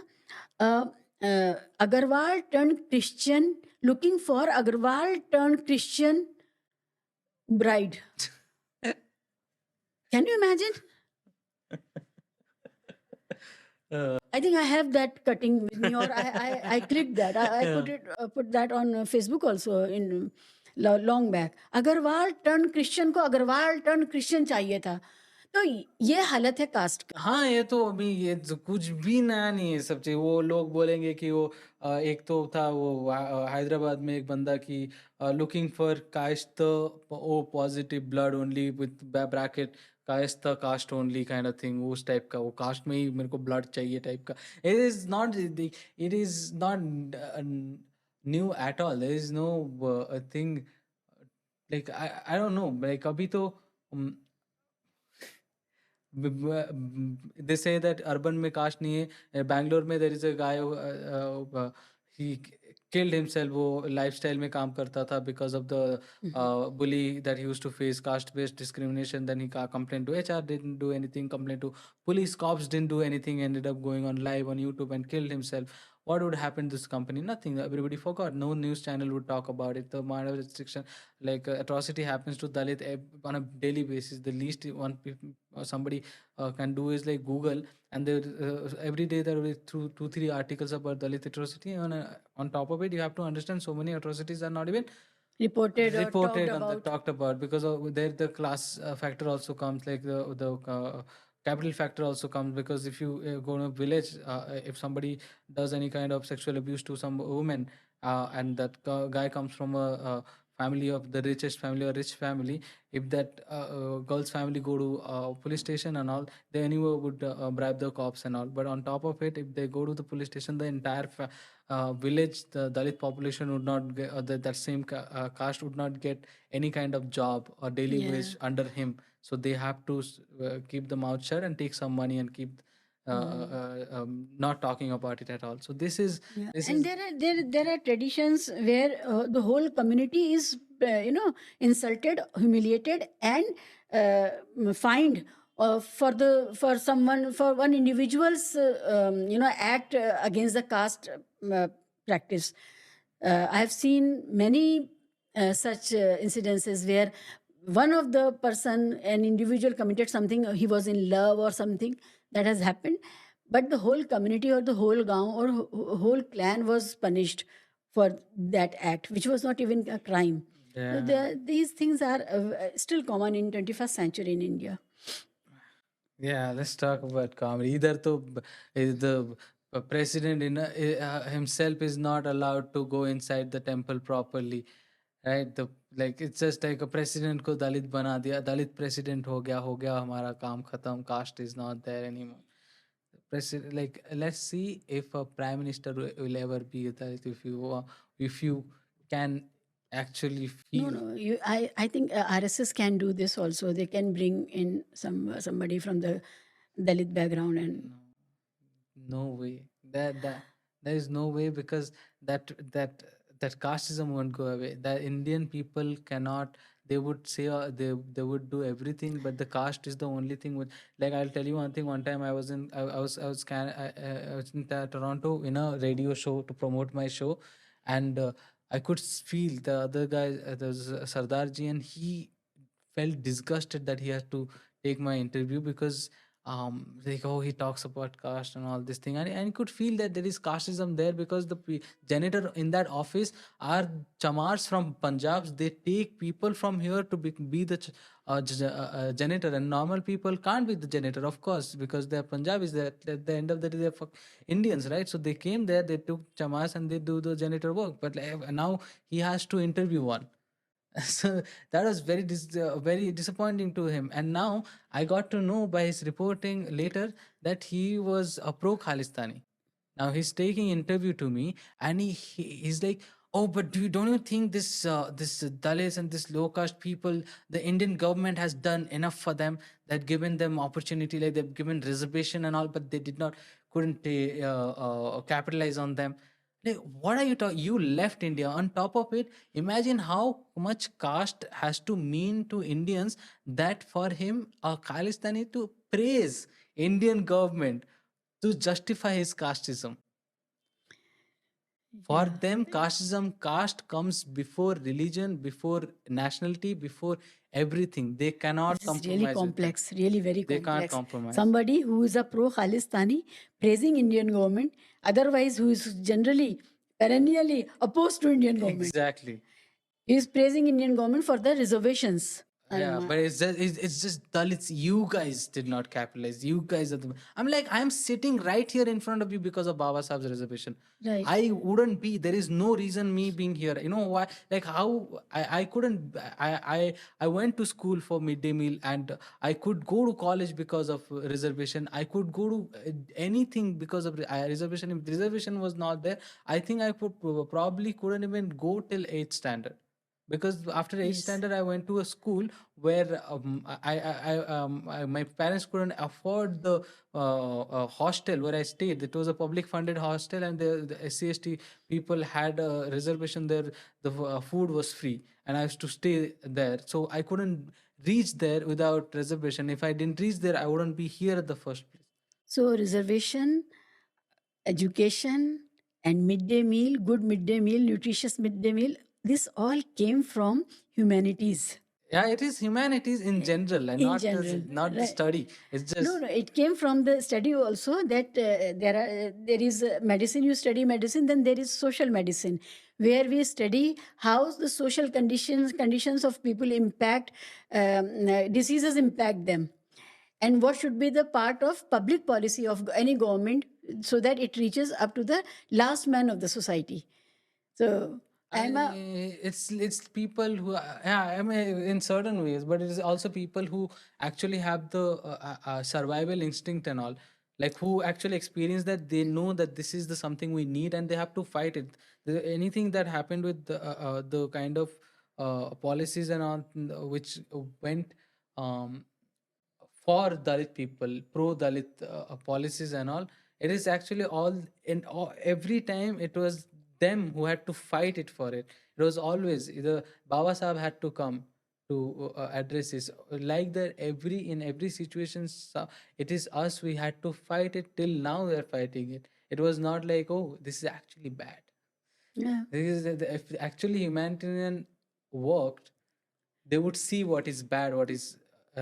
Agarwal turn Christian, looking for Agarwal turn Christian bride. Can you imagine? I think I have that cutting with me, or I clicked that. I put that on Facebook also in long back. Agarwal turn Christian को Agarwal turn Christian चाहिए था। तो ये हालत है cast का। हाँ ये तो अभी ये तो कुछ भी नया नहीं है सब चीज। वो लोग बोलेंगे कि वो एक तो था वो हैदराबाद में एक बंदा की looking for caste O positive blood only with bracket caste caste only kind of thing, उस टाइप का, वो कास्ट में ही मेरे को ब्लड चाहिए टाइप का। It is not new at all, there is no thing like I don't know, like अभी तो they say that urban में caste नहीं है. Bangalore में there is a guy he killed himself. वो lifestyle में काम करता था because of the bully that he used to face, caste based discrimination. Then he complained to HR, didn't do anything. Complained to police, cops didn't do anything. Ended up going on live on YouTube and killed himself. What would happen to this company? Nothing. Everybody forgot. No news channel would talk about it. The amount of restriction, like atrocity happens to Dalit on a daily basis. The least somebody can do is like Google, and there every day there will be through 2 3 articles about Dalit atrocity. And on top of it, you have to understand so many atrocities are not even Reported or talked reported and about. talked about, because there the class factor also comes, like the capital factor also comes, because if you go to a village, if somebody does any kind of sexual abuse to some woman, and that guy comes from a family of the richest family or rich family, if that girl's family go to police station and all, they anyway would bribe the cops and all. But on top of it, if they go to the police station, the entire village, the Dalit population would not get, or that same caste would not get any kind of job or daily Yeah. wage under him. So they have to keep the mouth shut and take some money and keep not talking about it at all. So this is Yeah. this And is there are traditions where the whole community is insulted, humiliated, and fined for someone, for one individual's act against the caste practice. I have seen many such incidences where one of the person, an individual committed something, he was in love or something that has happened, but the whole community or the whole gaon or whole clan was punished for that act, which was not even a crime. So yeah. these things are still common in 21st century in India. Yeah, let's talk about comedy. Either to the president himself is not allowed to go inside the temple properly, right? The like it's just like a president को दलित बना दिया, दलित president हो गया हमारा काम खत्म, caste is not there anymore. President, like let's see if a prime minister will ever be a Dalit, if you can actually No, feel. no. I think RSS can do this also. They can bring in somebody from the Dalit background and No way. That there is no way, because that that casteism won't go away. The Indian people cannot. They would say they would do everything, but the caste is the only thing. With like I'll tell you one thing. One time I was in Toronto in a radio show to promote my show, and I could feel the other guy. There was Sardar ji, and he felt disgusted that he had to take my interview, because like, oh, he talks about caste and all this thing, and you could feel that there is casteism there, because the janitor in that office are chamars from Punjab. They take people from here to be the janitor, and normal people can't be the janitor, of course, because they're Punjabis. They're at the end of the day, they're Indians, right? So they came there, they took chamars and they do the janitor work, but like, now he has to interview one. So that was very disappointing to him. And now I got to know by his reporting later that he was a pro Khalistani. Now he's taking interview to me, and he's like, oh, but don't you think this Dalits and this low caste people, the Indian government has done enough for them, that given them opportunity, like they've given reservation and all, but they couldn't capitalize on them. Like, what are you talking? You left India. On top of it, imagine how much caste has to mean to Indians, that for him, a Khalistani to praise Indian government to justify his casteism. For yeah. them, caste comes before religion, before nationality, before everything. They cannot This is really compromise with that. complex, really very They can't complex. compromise. Somebody who is a pro Khalistani praising Indian government, otherwise who is generally perennially opposed to Indian government. Exactly. He is praising Indian government for the reservations. Yeah, but it's just Dalits. You guys did not capitalize. You guys are the. I'm like, I'm sitting right here in front of you because of Baba Sahab's reservation. Right. I wouldn't be. There is no reason me being here. You know why? Like how I couldn't. I went to school for midday meal, and I could go to college because of reservation. I could go to anything because of reservation. If reservation was not there, I think I could probably couldn't even go till 8th standard. because after 8th Yes. standard I went to a school where my parents couldn't afford the hostel where I stayed. It was a public funded hostel, and the SC/ST people had a reservation there. The food was free, and I used to stay there, so I couldn't reach there without reservation. If I didn't reach there, I wouldn't be here at the first place. So reservation, education, and midday meal, good midday meal, nutritious midday meal, this all came from humanities Yeah, it is humanities in general, and in not general. not the Right. study. It's No, just no, it came from the study also that there is medicine. You study medicine, then there is social medicine, where we study how the social conditions of people impact diseases impact them, and what should be the part of public policy of any government so that it reaches up to the last man of the society. So I'm a it's people who yeah, I mean in certain ways, but it is also people who actually have the survival instinct and all, like who actually experience that. They know that this is the something we need, and they have to fight it. Anything that happened with the kind of policies and all, which went um, for Dalit people, pro Dalit policies and all. It is actually all in all, every time it was them who had to fight it for it. It was always either Baba Sahab had to come to address this. Like that, in every situation, it is us. We had to fight it till now. We are fighting it. It was not like, oh, this is actually bad. yeah, If actually humanitarian worked, they would see what is bad, what is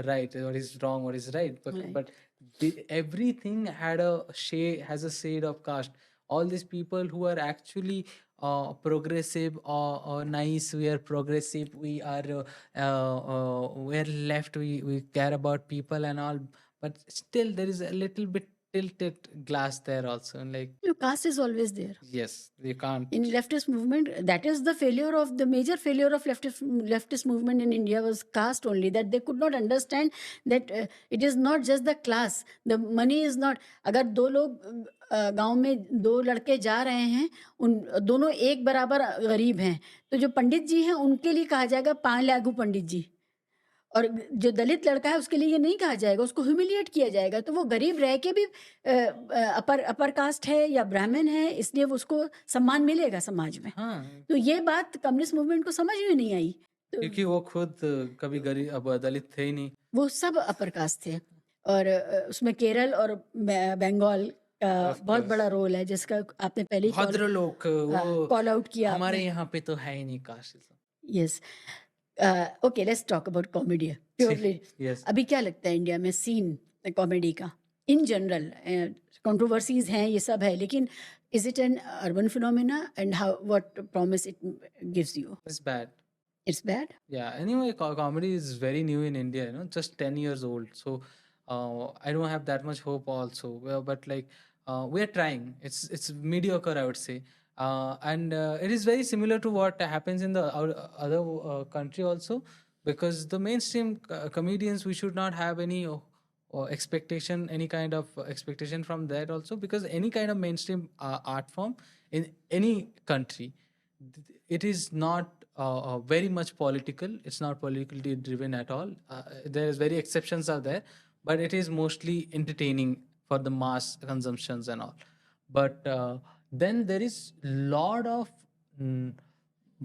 right, what is wrong, what is right. But right. everything had a shade, has a shade of caste. All these people who are actually progressive or nice, we are progressive, we are we're left, we care about people and all, but still there is a little bit tilted glass there also, and like Caste is always there. yes, you can't. In leftist movement, that is the failure of the major failure of leftist movement in India was caste only, that they could not understand that it is not just the class, the money is not. अगर दो लोग गांव में दो लड़के जा रहे हैं, उन दोनों एक बराबर गरीब हैं, तो जो पंडित जी हैं उनके लिए कहा जाएगा पान लागू पंडित जी, और जो दलित लड़का है उसके लिए ये नहीं कहा जाएगा, उसको ह्यूमिलिएट किया जाएगा। तो वो गरीब रह के भी अपर कास्ट है या ब्राह्मण है, इसलिए वो उसको सम्मान मिलेगा समाज में। हाँ, तो ये बात कम्युनिस्ट मूवमेंट को समझ में नहीं आई। तो क्योंकि वो खुद कभी गरीब अब दलित थे ही नहीं। वो सब अपर कास्ट थे, और उसमें केरल और बंगाल का Of बहुत course. बड़ा रोल है, जिसका आपने पहले ही भद्र लोग वो कॉल आउट किया हमारे आपने। यहाँ पे तो है ही नहीं caste. Yes, okay, let's talk about comedy purely. Yes, अभी क्या लगता है इंडिया में सीन कॉमेडी का इन जनरल? कंट्रोवर्सीज हैं, ये सब है, लेकिन is it N urban phenomena, and how what promise it gives you? it's bad. It's bad? Yeah, anyway, comedy is very new in India, just 10 years old. So I don't have that much hope also. Well, but like we are trying. It's mediocre, I would say. And it is very similar to what happens in the other country also, because the mainstream comedians, we should not have any expectation, any kind of expectation from that also, because any kind of mainstream art form in any country, it is not very much political. It's not politically driven at all. There is very exceptions are there, but it is mostly entertaining for the mass consumptions and all. But then there is lot of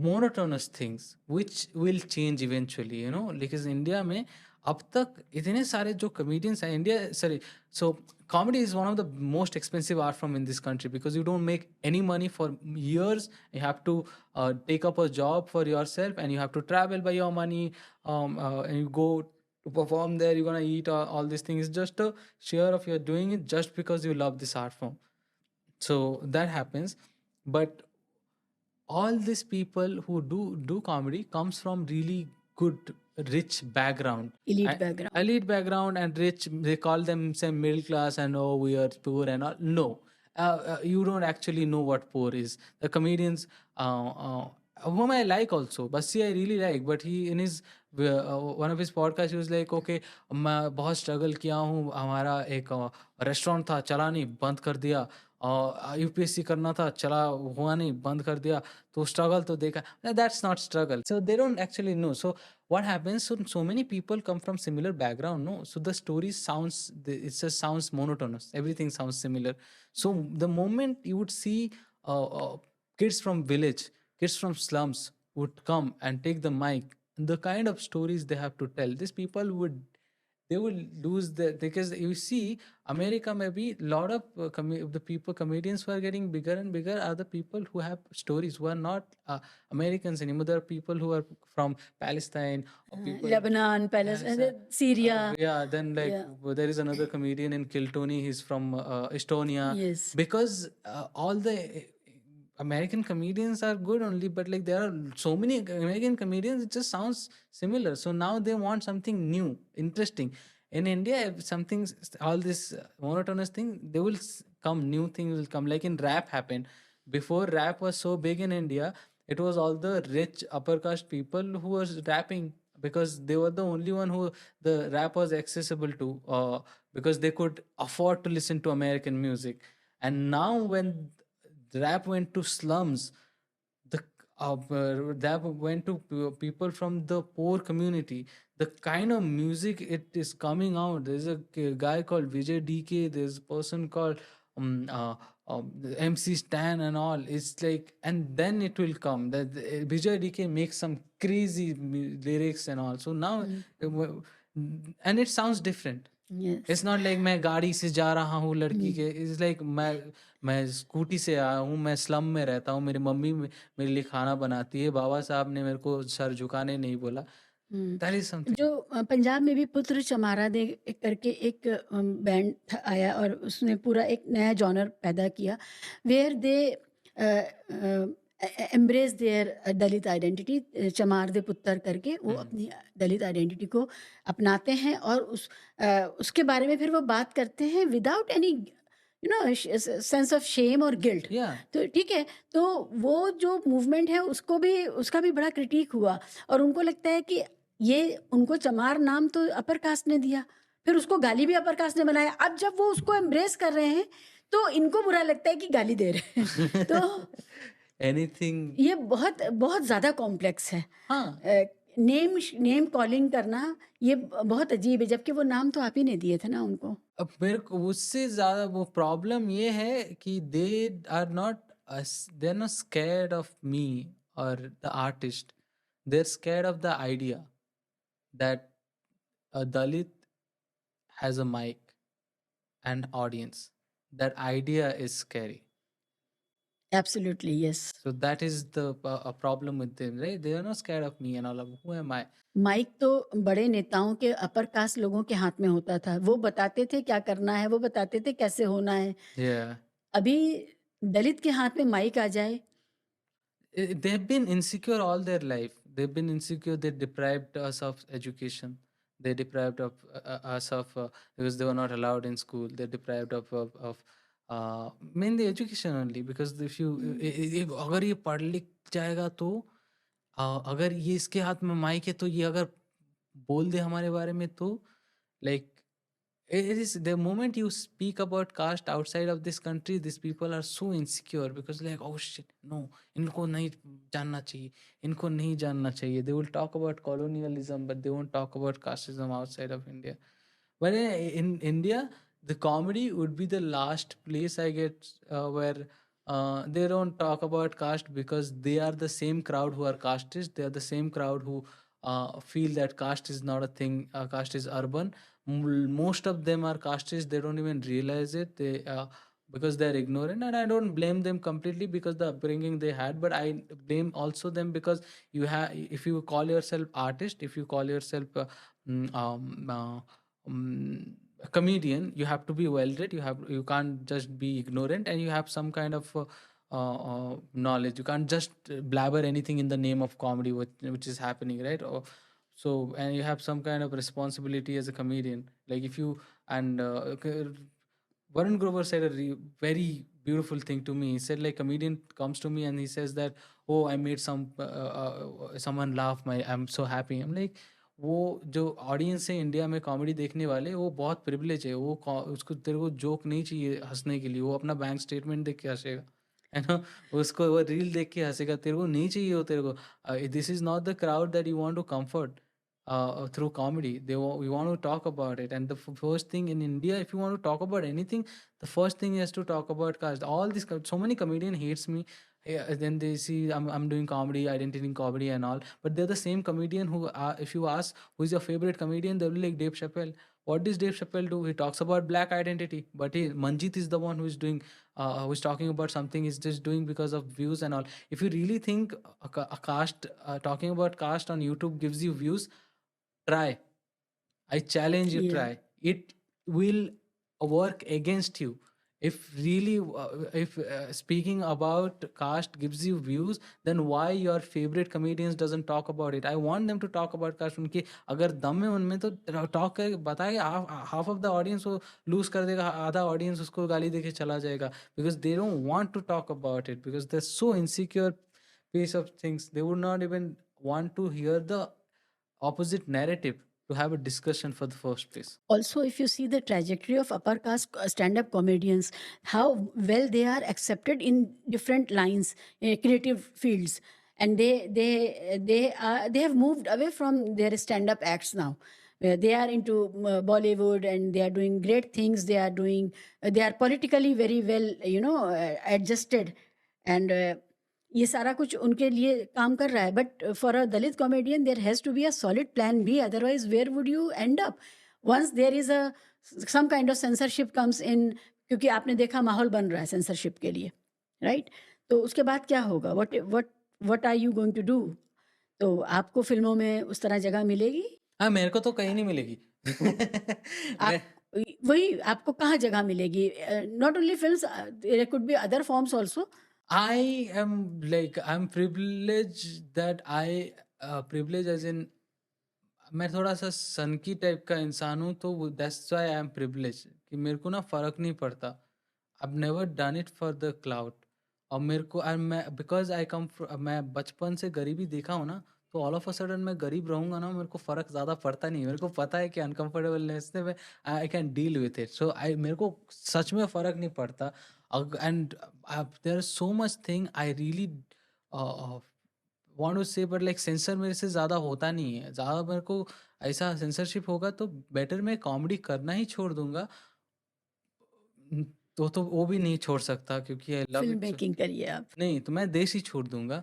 monotonous things which will change eventually, because India में अब तक इतने सारे जो comedians हैं India, sorry, so comedy is one of the most expensive art form in this country, because you don't make any money for years. You have to take up a job for yourself, and you have to travel by your money, and you go to perform there, you're gonna eat all these things. Just a share of you're doing it just because you love this art form. So that happens. But all these people who do comedy comes from really good rich background, Elite background. elite background and rich. They call themselves middle class, and oh, we are poor and all. No, you don't actually know what poor is. The comedians whom I like also, Basi I really like, but he in his one of his podcasts he was like, okay, मैं बहुत struggle किया हूँ, हमारा एक restaurant था, चला नहीं, बंद कर दिया, यूपीएससी करना था, चला, हुआ नहीं, बंद कर दिया, तो स्ट्रगल तो देखा, that's not struggle, so they don't actually know. So what happens, so many people come from similar background, no, so the story sounds, it just sounds monotonous, everything sounds similar. So the moment you would see kids from village, kids from slums would come and take the mic, the kind of stories they have to tell, these people would, they will lose the, because you see America, maybe a lot of the people, comedians who are getting bigger and bigger are the people who have stories, who are not Americans anymore. There are people who are from Palestine, or people, Lebanon, Palestine, yes, Syria. yeah, then like Yeah. there is another comedian in Kiltony, he's from Estonia, Yes. because all the American comedians are good only, but like there are so many American comedians, it just sounds similar. So now they want something new, interesting. In India, if something's all this monotonous thing, they will come, new things will come. Like in rap happened. Before rap was so big in India, it was all the rich upper caste people who was rapping, because they were the only one who the rap was accessible to, because they could afford to listen to American music. And now when rap went to slums, the rap went to people from the poor community, the kind of music it is coming out, there's a guy called Vijay DK, there's a person called MC Stan and all, it's like, and then it will come that Vijay DK makes some crazy lyrics and all, so now and it sounds different. Yes. It's not like मैं गाड़ी से जा रहा हूँ लड़की के, it's like मैं scooty से आया हूँ, मैं स्लम में रहता हूँ, मेरी मम्मी मेरे लिए खाना बनाती है, बाबा साहब ने मेरे को सर झुकाने नहीं बोला. That is something. जो पंजाब में भी पुत्र चमारा दे करके एक बैंड आया और उसने पूरा एक नया जॉनर पैदा किया, where they embrace their Dalit identity, Chamar दे पुत्र करके वो अपनी दलित आइडेंटिटी को अपनाते हैं और उसके बारे में फिर वो बात करते हैं without any sense of shame और गिल्ट. तो ठीक है, तो वो जो मूवमेंट है उसका भी बड़ा क्रिटिक हुआ और उनको लगता है कि ये उनको चमार नाम तो अपर कास्ट ने दिया, फिर उसको गाली भी अपर कास्ट ने बनाया. अब जब वो उसको एम्ब्रेस कर रहे हैं तो इनको बुरा लगता है कि गाली दे रहे हैं. तो एनीथिंग, ये बहुत बहुत ज़्यादा कॉम्प्लेक्स है. हाँ, नेम कॉलिंग करना ये बहुत अजीब है, जबकि वो नाम तो आप ही ने दिए थे ना उनको. अब मेरे को उससे ज्यादा वो प्रॉब्लम ये है कि they are not scared of me और the artist, they are scared of the idea that a Dalit has a mic and audience. That idea is scary. Absolutely, yes. So that is the a problem with them, right? They are not scared of me and all of who am I? Mic तो बड़े नेताओं के upper caste लोगों के हाथ में होता था, वो बताते थे क्या करना है, वो बताते थे कैसे होना है. Yeah. अभी दलित के हाथ में माइक आ जाए. They have been insecure all their life. They've been insecure. They deprived us of education. They deprived of us of because they were not allowed in school. They deprived of mainly education only, because if you अगर ये पढ़ लिख जाएगा तो अगर ये इसके हाथ में माइक है तो ये अगर बोल दे हमारे बारे में तो like it is the moment you speak about caste outside of this country, these people are so insecure because like, oh shit, no, इनको नहीं जानना चाहिए, इनको नहीं जानना चाहिए. They will talk about colonialism but they won't talk about casteism outside of India. But in India, the comedy would be the last place I get where they don't talk about caste, because they are the same crowd who are casteist. They are the same crowd who feel that caste is not a thing, caste is urban. Most of them are casteist, they don't even realize it. They because they're ignorant, and I don't blame them completely because the upbringing they had, but I blame also them because you have, if you call yourself artist, if you call yourself a comedian, you have to be well read, you can't just be ignorant, and you have some kind of knowledge. You can't just blabber anything in the name of comedy, which is happening, right? Or so, and you have some kind of responsibility as a comedian. Like if you and Varun Grover said a very beautiful thing to me. He said like comedian comes to me and he says that, oh, I made someone laugh, I'm so happy. I'm like, वो जो audience है India में comedy देखने वाले, वो बहुत privilege है। वो उसको तेरे को जोक नहीं चाहिए हंसने के लिए, वो अपना बैंक स्टेटमेंट देख के हंसेगा, है ना। उसको वो रील देख के हंसेगा, तेरे को नहीं चाहिए हो तेरे को। This is not the crowd that you want to comfort through comedy. We want to talk about it, and the first thing in India, if you want to talk about anything, the first thing is to talk about caste. All this, so many comedian hates me. Yeah, then they see I'm doing comedy, identity in comedy and all, but they're the same comedian who, if you ask who is your favorite comedian, they'll be like Dave Chappelle. What does Dave Chappelle do? He talks about black identity, but Manjeet is the one who is doing, who's talking about something he's just doing because of views and all. If you really think a caste, talking about caste on YouTube gives you views, try. I challenge you, Yeah. try. It will work against you. If really, if speaking about caste gives you views, then why your favorite comedians doesn't talk about it? I want them to talk about caste. उनकी अगर दम है उनमें तो talk कर बताएगा, half of the audience वो lose कर देगा, आधा audience उसको गाली देके चला जाएगा, because they don't want to talk about it, because they're so insecure piece of things. They would not even want to hear the opposite narrative to have a discussion for the first place. Also, if you see the trajectory of upper caste stand-up comedians, how well they are accepted in different lines, creative fields, and they have moved away from their stand-up acts now. They are into Bollywood, and they are doing great things. They are politically very well, adjusted, and ये सारा कुछ उनके लिए काम कर रहा है. But for a Dalit comedian there has to be a solid plan B, otherwise where would you end up once there is a some kind of censorship comes in, क्योंकि आपने देखा माहौल बन रहा है सेंसरशिप के लिए, राइट? तो उसके बाद क्या होगा? What are you going to do? तो आपको फिल्मों में उस तरह जगह मिलेगी? हाँ, मेरे को तो कहीं नहीं मिलेगी। मैं आप वही आपको कहाँ जगह मिलेगी? Not only films, there could be other forms also. I'm privileged that privileged as in मैं थोड़ा-सा सनकी टाइप का इंसान हूँ, तो that's why I am privileged कि मेरे को ना फ़र्क नहीं पड़ता। I have never done it for the cloud. और मेरे को मैं बिकॉज़ मैं बचपन से गरीबी देखा हूँ ना, तो ऑल ऑफ अ सडन मैं गरीब रहूँगा ना, मेरे को फ़र्क ज़्यादा पड़ता नहीं है। मेरे को पता है कि अनकम्फर्टेबलनेस से मैं I can deal with it. So I मेरे को सच में फ़र्क नहीं पड़ता। And there are so much thing I really want to say, but like censor मेरे से ज़्यादा होता नहीं है। ज़्यादा मेरे को ऐसा सेंसरशिप होगा तो बेटर मैं कॉमेडी करना ही छोड़ दूँगा। तो वो भी नहीं छोड़ सकता क्योंकि I love film it so. Making करिए आप. नहीं, तो मैं देश ही छोड़ दूँगा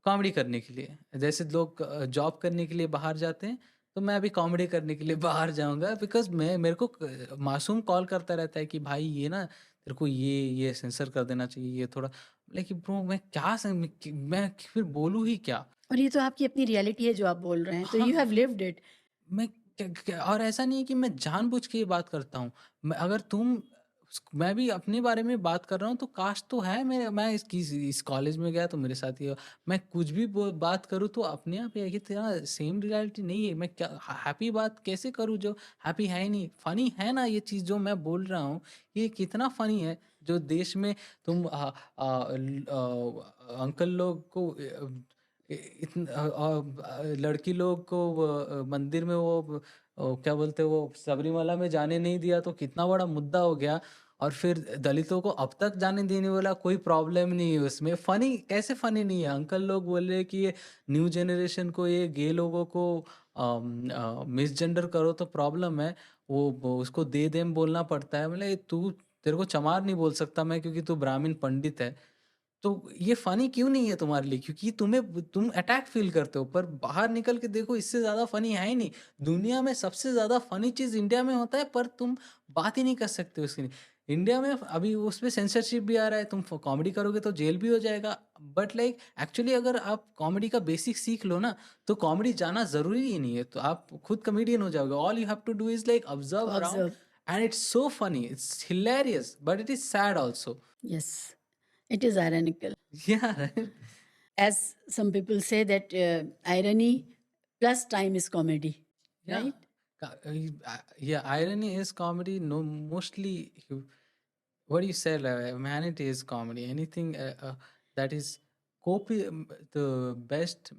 कॉमेडी करने के लिए। जैसे लोग जॉब करने के लिए बाहर जाते हैं, तो मैं भी कॉमेडी करने के लिए बाहर जाऊँगा, बिकॉज़ मैं मेरे को मासूम कॉल करता रहता है कि भाई ये ना तेरे को ये सेंसर कर देना चाहिए, ये थोड़ा। लाइक ब्रो मैं क्या मैं फिर बोलूँ ही क्या? और ये तो आपकी अपनी रियलिटी है जो आप बोल रहे हैं, तो यू हाँ। Have lived it. मैं और ऐसा नहीं है कि मैं जानबूझ के ये बात करता हूँ। अगर मैं भी अपने बारे में बात कर रहा हूँ, तो काश तो है मेरे, मैं इस कॉलेज में गया तो मेरे साथ ये हुआ। मैं कुछ भी बात करूँ तो अपने आप ये तेरा सेम रियलिटी नहीं है। मैं क्या हैप्पी बात कैसे करूँ जो हैप्पी है ही नहीं। फनी है ना ये चीज़ जो मैं बोल रहा हूँ, ये कितना फनी है जो देश में तुम अंकल लोग को लड़की लोग को मंदिर में क्या बोलते हैं वो सबरीमला में जाने नहीं दिया, तो कितना बड़ा मुद्दा हो गया। और फिर दलितों को अब तक जाने देने वाला कोई प्रॉब्लम नहीं है उसमें। फनी कैसे फनी नहीं है? अंकल लोग बोल रहे हैं कि ये न्यू जनरेशन को, ये गे लोगों को मिसजेंडर करो तो प्रॉब्लम है। वो उसको दे देम बोलना पड़ता है। मतलब तू तेरे को चमार नहीं बोल सकता मैं, क्योंकि तू ब्राह्मण पंडित है। तो ये फनी क्यों नहीं है तुम्हारे लिए? क्योंकि तुम अटैक फील करते हो। पर बाहर निकल के देखो, इससे ज्यादा फनी है ही नहीं। दुनिया में सबसे ज्यादा फनी चीज इंडिया में होता है, पर तुम बात ही नहीं कर सकते उसकी। इंडिया में अभी उसमें सेंसरशिप भी आ रहा है, तुम कॉमेडी करोगे तो जेल भी हो जाएगा। बट लाइक एक्चुअली अगर आप कॉमेडी का बेसिक सीख लो ना, तो कॉमेडी जाना जरूरी ही नहीं है, तो आप खुद कॉमेडियन हो जाओगे। All you have to do is like observe around, observe. And it's so funny, it's hilarious, but it is sad also. Yes, it is ironical. Yeah, right. As some people say that irony plus time is comedy, Yeah. right? Yeah, irony is comedy. No, mostly what you said, humanity is comedy. Anything that is the best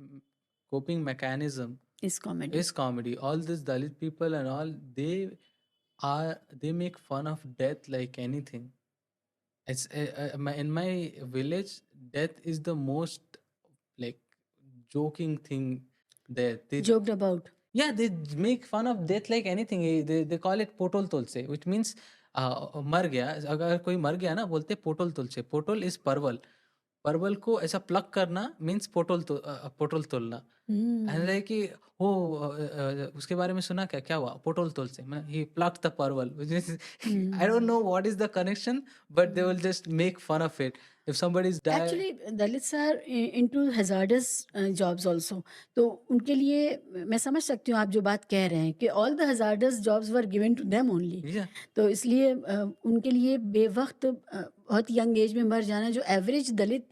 coping mechanism is comedy. is comedy. All these Dalit people and all, they make fun of death like anything. It's in my village, death is the most like joking thing there. Joked about. Yeah, they make fun of death like anything. They call it potol tolse, which means मर गया. अगर कोई मर गया ना, बोलते पोटल तोलसे. पोटल इज परवल. परवल को ऐसा प्लग करना मीन्स पोटल तोलना. एंड लाइक कि वो उसके बारे में सुना क्या क्या हुआ पोटल तोल से. ही plug the parwal. I don't know what is the connection, but they will just make fun of it. If somebody is died. Actually, Dalits are into hazardous jobs also. तो उनके लिए मैं समझ सकती हूँ आप जो बात कह रहे हैं कि all the hazardous jobs were given to them only. Yeah. तो इसलिए उनके लिए बेवक्त बहुत यंग एज में मर जाना, जो एवरेज दलित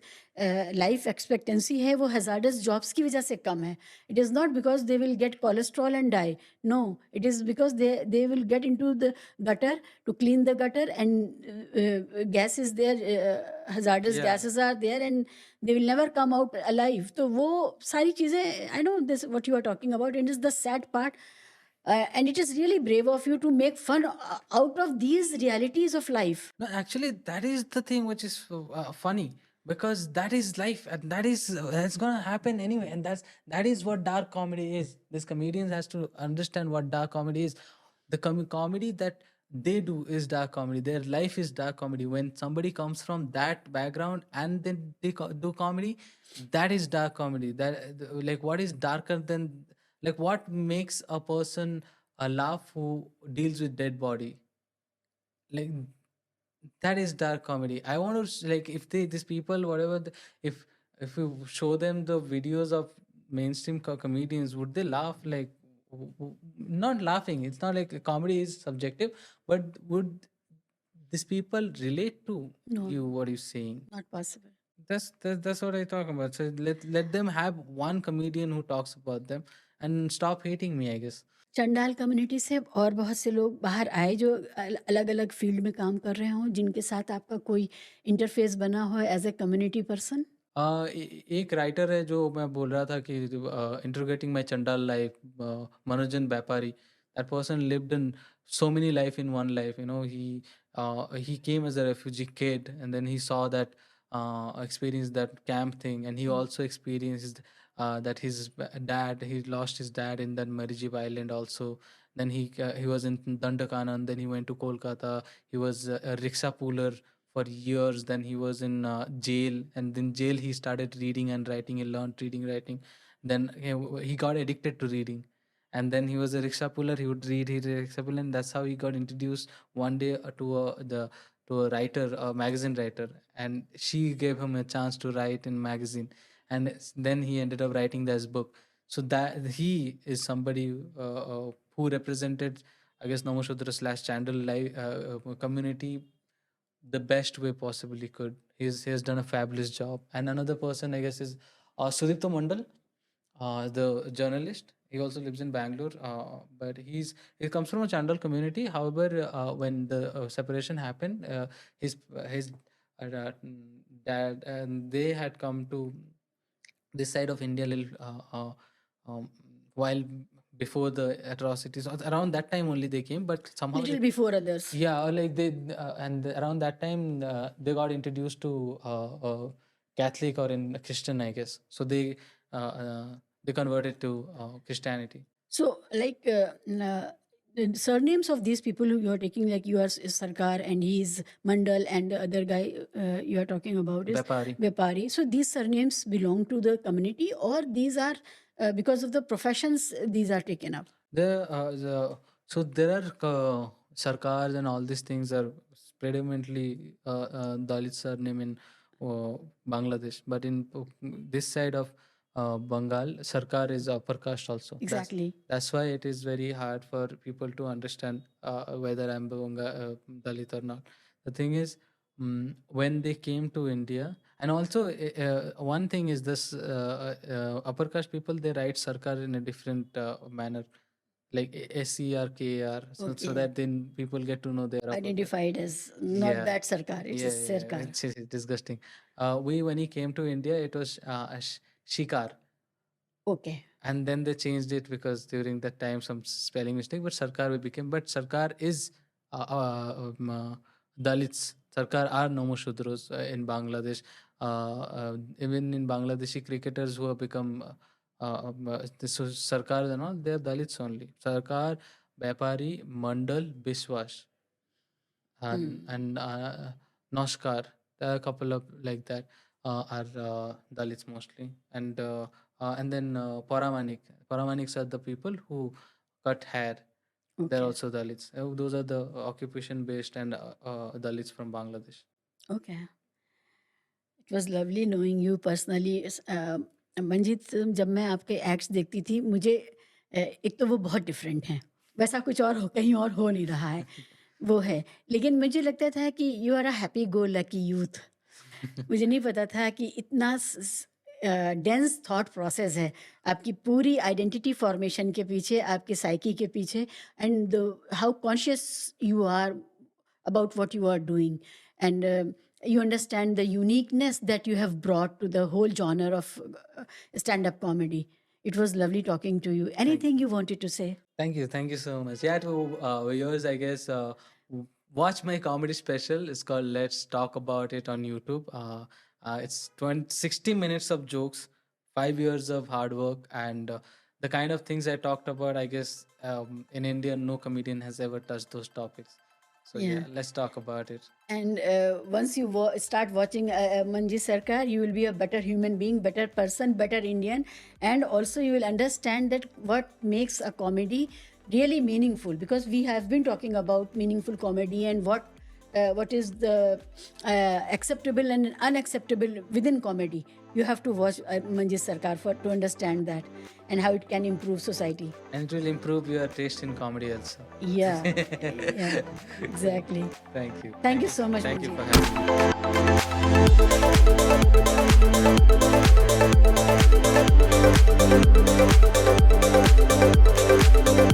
लाइफ एक्सपेक्टेंसी है वो hazardous jobs की वजह से कम है. It is not because they will get cholesterol and die. No, it is because they will get into the gutter to clean the gutter, and gas is there, hazardous Yeah. gases are there, and they will never come out alive. तो वो सारी चीज़ें, I know this what you are talking about, and it's the sad part. And it is really brave of you to make fun out of these realities of life. No, actually, that is the thing which is funny, because that is life, and that's gonna happen anyway, and that is what dark comedy is. This comedians has to understand what dark comedy is. The comedy that they do is dark comedy. Their life is dark comedy. When somebody comes from that background and then they do comedy, that is dark comedy. Like what is darker than, like what makes a person laugh who deals with dead body, like that is dark comedy. I want to like if these people whatever if you show them the videos of mainstream comedians, would they laugh? Like not laughing, it's not like comedy is subjective, but would these people relate to No, you what you're saying? not possible. That's what I talk about. So let them have one comedian who talks about them and stop hating me, I guess. चंडाल community से और बहुत से लोग बाहर आए जो अलग अलग फील्ड में काम कर रहे हों, जिनके साथ आपका कोई इंटरफेस बना हो एज ए कम्युनिटी पर्सन. एक राइटर है जो मैं बोल रहा था कि इंटरोगेटिंग माय चंडाल लाइफ, मनोजन व्यापारी. That person lived in so many life in one life, you know. He came as a refugee kid, and then he saw that experienced that camp thing, and he also experienced that his dad, he lost his dad in that Mariji Island also. Then he was in Dandakana, and then he went to Kolkata. He was a rickshaw puller for years. Then he was in jail, and in jail he started reading and writing. He learned reading, writing. Then he got addicted to reading, and then he was a rickshaw puller. He would read, rickshaw puller, and that's how he got introduced one day to a writer, a magazine writer, and she gave him a chance to write in magazine, and then he ended up writing this book. So that he is somebody who represented, I guess, Namashudra / Chandal community the best way possible he could. He has done a fabulous job. And another person, I guess, is Sudipta Mandal, the journalist. He also lives in Bangalore, but he comes from a Chandal community. However, when the separation happened, his dad and they had come to this side of India little while before the atrocities. Around that time only they came, but somehow Little before others. yeah, or like they and around that time they got introduced to Catholic or in Christian, I guess. So they converted to Christianity. So, like, the surnames of these people who you are taking, like yours is Sarkar and he is Mandal, and the other guy you are talking about is Vyapari. Vyapari. So, these surnames belong to the community, or these are because of the professions these are taken up? So there are sarkars and all these things are predominantly Dalit surname in Bangladesh, but in this side of Bengal, sarkar is upper caste also. Exactly. That's why it is very hard for people to understand whether I'm Dalit or not. The thing is, when they came to India, and also one thing is this: upper caste people, they write sarkar in a different manner, like SERKAR, so Okay. that then people get to know their upper caste. Identified as not Yeah. that Sarkar, it's a Sarkar. It's disgusting. We when he came to India, it was Shikar. Okay. and then they changed it because during that time some spelling mistake, but Sarkar we became, but Sarkar is Dalits. Sarkar are Nomoshudros in Bangladesh. Even in Bangladeshi cricketers who have become so Sarkar and all, they are Dalits only. Sarkar, Bapari, Mandal, Biswas, and Noskar. There are a couple of like that are Dalits mostly, and then Paramanik. Paramaniks are the people who cut hair. They're okay, also Dalits. Those are the occupation based and Dalits from Bangladesh. Okay. It was lovely knowing you personally. Manjeet, जब मैं आपके acts देखती थी, मुझे एक तो वो बहुत डिफरेंट हैं, वैसा कुछ और हो कहीं और हो नहीं रहा है, वो है। लेकिन मुझे लगता था कि you are a happy go lucky youth. मुझे नहीं पता था कि इतना डेंस थॉट प्रोसेस है आपकी पूरी आइडेंटिटी फॉर्मेशन के पीछे, आपके साइकी के पीछे, and how conscious you are about what you are doing, and you understand the uniqueness that you have brought to the whole genre of stand-up comedy. It was lovely talking to you. Anything you wanted to say? Thank you so much. Yeah, to viewers, I guess watch my comedy special. It's called Let's Talk About It on YouTube. It's 60 minutes of jokes, 5 years of hard work, and the kind of things I talked about. I guess in India, no comedian has ever touched those topics. So Yeah. yeah, let's talk about it. And once you start watching Manji Sarkar, you will be a better human being, better person, better Indian, and also you will understand that what makes a comedy really meaningful, because we have been talking about meaningful comedy and what is the acceptable and unacceptable within comedy. You have to watch Manji Sarkar to understand that and how it can improve society. And it will improve your taste in comedy also. Yeah, yeah, exactly. Thank you. Thank you so much, Thank you Manji. for having me.